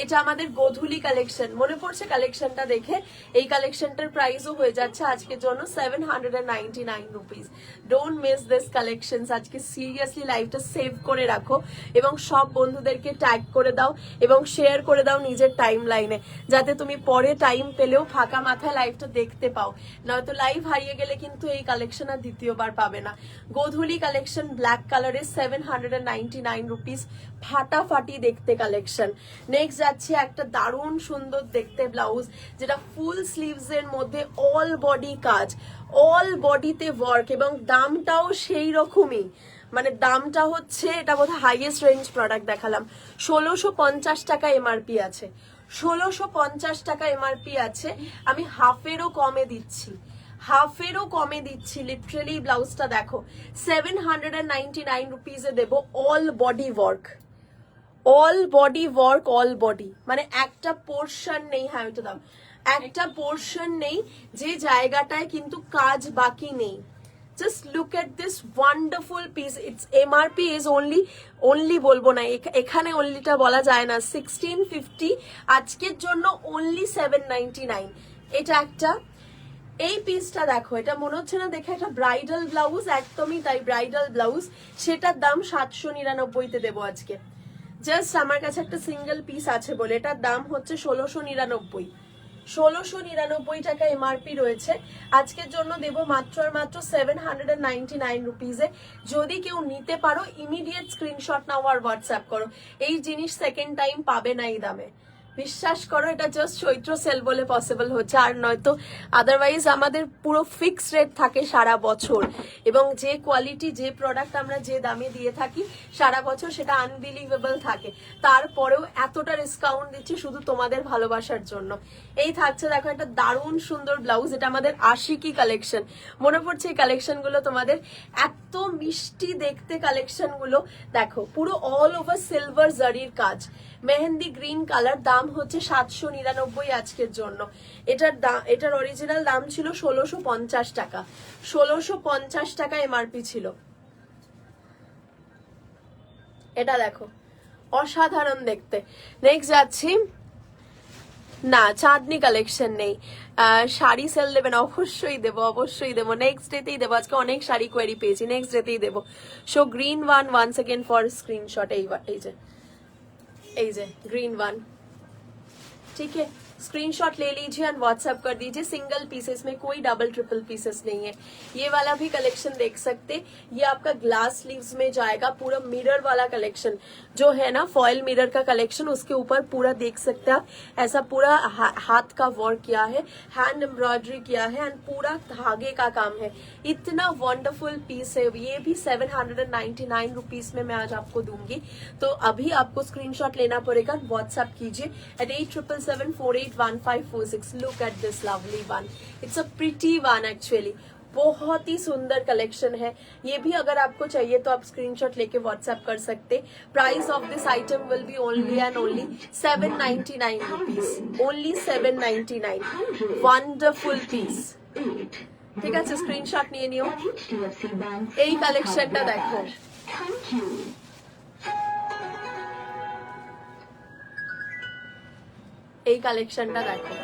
এটা আমাদের গোধূলি কালেকশন, মনে পড়ছে কালেকশনটা দেখে? এই কালেকশনটার প্রাইসও হয়ে যাচ্ছে আজকের জন্য 799 rupees. Don't miss this collection. আজকে সিরিয়াসলি লাইভটা সেভ করে রাখো এবং সব বন্ধুদেরকে ট্যাগ করে দাও এবং শেয়ার করে দাও নিজের টাইম লাইনে, যাতে তুমি পরে টাইম পেলেও ফাঁকা মাথায় লাইভটা দেখতে পাও। নয়তো লাইভ হারিয়ে গেলে কিন্তু এই কালেকশন আর দ্বিতীয়বার পাবে না। গোধূলি কালেকশন ব্ল্যাক কালারের 799 রুপিস, ফাটাফাটি দেখতে কালেকশন। নেক্সট যাচ্ছে একটা দারুণ সুন্দর দেখতে ব্লাউজ, যেটা ফুল স্লিভস এর মধ্যে অল বডি কাজ, অল বডিতে ওয়ার্ক, এবং দামটাও সেই রকমই। মানে দামটা হচ্ছে, এটা বোধহয় হাইয়েস্ট রেঞ্জ প্রোডাক্ট দেখালাম, 1650 টাকা এমআরপি আছে, 1650 টাকা এমআরপি আছে। আমি হাফেরও কমে দিচ্ছি, হাফেরও কমে দিচ্ছি। লিটারেলি ব্লাউজটা দেখো, 799 রুপিসে দেবো, all body work, all body work, all body, মানে একটা পোর্শন নেই। হ্যাঁ ওইটা দাম, একটা পোর্শন নেই যে জায়গাটায় কিন্তু কাজ বাকি নেই। Just look at this wonderful piece. It's MRP is only বলবো না, এখানে অনলিটা বলা যায় না, 1650, আজকের জন্য অনলি 799। এটা একটা, এই পিসটা দেখো, এটা মনে হচ্ছে না দেখে একটা ব্রাইডাল ব্লাউজ, একদমই তাই, ব্রাইডাল ব্লাউজ, সেটার দাম 799-তে দেবো আজকে। জাস্ট আমার কাছে একটা সিঙ্গেল পিস আছে বলে, এটার দাম হচ্ছে 1699, 1699 টাকা এমআরপি রয়েছে। আজকের জন্য দেব মাত্র আর মাত্র 799 রুপিসে। যদি কেউ নিতে পারো, ইমিডিয়েট স্ক্রিনশট নাও আর হোয়াটসঅ্যাপ করো। এই জিনিস সেকেন্ড টাইম পাবে না এই দামে, বিশ্বাস করো। এটা জাস্ট চৈত্র সেল বলে পসিবল হচ্ছে, আর নয়তো আদারওয়াইজ আমাদের পুরো ফিক্স রেট থাকে সারা বছর, এবং যে কোয়ালিটি, যে প্রোডাক্ট আমরা যে দামে দিয়ে থাকি সারা বছর, সেটা আনবিলিভেবল থাকে। তারপরেও এতটা ডিসকাউন্ট দিচ্ছি শুধু তোমাদের ভালোবাসার জন্য। এই থাকছে দেখো একটা দারুণ সুন্দর ব্লাউজ, এটা আমাদের আশিকি কালেকশন। মনে পড়ছে এই কালেকশনগুলো তোমাদের? এত মিষ্টি দেখতে কালেকশনগুলো দেখো, পুরো অল ওভার সিলভার জারির কাজ, মেহেন্দি গ্রিন কালার, দাম হচ্ছে 799 আজকের জন্য। এটার অরিজিনাল দাম ছিল 1650 টাকা, 1650 টাকা এমআরপি ছিল। এটা দেখো, অসাধারণ দেখতে। নেক্সট যাচ্ছি, না চাঁদনি কালেকশন নেই, শাড়ি সেল দেবেন? অবশ্যই দেবো, অবশ্যই দেবো, নেক্সট ডেতেই দেবো। আজকে অনেক শাড়ি কোয়ারি পেয়েছি, নেক্সট ডেতেই দেবো। So green one second for screenshot, এই যে ग्रीन वन, ठीक है, स्क्रीनशॉट ले लीजिए एंड व्हाट्सएप कर दीजिए। सिंगल पीसेस में कोई डबल ट्रिपल पीसेस नहीं है। ये वाला भी कलेक्शन देख सकते, ये आपका ग्लास स्लीव्स में जाएगा, पूरा मिरर वाला कलेक्शन जो है ना, फॉयल मिरर का कलेक्शन, उसके ऊपर पूरा देख सकते हैं आप, ऐसा पूरा हाथ का वर्क किया है, हैंड एम्ब्रॉयडरी किया है, एंड पूरा धागे का काम है। इतना वंडरफुल पीस है। ये भी 799 रुपीज में मैं आज आपको दूंगी। तो अभी आपको स्क्रीनशॉट लेना पड़ेगा, व्हाट्सएप कीजिए at 8777481546। Look at this lovely one, it's a pretty one actually, बहुत ही सुंदर कलेक्शन है। ये भी अगर आपको चाहिए तो आप स्क्रीनशॉट लेके व्हाट्सएप कर सकते। Price of this item will be only and only 799 rupees, only 799। Wonderful piece, ঠিক আছে, স্ক্রিনশট নিয়ে নিও। এই কালেকশনটা দেখো, এই কালেকশনটা দেখো,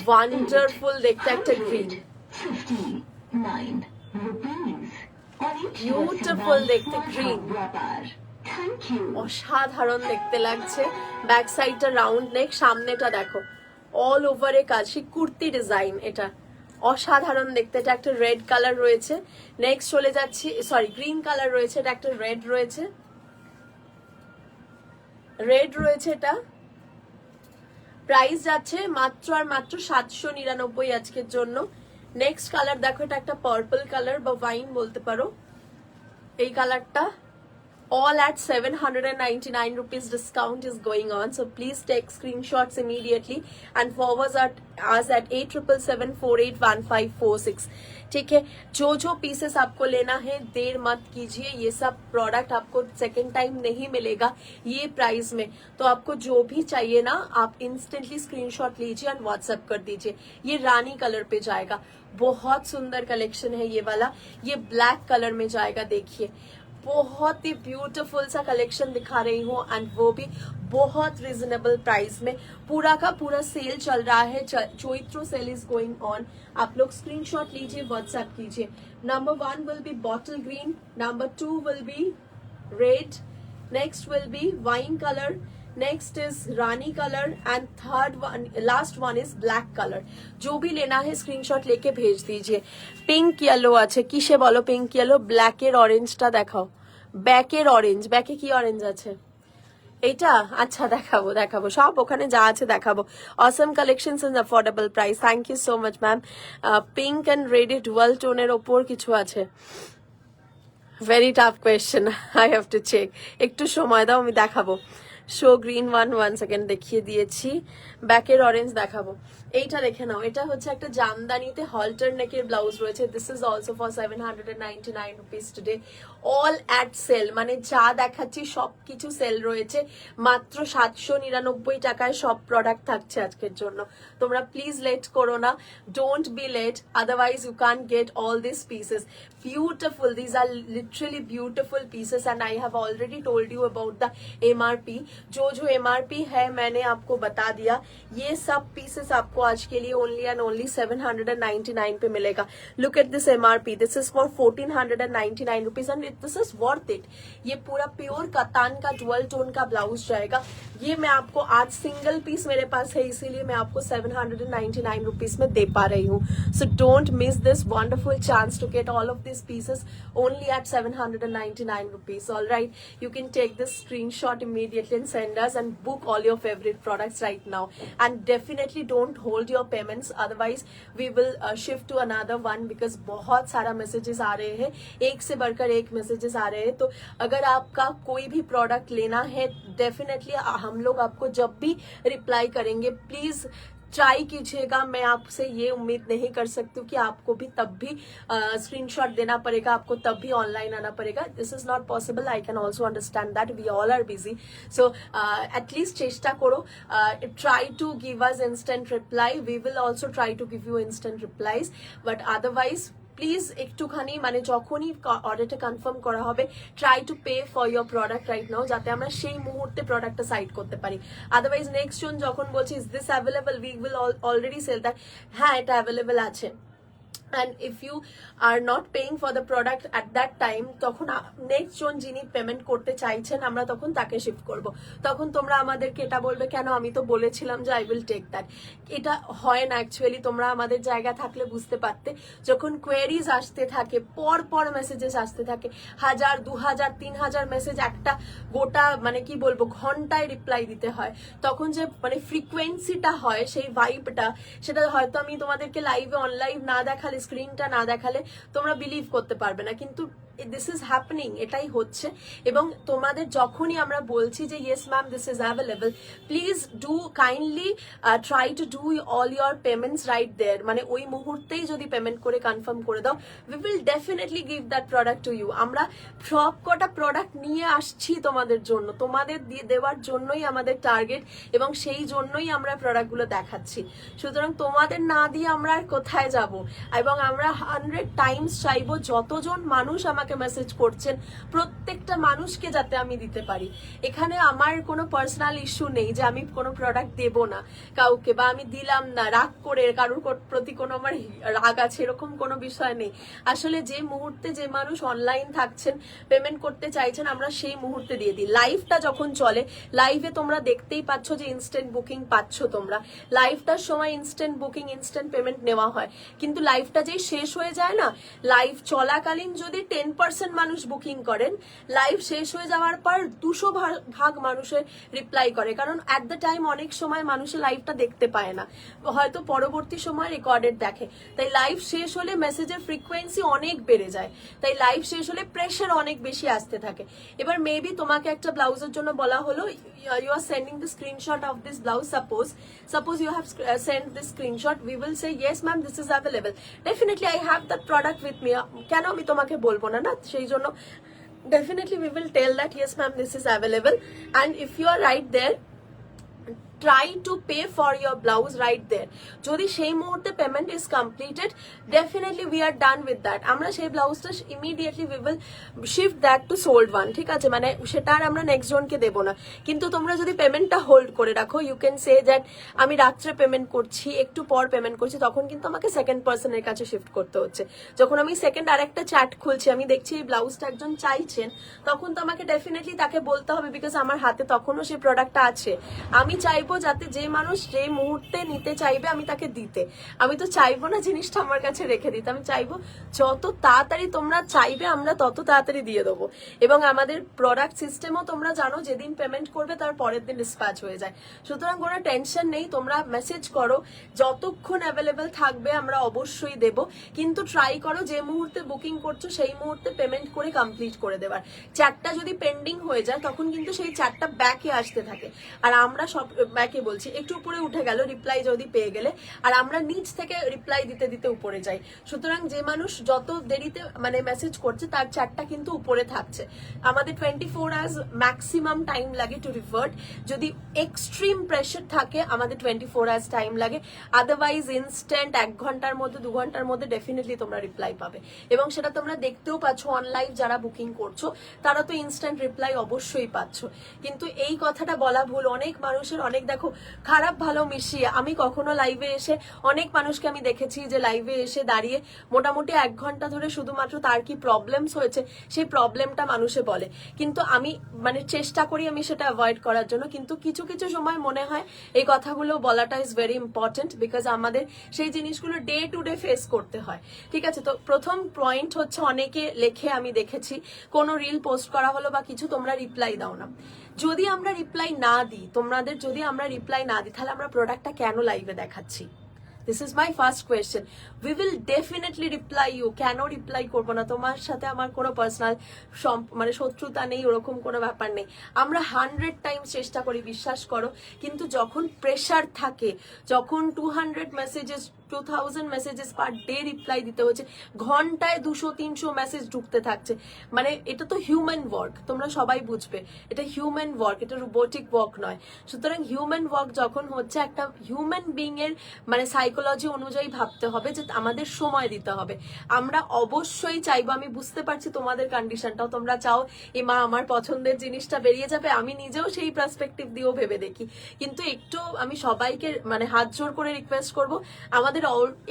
ওয়ান্ডারফুল দেখতে একটা গ্রিন, বিউটিফুল দেখতে গ্রিন, অসাধারণ দেখতে লাগছে। ব্যাক সাইডটা রাউন্ড নেক, সামনেটা দেখো অল ওভারে কাজ, সেই কুর্তি ডিজাইন, এটা অসাধারণ দেখতে। এটা একটা রেড কালার রয়েছে। নেক্সট চলে যাচ্ছি, সরি গ্রিন কালার রয়েছে, এটা একটা রেড রয়েছে, রেড রয়েছে। এটা প্রাইস যাচ্ছে মাত্র আর মাত্র 799 আজকের জন্য। নেক্সট কালার দেখো, এটা একটা পার্পল কালার বা ওয়াইন বলতে পারো। এই কালারটা all at 799 rupees discount is going on, so please take screenshots immediately and forward us at 8777481546. ठीक है, जो पीसेस आपको लेना है देर मत कीजिए, ये सब प्रोडक्ट आपको सेकेंड टाइम नहीं मिलेगा ये प्राइस में, तो आपको जो भी चाहिए ना आप इंस्टेंटली स्क्रीनशॉट लीजिए एंड व्हाट्सएप कर दीजिए। ये रानी कलर पे जाएगा, बहुत सुंदर कलेक्शन है ये वाला, ये ब्लैक कलर में जाएगा, देखिए बहुत ही ब्यूटीफुल सा कलेक्शन दिखा रही हूँ एंड वो भी बहुत रिजनेबल प्राइस में। पूरा का पूरा सेल चल रहा है, Chaitra sale is going on. आप लोग स्क्रीनशॉट लीजिए, व्हाट्सएप कीजिए। Number 1 will be bottle green, number 2 will be red, next will be wine colour, next is rani colour and third one, last one is black colour. जो भी लेना है screenshot लेके भेज दीजिए। पिंक येलो আছে, কিসে বলো পিঙ্ক येलो? ব্ল্যাকের অরেঞ্জটা দেখাও, ব্যাকের অরেঞ্জ, ব্যাকে কি অরেঞ্জ আছে এইটা? আচ্ছা দেখাবো সব ওখানে যা আছে দেখাবো। Awesome collections and affordable price, thank you so much ma'am. Pink and red dual টোনের ওপর কিছু আছে? Very tough question, I have to check, একটু সময় দাও আমি দেখাবো। শো গ্রিন ওয়ান সেকেন্ড দেখিয়ে দিয়েছি, ব্যাকের অরেঞ্জ দেখাবো। এইটা দেখে নাও, এটা হচ্ছে একটা জামদানিতে হলটার নেকের ব্লাউজ রয়েছে। This is also for 799 rupees today, all at sale, মানে যা দেখাচ্ছি সবকিছু সেল রয়েছে। মাত্র 799 টাকায় সব প্রোডাক্ট থাকছে আজকের জন্য। তোমরা প্লিজ লেট করো না, don't be late, otherwise you can't get all this pieces. Beautiful, these are literally beautiful pieces and I have already told you about the MRP। जो MRP है मैंने आपको बता दिया। ये सब पीसेस आपको आज के लिए ओनली एंड ओनली 799 पे मिलेगा। Look at this MRP, this is for 1499 rupees and this is worth it. ये पूरा प्योर कतान का डुअल टोन का ब्लाउज जाएगा। ये मैं आपको आज सिंगल पीस मेरे पास है इसीलिए मैं आपको 799 रुपीज में दे पा रही हूँ। So don't miss this wonderful chance to get all of these pieces only at 799 rupees. All right, you can take this screenshot immediately and send us and book all your favorite products right now, and definitely don't hold your payments, otherwise we will shift to another one because बहुत सारा messages आ रहे हैं, एक से बढ़कर एक messages आ रहे हैं। तो अगर आपका कोई भी प्रोडक्ट लेना है डेफिनेटली हम लोग आपको जब भी रिप्लाई करेंगे प्लीज ट्राई कीजिएगा। मैं आपसे ये उम्मीद नहीं कर सकती हूँ कि आपको भी तब भी स्क्रीनशॉट देना पड़ेगा, आपको तब भी ऑनलाइन आना पड़ेगा। This is not possible, I can also understand that, we all are busy. So at least चेष्टा करो, try to give us instant reply, we will also try to give you instant replies, but otherwise please একটুখানি মানে যখনই অর্ডারটা confirm করা হবে try to pay for your product right now, যাতে আমরা সেই মুহূর্তে প্রোডাক্টটা সাইড করতে পারি। আদারওয়াইজ নেক্সট জন যখন বলছি is this available, we will already sell that, হ্যাঁ এটা অ্যাভেলেবল আছে। and if you are not paying for the product at that time তখন নেক্সট জন যিনি পেমেন্ট করতে চাইছেন আমরা তখন তাকে শিফট করব। তখন তোমরা আমাদেরকে এটা বলবে কেন আমি তো বলেছিলাম যে আই উইল টেক দ্যাট। এটা হয় না অ্যাকচুয়ালি, তোমরা আমাদের জায়গা থাকলে বুঝতে পারতে। যখন কোয়েরিজ আসতে থাকে, পর মেসেজেস আসতে থাকে, 1000 2000 3000 মেসেজ একটা গোটা মানে কি বলবো ঘন্টায় রিপ্লাই দিতে হয়, তখন যে মানে ফ্রিকোয়েন্সিটা হয় সেই ভাইবটা, সেটা হয়তো আমি তোমাদেরকে লাইভে অনলাইভ না দেখালে, স্ক্রিনটা না দেখালে তোমরা বিলিভ করতে পারবে না, কিন্তু দিস ইজ হ্যাপনিং, এটাই হচ্ছে। এবং তোমাদের যখনই আমরা বলছি যে yes ma'am this is available, please do kindly try to do all your payments right there, মানে ওই মুহূর্তেই যদি পেমেন্ট করে কনফার্ম করে দাও we will definitely give that product to you. আমরা সব কটা প্রোডাক্ট নিয়ে আসছি তোমাদের জন্য, তোমাদের দিয়ে দেওয়ার জন্যই আমাদের টার্গেট এবং সেই জন্যই আমরা প্রোডাক্টগুলো দেখাচ্ছি। সুতরাং তোমাদের না দিয়ে আমরা আর কোথায় যাব? এবং আমরা 100 টাইমস চাইবো যতজন মানুষ আমাকে মেসেজ করছেন প্রত্যেকটা মানুষকে যাতে আমি দিতে পারি। এখানে আমার কোনো পার্সোনাল ইস্যু নেই যে আমি কোনো প্রোডাক্ট দেব না কাউকে বা আমি দিলাম না রাগ করে, কারোর প্রতি কোনো আমার রাগ আছে এরকম কোনো বিষয় নেই। আসলে যে মুহূর্তে যে মানুষ অনলাইন থাকছেন পেমেন্ট করতে চাইছেন আমরা সেই মুহূর্তে দিয়ে দিই। লাইভটা যখন চলে লাইভে তোমরা দেখতেই পাচ্ছ যে ইনস্ট্যান্ট বুকিং পাচ্ছ তোমরা, লাইভটার সময় ইনস্ট্যান্ট বুকিং ইনস্ট্যান্ট পেমেন্ট নেওয়া হয়, কিন্তু লাইভটা যেই শেষ হয়ে যায় না, লাইভ চলাকালীন যদি 10 1% মানুষ বুকিং করেন, লাইভ শেষ হয়ে যাওয়ার পর 200 ভাগ মানুষের রিপ্লাই করে, কারণ অ্যাট দ্য টাইম অনেক সময় মানুষের লাইভটা দেখতে পায় না, হয়তো পরবর্তী সময় রেকর্ডেড দেখে। তাই লাইভ শেষ হলে মেসেজের ফ্রিকোয়েন্সি অনেক বেড়ে যায়, তাই লাইভ শেষ হলে প্রেশার অনেক বেশি আসতে থাকে। এবার মেবি তোমাকে একটা ব্লাউজের জন্য বলা হলো, you are sending the screenshot of this blouse, suppose you have sent this screenshot, we will say yes ma'am this is available, definitely I have that product with me, কেন আমি তোমাকে বলবো না, না সেই জন্য definitely we will tell that yes ma'am this is available. And if you are right there, try to pay for your blouse right there. যদি সেই মুহূর্তে payment is completed, definitely we are done with that, আমরা সেই ব্লাউজটা immediately we will shift that to sold one, ঠিক আছে, মানে সেটা আর আমরা নেক্সট জনকে দেবো না। কিন্তু তোমরা যদি পেমেন্টটা হোল্ড করে রাখো, ইউ ক্যান সে দ্যাট আমি রাত্রে পেমেন্ট করছি, একটু পর পেমেন্ট করছি, তখন কিন্তু আমাকে সেকেন্ড পার্সনের কাছে শিফট করতে হচ্ছে। যখন আমি সেকেন্ড আরেকটা চ্যাট খুলছি, আমি দেখছি এই ব্লাউজটা একজন চাইছেন, তখন তো আমাকে ডেফিনেটলি তাকে বলতে হবে, বিকজ আমার হাতে তখনও সেই প্রোডাক্টটা আছে। আমি চাইবো যাতে যে মানুষ যে মুহূর্তে নিতে চাইবে আমি তাকে দিতে, আমি তো চাইবো না জিনিসটা আমার কাছে রেখে দিতে, আমি চাইবো যত তাড়াতাড়ি তোমরা চাইবে আমরা তত তাড়াতাড়ি দিয়ে দেবো। এবং আমাদের প্রোডাক্ট সিস্টেমও তোমরা জানো, যেদিন পেমেন্ট করবে তার পরের দিন ডিসপ্যাচ হয়ে যায়। সুতরাং কোনো টেনশন নেই, তোমরা মেসেজ করো, যতক্ষণ অ্যাভেলেবেল থাকবে আমরা অবশ্যই দেব, কিন্তু ট্রাই করো যে মুহূর্তে বুকিং করছো সেই মুহূর্তে পেমেন্ট করে কমপ্লিট করে দেওয়ার। চ্যাটটা যদি পেন্ডিং হয়ে যায় তখন কিন্তু সেই চ্যাটটা ব্যাকে আসতে থাকে, আর আমরা সব ব্যাকে বলছি একটু উপরে উঠে গেল রিপ্লাই যদি পেয়ে গেলে, আর আমরা নিচ থেকে রিপ্লাই দিতে দিতে উপরে যাই। সুতরাং যে মানুষ যত দেরিতে মানে মেসেজ করছে তার চ্যাটটা কিন্তু উপরে থাকছে। আমাদের 24 আওয়ার্স ম্যাক্সিমাম টাইম লাগে টু রিভার্ট, যদি এক্সট্রিম প্রেশার থাকে আমাদের 24 আওয়ার্স টাইম লাগে, আদারওয়াইজ ইনস্ট্যান্ট 1 ঘন্টার মধ্যে 2 ঘন্টার মধ্যে ডেফিনেটলি তোমরা রিপ্লাই পাবে। এবং সেটা তোমরা দেখতেও পাচ্ছ, অনলাইন যারা বুকিং করছো তারা তো ইনস্ট্যান্ট রিপ্লাই অবশ্যই পাচ্ছ। কিন্তু এই কথাটা বলা ভুল, অনেক মানুষের অনেক দেখো খারাপ ভালো মিশিয়ে, আমি কখনো লাইভে এসে অনেক মানুষকে আমি দেখেছি যে লাইভে এসে দাঁড়িয়ে মোটামুটি 1 ঘন্টা ধরে শুধুমাত্র তার কি প্রবলেমস হয়েছে সেই প্রবলেমটা মানুষে বলে, কিন্তু আমি মানে চেষ্টা করি আমি সেটা অ্যাভয়েড করার জন্য। কিন্তু কিছু কিছু সময় মনে হয় এই কথাগুলো বলাটা ইজ ভেরি ইম্পর্টেন্ট, বিকজ আমাদের সেই জিনিসগুলো ডে টু ডে ফেস করতে হয়, ঠিক আছে। তো প্রথম পয়েন্ট হচ্ছে, অনেকে লেখে আমি দেখেছি কোনো রিল পোস্ট করা হলো বা কিছু, তোমরা রিপ্লাই দাও না। যদি আমরা রিপ্লাই না দিই, তোমাদের যদি আমরা রিপ্লাই না দিই, তাহলে আমরা প্রোডাক্টটা কেন লাইভে দেখাচ্ছি? This is my first question. We will definitely reply you, কেন রিপ্লাই করবো না? তোমার সাথে আমার কোনো পার্সোনাল মানে শত্রুতা নেই, ওরকম কোনো ব্যাপার নেই। আমরা 100 টাইমস চেষ্টা করি, বিশ্বাস করো, কিন্তু যখন প্রেশার থাকে, যখন 200 messages 2000 messages per day reply দিতে হচ্ছে, ঘন্টায় 200-300 মেসেজ ঢুকতে থাকছে, মানে এটা তো হিউম্যান ওয়ার্ক, তোমরা সবাই বুঝবে এটা হিউম্যান ওয়ার্ক, এটা রোবোটিক ওয়ার্ক নয়। সুতরাং হিউম্যান ওয়ার্ক যখন হচ্ছে, একটা হিউম্যান বিং এর মানে সাইকোলজি অনুযায়ী ভাবতে হবে যে আমাদের সময় দিতে হবে। আমরা অবশ্যই চাইবো, আমি বুঝতে পারছি তোমাদের কন্ডিশনটাও, তোমরা চাও এ মা আমার পছন্দের জিনিসটা বেরিয়ে যাবে, আমি নিজেও সেই পার্সপেক্টিভ দিয়েও ভেবে দেখি, কিন্তু একটু আমি সবাইকে মানে হাত জোর করে রিকোয়েস্ট করবো, আমাদের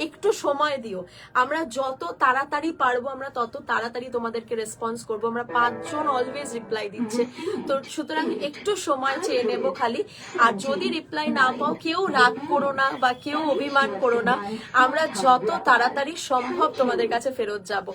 একটু সময় দিও। আমরা যত তাড়াতাড়ি পারবো আমরা তত তাড়াতাড়ি তোমাদেরকে রেসপন্স করবো। আমরা 5 জন অলওয়েজ রিপ্লাই দিচ্ছে, তো সুতরাং একটু সময় চেয়ে নেব খালি। আর যদি রিপ্লাই না পাও, কেউ রাগ করো না বা কেউ অভিমান করো না, আমরা যত তাড়াতাড়ি সম্ভব তোমাদের কাছে ফেরত যাব।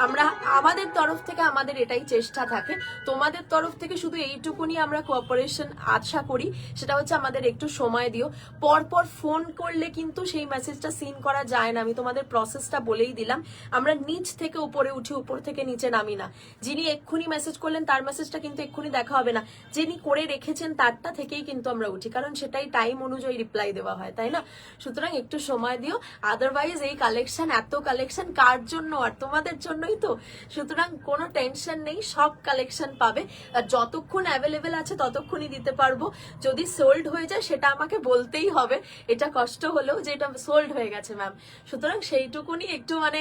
আমরা আমাদের তরফ থেকে আমাদের এটাই চেষ্টা থাকে, তোমাদের তরফ থেকে শুধু এইটুকুনি আমরা কোঅপারেশন আশা করি, সেটা হচ্ছে আমাদের একটু সময় দিও। পরপর ফোন করলে কিন্তু সেই মেসেজটা সিন করা যায় না, আমি তোমাদের প্রসেসটা বলেই দিলাম। আমরা নিচ থেকে উপরে উঠি, উপর থেকে নিচে নামি না। যিনি এক্ষুনি মেসেজ করলেন তার মেসেজটা কিন্তু এক্ষুনি দেখা হবে না, যিনি করে রেখেছেন তারটা থেকেই কিন্তু আমরা উঠি, কারণ সেটাই টাইম অনুযায়ী রিপ্লাই দেওয়া হয়, তাই না? সুতরাং একটু সময় দিও, আদারওয়াইজ এই কালেকশন, এত কালেকশন কার জন্য? আর তোমাদের জন্যই তো। সুতরাং কোনো টেনশন নেই, সব কালেকশন পাবে, আর যতক্ষণ অ্যাভেলেবেল আছে ততক্ষণই দিতে পারবো। যদি সোল্ড হয়ে যায় সেটা আমাকে বলতেই হবে, এটা কষ্ট হলেও যে এটা সোল্ড হয়ে গেছে ম্যাম। সুতরাং সেইটুকুনি একটু মানে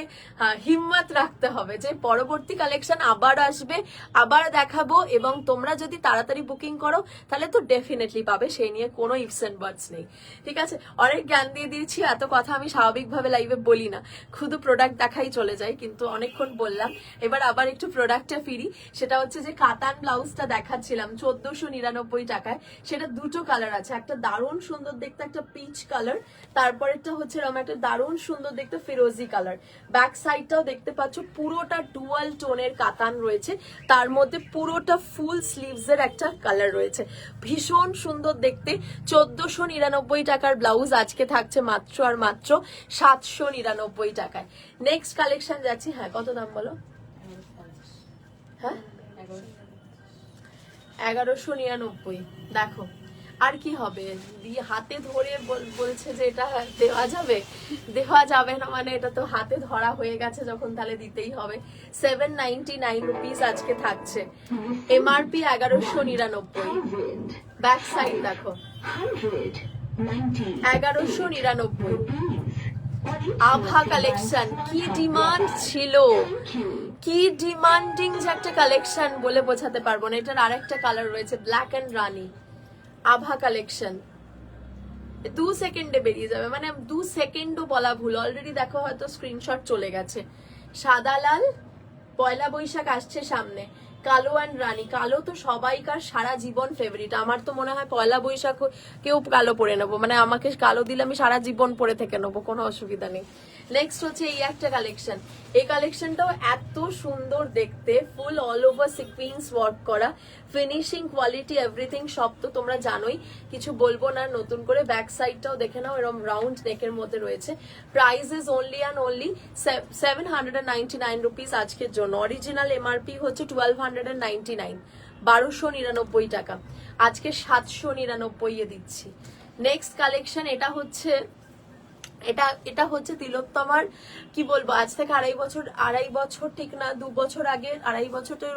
হিম্মত রাখতে হবে যে পরবর্তী কালেকশন আবার আসবে, আবার দেখাবো, এবং তোমরা যদি তাড়াতাড়ি বুকিং করো তাহলে তো ডেফিনেটলি পাবে, সেই নিয়ে কোনো ইফস এন্ড বাটস নেই, ঠিক আছে। অনেক জ্ঞান দিয়ে দিয়েছি, এত কথা আমি স্বাভাবিকভাবে লাইভে বলি না, শুধু প্রোডাক্ট দেখাই চলে যায়, কিন্তু অনেকক্ষণ বললাম। এবার আবার একটু প্রোডাক্টে ফিরি, সেটা হচ্ছে যে কাতান ব্লাউজটা দেখাচ্ছিলাম 1499 টাকায়। সেটা দুটো কালার আছে, একটা দারুণ সুন্দর দেখতে একটা পিচ কালার, তারপরেরটা হচ্ছে এরকম একটা দারুণ সুন্দর দেখতে ফিরোজি কালার। ব্যাক সাইডটাও দেখতে পাচ্ছ পুরোটা ডুয়াল টোনের কাতান রয়েছে, তার মধ্যে পুরোটা ফুল স্লিভস এর একটা কালার রয়েছে, ভীষণ সুন্দর দেখতে। 1499 টাকার ব্লাউজ আজকে থাকছে মাত্র আর মাত্র 799 টাকায়। নেক্সট কালেকশন যাচ্ছি। হ্যাঁ, কত দাম বলো? হ্যাঁ, 1199। দেখো আর কি হবে, দিয়ে হাতে ধরে বলছে যে এটা দেওয়া যাবে, দেওয়া যাবে না মানে এটা তো হাতে ধরা হয়ে গেছে যখন, তাহলে দিতেই হবে। 799 রুপিস আজকে থাকছে, এমআরপি 1199। ব্যাক সাইড দেখো 1199। আভা কালেকশন কি ডিমান্ড ছিল, কি ডিমান্ডিং যে একটা কালেকশন বলে বোঝাতে পারবো না। এটার আরেকটা কালার রয়েছে ব্ল্যাক এন্ড রানী, আভা কালেকশন 2 সেকেন্ডে বেরিয়ে যাবে, মানে 2 সেকেন্ডও বলা ভুল, অলরেডি দেখো হয়তো স্ক্রিনশট চলে গেছে। সাদা লাল, পয়লা বৈশাখ আসছে সামনে, কালো অ্যান্ড রানী। কালো তো সবাইকার সারা জীবন ফেভারিট, আমার তো মনে হয় পয়লা বৈশাখ কেউ কালো পরে নেবো, মানে আমাকে কালো দিলে আমি সারা জীবন পরে থেকে নেবো, কোনো অসুবিধা নেই। নেক্সট হচ্ছে এই একটা কালেকশন, এই কালেকশনটাও এত সুন্দর দেখতে, ফুল অল ওভার সিকোয়েন্স ওয়ার্ক করা, ফিনিশিং কোয়ালিটি এভরিথিং সব তো তোমরা জানোই, কিছু বলবো না নতুন করে। ব্যাক সাইডটাও দেখে নাও, এরকম রাউন্ড নেকের মধ্যে রয়েছে। Price is only and only 799 rupees আজকের জন্য। অরিজিনাল এমআরপি হচ্ছে 1299, 1299 টাকা, আজকে 799 এ দিচ্ছি। নেক্সট কালেকশন এটা হচ্ছে, এটা হচ্ছে তিলোত্তমার, কি বলবো, আজ থেকে আড়াই বছর ঠিক না, 2 বছর আগে, আড়াই বছরের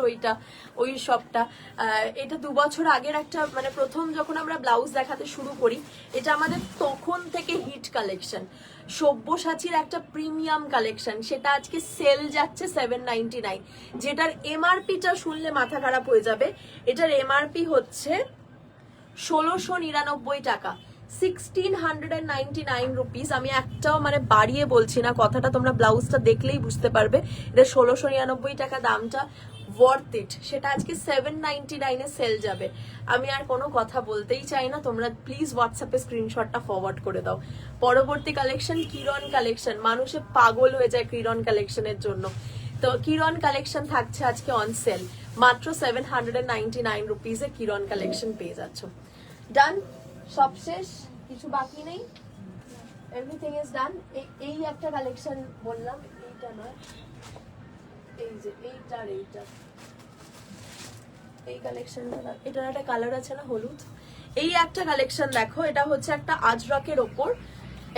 ওই সবটা, এটা 2 বছর আগের একটা, মানে প্রথম যখন আমরা ব্লাউজ দেখাতে শুরু করি, এটা আমাদের তখন থেকে হিট কালেকশন, সব্যসাচীর একটা প্রিমিয়াম কালেকশন, সেটা আজকে সেল যাচ্ছে 799, যেটার এমআরপিটা শুনলে মাথা খারাপ হয়ে যাবে। এটার এমআরপি হচ্ছে 1699 টাকা, 1699 রুপিস। আমি একটাও মানে বাড়িয়ে বলছি না কথাটা, তোমরা ব্লাউজটা দেখলেই বুঝতে পারবে এটা 1699 টাকা, দামটা ওয়ার্থ ইট। সেটা আজকে 799 এ সেল যাবে। আমি আর কোনো কথা বলতেই চাই না, তোমরা প্লিজ হোয়াটসঅ্যাপে স্ক্রিনশটটা ফরওয়ার্ড করে দাও। পরবর্তী কালেকশন কিরণ কালেকশন, মানুষে পাগল হয়ে যায় কিরণ কালেকশনের জন্য। তো কিরণ কালেকশন থাকছে আজকে অন সেল, মাত্র 799 রুপিসে কিরণ কালেকশন পেয়ে যাচ্ছ। ডান, সব শেষ, কিছু বাকি নেই, এভরিথিং ইজ ডান। এই একটা কালেকশন বললাম, এইটা নয়, এই যে এইটা আর এইটা, এই কালেকশনটা, এটার একটা কালার আছে না হলুদ, এই একটা কালেকশন দেখো, এটা হচ্ছে একটা আজরাকের ওপর,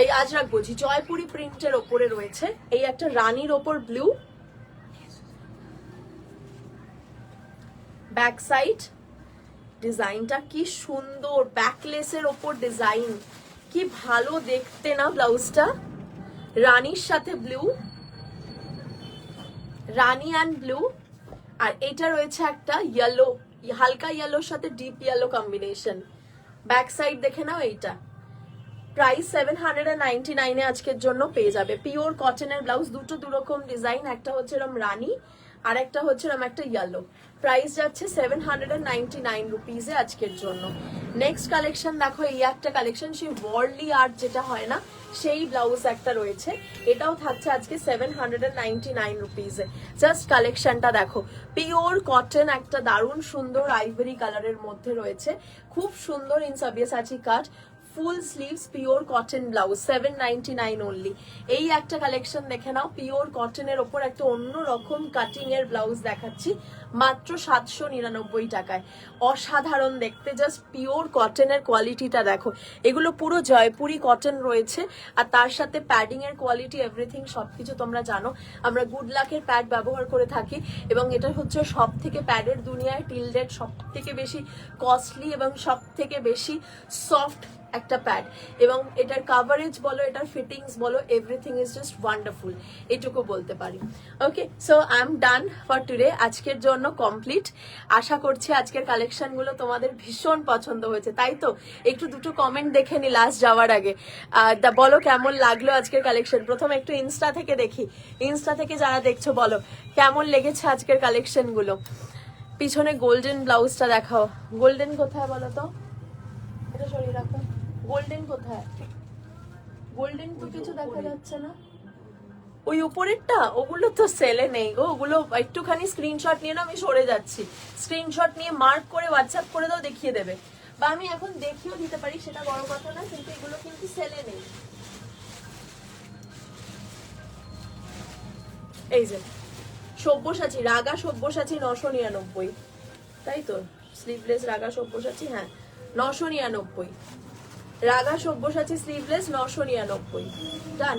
এই আজরাক বলছি, জয়পুরি প্রিন্টের ওপরে রয়েছে, এই একটা রানীর ওপর ব্লু, ব্যাক সাইড ডিজাইনটা কি সুন্দর, ব্যাকলেসের ওপর ডিজাইন, কি ভালো দেখতে না ব্লাউজটা, রানীর সাথে ব্লু, রানী অ্যান্ড ব্লু, আর এটা রয়েছে একটা ইয়েলো, হালকা ইয়েলোর সাথে deep yellow combination. Back side দেখে নাও এইটা, প্রাইস 799 এ আজকের জন্য পেয়ে যাবে। পিওর কটনের ব্লাউজ, দুটো দুরকম ডিজাইন, একটা হচ্ছে এরকম রানী আর একটা হচ্ছে এরকম একটা ইয়েলো। প্রাইস যাচ্ছে 799 রুপিসে আজকের জন্য। নেক্সট কালেকশন দেখো, এই একটা কালেকশন, সেই ওয়ার্ল্ডলি আর্ট যেটা হয় না, সেই ব্লাউজ একটা রয়েছে, এটাও থাকছে আজকে 799 রুপিসে। জাস্ট কালেকশনটা দেখো, পিওর কটন, একটা দারুণ সুন্দর আইভরি কালারের মধ্যে রয়েছে, খুব সুন্দর in Sabyasachi cut, full sleeves, pure cotton blouse, 799 only. এই একটা কালেকশন দেখে নাও, পিওর কটনের ওপর একটা অন্য রকম কাটিং এর ব্লাউজ দেখাচ্ছি, মাত্র 799 টাকায়। অসাধারণ দেখতে, জাস্ট পিওর কটনের কোয়ালিটিটা দেখো, এগুলো পুরো জয়পুরি কটন রয়েছে, আর তার সাথে প্যাডিং এর কোয়ালিটি এভরিথিং সবকিছু তোমরা জানো, আমরা গুড লাকের প্যাড ব্যবহার করে থাকি, এবং এটা হচ্ছে সব থেকে প্যাডের দুনিয়ায় টিল ডেট সব থেকে বেশি কস্টলি এবং সব থেকে বেশি সফট একটা প্যাড, এবং এটার কাভারেজ বলো, এটার ফিটিংস বলো, এভরিথিং ইজ জাস্ট ওয়ান্ডারফুল, এটুকু বলতে পারি। Okay, so I am done for today, আজকের জন্য কমপ্লিট। আশা করছি আজকের কালেকশনগুলো তোমাদের ভীষণ পছন্দ হয়েছে, তাই তো? একটু দুটো কমেন্ট দেখে নি লাস্ট যাওয়ার আগে, বলো কেমন লাগলো আজকের কালেকশন। প্রথমে একটু ইনস্টা থেকে দেখি, ইনস্টা থেকে যারা দেখছো বলো কেমন লেগেছে আজকের কালেকশনগুলো। পিছনে গোল্ডেন ব্লাউজটা দেখাও, গোল্ডেন কোথায় বলো তো, এটা সরিয়ে রাখো, গোল্ডেন কোথায়, গোল্ডেন তো কিছু দেখা যাচ্ছে না। ওই উপরেরটা ওগুলো তো সেলে নেই গো, ওগুলো একটুখানি স্ক্রিনশট নিয়ে না, আমি সরে যাচ্ছি, স্ক্রিনশট নিয়ে মার্ক করে হোয়াটসঅ্যাপ করে দাও, দেখিয়ে দেবে, বা আমি এখন দেখিয়েও দিতে পারি, সেটা বড় কথা না, কিন্তু এগুলো কিন্তু সেলে নেই। এই যে সব্যসাচী, রাগা সব্যসাচী 999, তাই তো, স্লিভলেস রাগা সব্যসাচী, হ্যাঁ 999, রাগা সব্যসাচী স্লিভলেস 999, ডান।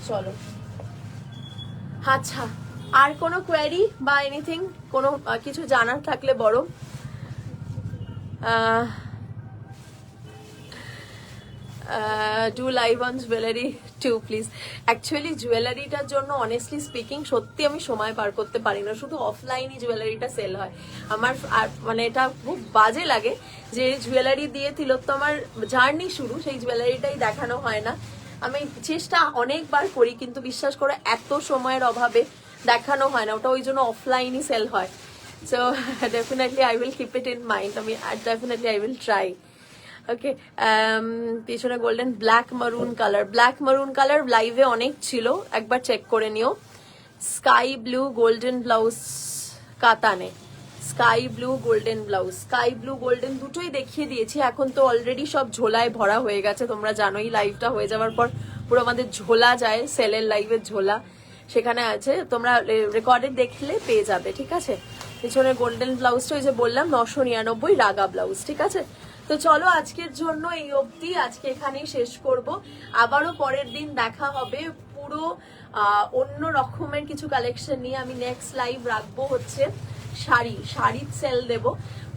চলো, আচ্ছা আর কোনো কোয়েরি বা এনিথিং, কোনো কিছু জানার থাকলে বড়। Do live on jewellery too please. Actually জুয়েলারিটার জন্য অনেস্টলি স্পিকিং সত্যি আমি সময় পার করতে পারি না, শুধু অফলাইনই জুয়েলারিটা সেল হয় আমার। আর মানে এটা খুব বাজে লাগে যে জুয়েলারি দিয়ে তিলোত্তমার জার্নি শুরু, সেই জুয়েলারিটাই দেখানো হয় না। আমি চেষ্টা অনেকবার করি, কিন্তু বিশ্বাস করো এত সময়ের অভাবে দেখানো হয় না, ওটা ওই জন্য অফলাইনই সেল হয়। So definitely I will keep it in mind, আমি ডেফিনেটলি আই উইল ট্রাই। ওকে, পিছনে গোল্ডেন ব্ল্যাক মারুন কালার লাইভে অনেক ছিল, একবার চেক করে নিও। স্কাই ব্লু গোল্ডেন ব্লাউজ কাতানে, sky blue golden blouse, sky blue golden দুটোই দেখিয়ে দিয়েছি। এখন তো অলরেডি সব ঝোলায় ভরা হয়ে গেছে, তোমরা জানোই লাইভটা হয়ে যাওয়ার পর পুরো আমাদের ঝোলা যায়, সেলের লাইভের ঝোলা সেখানে আছে, তোমরা রেকর্ডে দেখলে পেয়ে যাবে, ঠিক আছে। পিছনে গোল্ডেন ব্লাউজটা ওই যে বললাম 999 রাগা ব্লাউজ, ঠিক আছে। তো চলো আজকের জন্য এই অবধি, আজকে এখানেই শেষ করব। আবারও পরের দিন দেখা হবে পুরো অন্য রকমের কিছু কালেকশন নিয়ে। আমি নেক্সট লাইভ রাখবো হচ্ছে শাড়ির সেল দেব,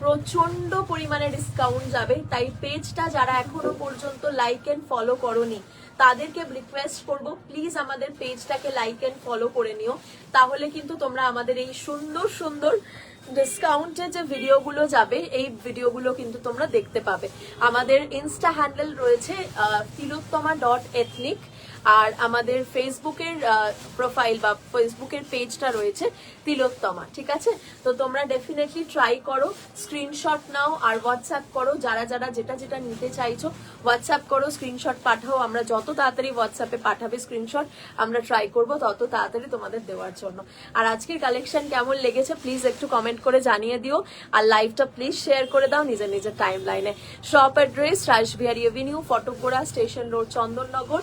প্রচন্ড পরিমাণে ডিসকাউন্ট যাবে, তাই পেজটা যারা এখনো পর্যন্ত লাইক এন্ড ফলো করোনি তাদেরকে রিকোয়েস্ট করব প্লিজ আমাদের পেজটাকে লাইক এন্ড ফলো করে নিও, তাহলে কিন্তু তোমরা আমাদের এই সুন্দর সুন্দর ডিসকাউন্টের যে ভিডিওগুলো যাবে এই ভিডিওগুলো কিন্তু তোমরা দেখতে পাবে। আমাদের ইনস্টা হ্যান্ডেল রয়েছে tilottama.ethnic, আর আমাদের ফেসবুকের প্রোফাইল বা ফেসবুকের পেজটা রয়েছে তিলোত্তমা, ঠিক আছে। তো তোমরা ডেফিনেটলি ট্রাই করো, স্ক্রিনশট নাও আর হোয়াটসঅ্যাপ করো, যারা যারা যেটা যেটা নিতে চাইছো হোয়াটসঅ্যাপ করো, স্ক্রিনশট পাঠাও, আমরা যত তাড়াতাড়ি হোয়াটসঅ্যাপে পাঠাবে স্ক্রিনশট আমরা ট্রাই করব তত তাড়াতাড়ি তোমাদের দেওয়ার জন্য। আর আজকের কালেকশন কেমন লেগেছে প্লিজ একটু কমেন্ট করে জানিয়ে দিও, আর লাইভটা প্লিজ শেয়ার করে দাও নিজের নিজের টাইম লাইনে। Shop address Rashbehari avenue, Fatakgora station road, Chandannagar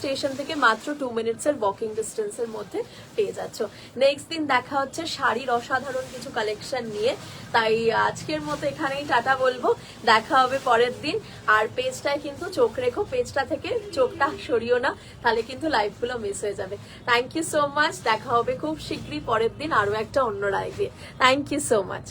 station থেকে মাত্র 2 মিনিটসের ওয়াকিং ডিস্টেন্সের মধ্যে পেয়ে যাচ্ছ। নেক্সট দিন দেখা হচ্ছে শাড়ির অসাধারণ কিছু কালেকশন নিয়ে, তাই আজকের মতো এখানেই টাটা বলবো, দেখা হবে পরের দিন। আর পেজটায় কিন্তু চোখ রেখো, পেজটা থেকে চোখটা সরিও না, তাহলে কিন্তু লাইভগুলো মিস হয়ে যাবে। থ্যাংক ইউ সো মাচ, দেখা হবে খুব শীঘ্রই পরের দিন আরো একটা অন্য লাইভে। Thank you so much.